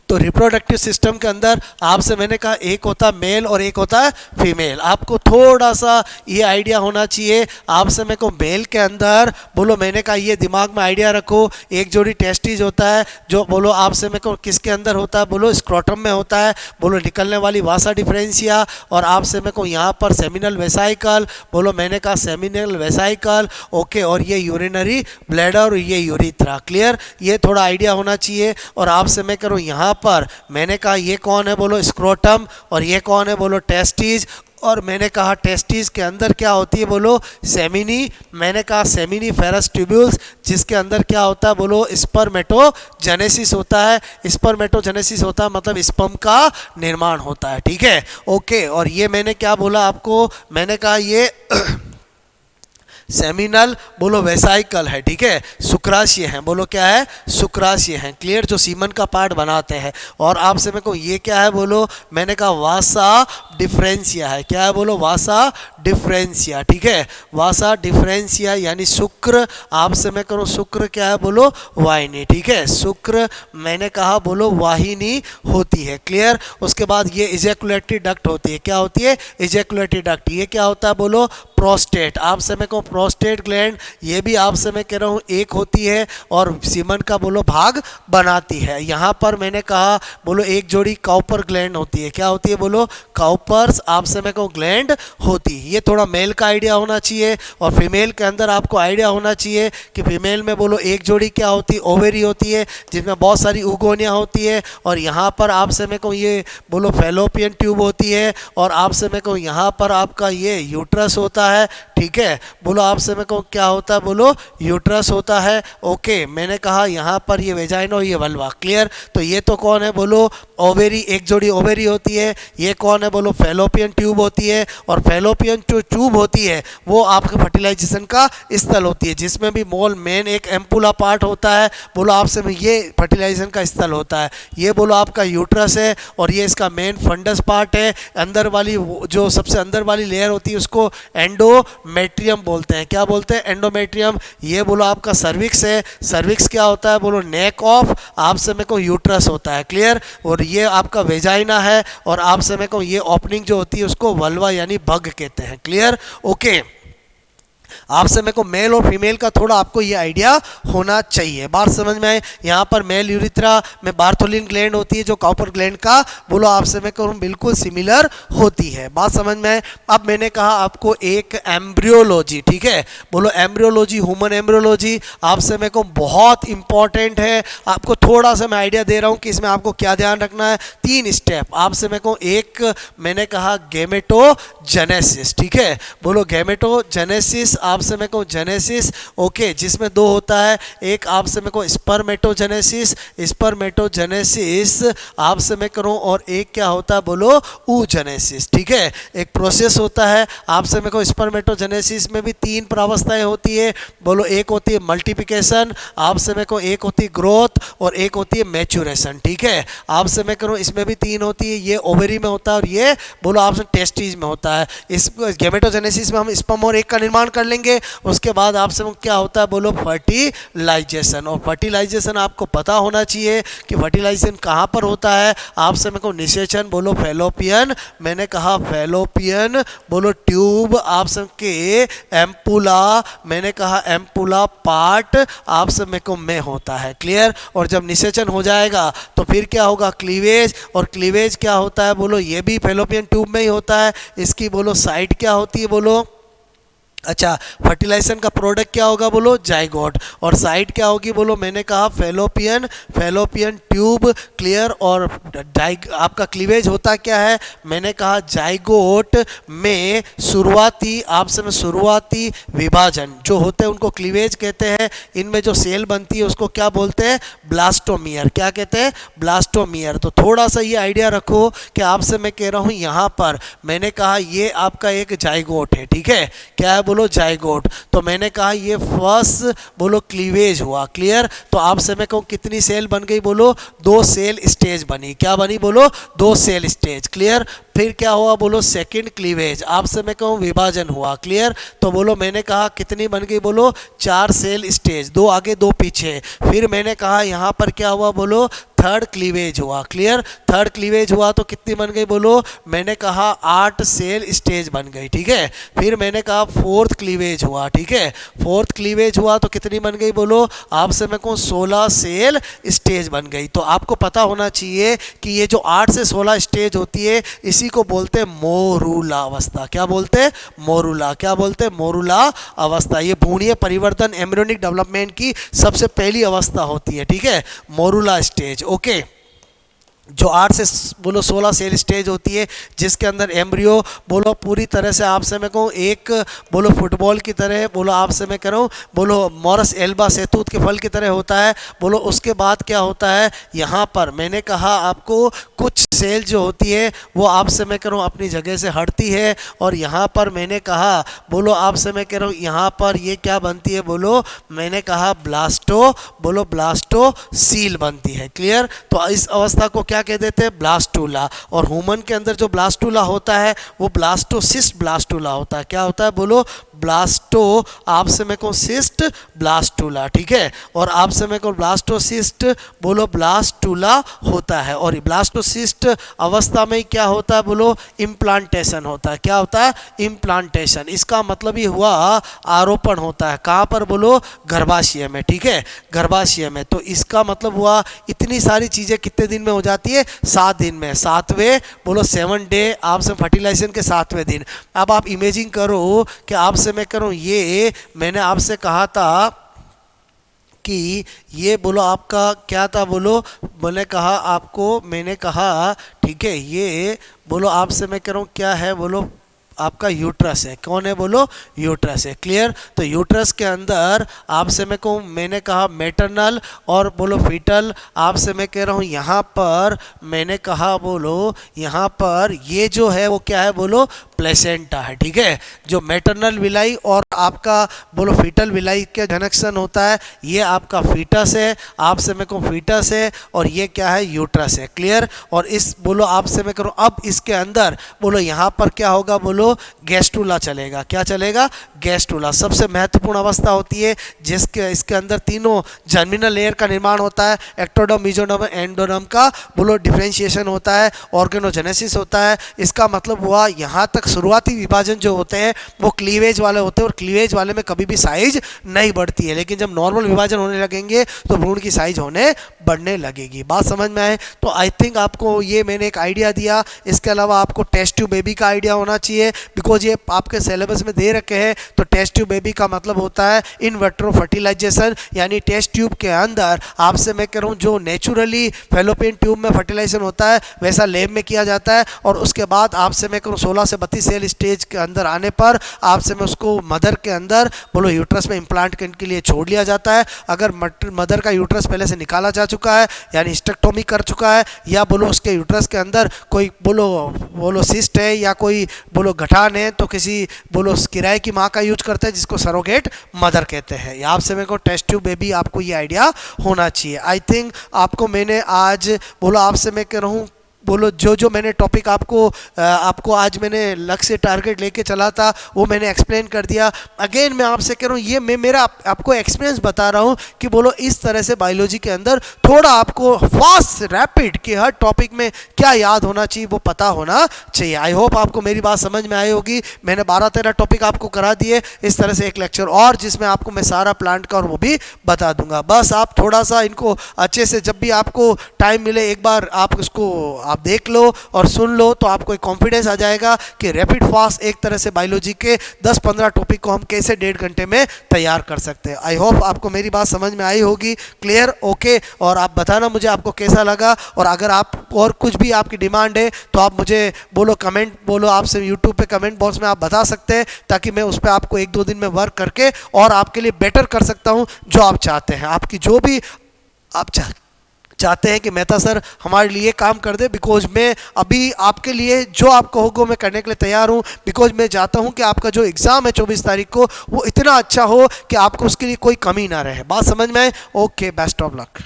तो रिप्रोडक्टिव सिस्टम के अंदर आपसे मैंने कहा एक होता है मेल और एक होता है फीमेल। आपको थोड़ा सा ये आइडिया होना चाहिए। आपसे मेरे को मेल के अंदर बोलो मैंने कहा ये दिमाग में आइडिया रखो, एक जोड़ी टेस्टिज होता है जो बोलो आपसे मेरे को किसके अंदर होता है बोलो स्क्रोटम में होता है, बोलो निकलने वाली वासा डिफरेंशिया। और आपसे मेरे को यहाँ पर सेमिनल वेसाइकल बोलो मैंने कहा सेमिनल वेसाइकल। ओके, और ये यूरिनरी ब्लैडर और ये यूरिथ्रा। क्लियर? ये थोड़ा आइडिया होना चाहिए। और आपसे मैं करूँ यहाँ पर मैंने कहा ये कौन है बोलो स्क्रोटम और ये कौन है बोलो टेस्टिज। और मैंने कहा टेस्टिस के अंदर क्या होती है बोलो सेमिनी, मैंने कहा सेमिनी फेरस ट्यूब्यूल्स, जिसके अंदर क्या होता है बोलो स्पर्मेटोजेनेसिस होता है। स्पर्मेटोजेनेसिस होता है मतलब स्पर्म का निर्माण होता है। ठीक है, ओके। और ये मैंने क्या बोला आपको, मैंने कहा ये सेमिनल बोलो वेसाइकल है। ठीक है, शुक्राशय हैं बोलो क्या है, शुक्राशय हैं। क्लियर? जो सीमन का पार्ट बनाते हैं। और आपसे मेरे को ये क्या है बोलो, मैंने कहा वासा डिफरेंशिया है। क्या है बोलो, वासा डिफरेंशिया। ठीक है, वासा डिफरेंशिया यानी शुक्र। आपसे मैं करूँ शुक्र क्या है बोलो, वाहिनी। ठीक है, शुक्र मैंने कहा बोलो वाहिनी होती है। क्लियर? उसके बाद ये इजैकुलेटरी डक्ट होती है। क्या होती है? Ejaculatory duct. ये क्या होता है बोलो, प्रोस्टेट, आपसे मैं कहूँ प्रोस्टेट ग्लैंड, ये भी आपसे मैं कह रहा हूँ एक होती है और सीमन का बोलो भाग बनाती है। यहाँ पर मैंने कहा बोलो एक जोड़ी काउपर ग्लैंड होती है, क्या होती है बोलो, काउपर्स आपसे मैं कहूँ ग्लैंड होती है। ये थोड़ा मेल का आइडिया होना चाहिए और फीमेल के अंदर आपको आइडिया होना चाहिए कि फीमेल में बोलो एक जोड़ी क्या होती है, ओवेरी होती है जिसमें बहुत सारी उगोनिया होती है, और यहाँ पर आपसे मैं कहूँ ये बोलो फैलोपियन ट्यूब होती है, और आपसे मैं कहूँ यहाँ पर आपका ये यूट्रस होता है, ठीक है। बोलो आपसे मैं कहूँ क्या होता है, बोलो यूट्रस होता है। ओके, मैंने कहा यहाँ पर ये वेजाइना और ये वल्वा, क्लियर। तो ये तो कौन है बोलो, ओवेरी, एक जोड़ी ओवेरी होती है। ये कौन है बोलो, फैलोपियन ट्यूब होती है, और फैलोपियन जो ट्यूब होती है वो आपके फर्टिलाइजेशन का स्थल होती है, जिसमें भी मोल मेन एक एम्पुला पार्ट होता है, बोलो आपसे में ये फर्टिलाइजेशन का स्थल होता है। ये बोलो आपका यूट्रस है और ये इसका मेन फंडस पार्ट है। अंदर वाली जो सबसे अंदर वाली लेयर होती है उसको एंडोमेट्रियम बोलते हैं, क्या बोलते हैं, एंडोमेट्रियम। ये बोलो आपका सर्विक्स है। सर्विक्स क्या होता है बोलो, नेक ऑफ आपसे में को यूट्रस होता है, क्लियर। और ये आपका वेजाइना है, और आपसे में को ये ओपनिंग जो होती है उसको वल्वा यानी भग कहते हैं, क्लियर। ओके, आपसे मेरे को मेल और फीमेल का थोड़ा आपको ये आइडिया होना चाहिए। बात समझ में आए। यहाँ पर मेल यूरिथ्रा में बार्थोलिन ग्लैंड होती है जो काउपर ग्लैंड का बोलो आपसे मैं कहूँ बिल्कुल सिमिलर होती है। बात समझ में आए। अब मैंने कहा आपको एक एम्ब्रियोलॉजी, ठीक है, बोलो एम्ब्रियोलॉजी, ह्यूमन एम्ब्रियोलॉजी आपसे मेरे को बहुत इंपॉर्टेंट है। आपको थोड़ा सा मैं आइडिया दे रहा हूँ कि इसमें आपको क्या ध्यान रखना है। 3 स्टेप आपसे मेरे को, एक मैंने कहा गैमेटोजेनेसिस, ठीक है, बोलो गैमेटोजेनेसिस आपसे मैं कहूँ जेनेसिस, ओके, जिसमें 2 होता है। एक आपसे मैं कहूँ स्पर्मेटोजेनेसिस, स्पर्मेटोजेनेसिस आपसे मैं करूँ, और एक क्या होता है बोलो oogenesis, ठीक है, एक प्रोसेस होता है। आपसे मैं कहूँ स्पर्मेटोजेनेसिस में भी 3 प्रावस्थाएं होती है, बोलो एक होती है मल्टीप्लिकेशन, आपसे मैं कहूँ एक होती है ग्रोथ, और एक होती है मैच्योरेशन, ठीक है। आपसे मैं करूँ इसमें भी 3 होती है, ये ओवेरी में होता है और ये बोलो आपसे टेस्टिस में होता है। इस गैमेटोजेनेसिस में हम स्पर्म और एग का निर्माण कर लेंगे। उसके बाद आपसे क्या होता है बोलो फर्टिलाइजेशन, और फर्टिलाइजेशन आपको पता होना चाहिए कि फर्टिलाइजेशन कहाँ पर होता है। आपसे मेरे को निषेचन बोलो फैलोपियन, मैंने कहा फैलोपियन बोलो ट्यूब, आपसे के एम्पुला, मैंने कहा एम्पुला पार्ट आपसे मेरे को में होता है, क्लियर। और जब निषेचन हो जाएगा तो फिर क्या होगा, क्लीवेज, और क्लीवेज क्या होता है बोलो, ये भी फैलोपियन ट्यूब में ही होता है। इसकी बोलो साइट क्या होती है बोलो, अच्छा, फर्टिलाइजेशन का प्रोडक्ट क्या होगा बोलो जाइगोट, और साइट क्या होगी बोलो, मैंने कहा फैलोपियन, फैलोपियन ट्यूब, क्लियर। और आपका क्लीवेज होता क्या है, मैंने कहा जाइगोट में शुरुआती आपसे में शुरुआती विभाजन जो होते हैं उनको क्लीवेज कहते हैं। इनमें जो सेल बनती है उसको क्या बोलते हैं, ब्लास्टोमियर, क्या कहते हैं, ब्लास्टोमियर। तो थोड़ा सा ये आइडिया रखो कि आपसे मैं कह रहा हूँ यहाँ पर मैंने कहा ये आपका एक जाइगोट है, ठीक है, क्या है बोलो जाइगोट। तो मैंने कहा ये फर्स्ट बोलो क्लीवेज हुआ, क्लियर। तो आपसे मैं कहूँ कितनी सेल बन गई बोलो, 2 सेल स्टेज बनी, क्या बनी बोलो, 2 सेल स्टेज, क्लियर। फिर क्या हुआ बोलो सेकंड क्लीवेज, आपसे मैं कहूँ विभाजन हुआ, क्लियर। तो बोलो मैंने कहा कितनी बन गई बोलो 4 सेल स्टेज, 2 आगे 2 पीछे। फिर मैंने कहा यहाँ पर क्या हुआ बोलो थर्ड क्लीवेज हुआ, क्लियर। थर्ड क्लीवेज हुआ तो कितनी बन गई बोलो, मैंने कहा 8 सेल स्टेज बन गई, ठीक है। फिर मैंने कहा 4th क्लीवेज हुआ, ठीक है। 4th क्लीवेज हुआ तो कितनी बन गई बोलो, आपसे मैं कहूँ 16 सेल स्टेज बन गई। तो आपको पता होना चाहिए कि ये जो 8 से 16 स्टेज होती है इसी को बोलते हैं मोरूला अवस्था, क्या बोलते हैं, मोरूला, क्या बोलते हैं, मोरूला अवस्था। ये भ्रूणीय परिवर्तन एम्ब्रियोनिक डेवलपमेंट की सबसे पहली अवस्था होती है, ठीक है, मोरूला स्टेज, ओके। जो 8 से बोलो 16 सेल स्टेज होती है जिसके अंदर एम्ब्रियो बोलो पूरी तरह से आपसे मैं कहूँ एक बोलो फुटबॉल की तरह बोलो आपसे मैं कह रहा हूँ बोलो मॉरस एल्बा सहतूत के फल की तरह होता है। बोलो उसके बाद क्या होता है, यहाँ पर मैंने कहा आपको कुछ सेल जो होती है वो आपसे मैं कह रहा हूँ अपनी जगह से हटती है, और यहाँ पर मैंने कहा बोलो आपसे मैं कह रहा हूँ यहाँ पर ये क्या बनती है बोलो, मैंने कहा ब्लास्टो बोलो ब्लास्टो सील बनती है, क्लियर। तो इस अवस्था को क्या कह देते हैं, ब्लास्टूला। और ह्यूमन के अंदर जो ब्लास्टूला होता है वो ब्लास्टोसिस्ट ब्लास्टूला होता है, क्या होता है बोलो ब्लास्टो आपसे मैं कहूँ सिस्ट ब्लास्टूला, ठीक है। और आपसे मैं कहूँ ब्लास्टोसिस्ट बोलो ब्लास्टूला होता है। और ब्लास्टोसिस्ट अवस्था में क्या होता है बोलो, इम्प्लांटेशन होता है। क्या होता है? इम्प्लांटेशन। इसका मतलब ये हुआ आरोपण होता है। कहाँ पर बोलो? गर्भाशय में। ठीक है, गर्भाशय में। तो इसका मतलब हुआ इतनी सारी चीज़ें कितने दिन में हो जाती है? 7 दिन में। 7वें बोलो 7 डे आपसे फर्टिलाइजेशन के 7वें दिन। अब आप इमेजिन करो कि आपसे मैं करूँ, ये मैंने आपसे कहा था कि ये बोलो आपका क्या था बोलो, मैंने कहा आपको, मैंने कहा ठीक है, ये बोलो आपसे मैं कह रहा हूँ क्या है बोलो, आपका यूट्रस है। कौन है बोलो? यूट्रस है। क्लियर? तो यूट्रस के अंदर आपसे मैं कहूँ, मैंने कहा मैटरनल और बोलो फीटल, आपसे मैं कह रहा हूँ यहाँ पर मैंने कहा बोलो यहाँ पर ये जो है वो क्या है बोलो, प्लेसेंटा है। ठीक है, जो मैटरनल विलाई और आपका बोलो फीटल विलाई का कनेक्शन होता है, ये आपका फीटस है, आपसे मैं कहूँ फीटस है, और ये क्या है? यूट्रस है। क्लियर? और इस बोलो आपसे मैं करूँ, अब इसके अंदर बोलो यहाँ पर क्या होगा बोलो, गैस्ट्रुला चलेगा। क्या चलेगा? गैस्ट्रुला। सबसे महत्वपूर्ण अवस्था होती है जिसके इसके अंदर तीनों जर्मिनल लेयर का निर्माण होता है, एक्टोडर्म, मेसोडर्म, एंडोडर्म का बोलो डिफरेंशिएशन होता है, ऑर्गेनोजेनेसिस होता है। इसका मतलब हुआ यहाँ तक शुरुआती विभाजन जो होते हैं वो क्लीवेज वाले होते हैं, और क्लीवेज वाले में कभी भी साइज नहीं बढ़ती है, लेकिन जब नॉर्मल विभाजन होने लगेंगे तो भ्रूण की साइज होने बढ़ने लगेगी। बात समझ में आए? तो आई थिंक आपको ये मैंने एक आइडिया दिया। इसके अलावा आपको टेस्ट ट्यूब बेबी का आइडिया होना चाहिए, बिकॉज ये आपके सिलेबस में दे रखे हैं। तो टेस्ट ट्यूब बेबी का मतलब होता है इन विट्रो फर्टिलाइजेशन, यानी टेस्ट ट्यूब के अंदर आपसे मैं कह रहा हूँ जो नेचुरली फेलोपियन ट्यूब में फर्टिलाइजेशन होता है वैसा लैब में किया जाता है, और उसके बाद आपसे मैं करूँ 16 से 32 सेल स्टेज के अंदर आने पर आपसे मैं उसको मदर के अंदर बोलो यूट्रस में इम्प्लांट करने के लिए छोड़ लिया जाता है। अगर मदर का यूट्रस पहले से निकाला जा चुका है, यानी हिस्टेक्टोमी कर चुका है, या बोलो उसके यूट्रस के अंदर कोई बोलो सिस्ट है या कोई बोलो गठान है, तो किसी बोलो किराए की माँ का यूज करते हैं जिसको सरोगेट मदर कहते हैं। आपसे मेरे को टेस्ट ट्यूब बेबी आपको ये आइडिया होना चाहिए। आई थिंक आपको मैंने आज बोलो आपसे मैं कह रहा हूँ बोलो जो मैंने टॉपिक आपको आज मैंने लक्ष्य टारगेट लेके चला था वो मैंने एक्सप्लेन कर दिया। अगेन मैं आपसे कह रहा हूँ ये मैं मेरा आपको एक्सपीरियंस बता रहा हूँ कि बोलो इस तरह से बायोलॉजी के अंदर थोड़ा आपको फास्ट रैपिड कि हर टॉपिक में क्या याद होना चाहिए वो पता होना चाहिए। आई होप आपको मेरी बात समझ में आई होगी। मैंने 12-13 टॉपिक आपको करा दिए, इस तरह से एक लेक्चर और जिसमें आपको मैं सारा प्लांट का और वो भी बता दूंगा। बस आप थोड़ा सा इनको अच्छे से जब भी आपको टाइम मिले एक बार आप इसको आप देख लो और सुन लो, तो आपको एक कॉन्फिडेंस आ जाएगा कि रैपिड फास्ट एक तरह से बायोलॉजी के 10-15 टॉपिक को हम कैसे 1.5 घंटे में तैयार कर सकते हैं। आई होप आपको मेरी बात समझ में आई होगी। क्लियर? ओके। और आप बताना मुझे आपको कैसा लगा, और अगर आप और कुछ भी आपकी डिमांड है तो आप मुझे बोलो कमेंट बोलो, आपसे यूट्यूब पे कमेंट बॉक्स में आप बता सकते हैं, ताकि मैं उस पर आपको 1-2 दिन में वर्क करके और आपके लिए बेटर कर सकता हूँ जो आप चाहते हैं। आपकी जो भी आप चाहते हैं कि मेहता सर हमारे लिए काम कर दे, बिकॉज मैं अभी आपके लिए जो आप कहोगे मैं करने के लिए तैयार हूं, बिकॉज मैं चाहता हूं कि आपका जो एग्ज़ाम है 24 तारीख को वो इतना अच्छा हो कि आपको उसके लिए कोई कमी ना रहे। बात समझ में आए? Okay, best of luck.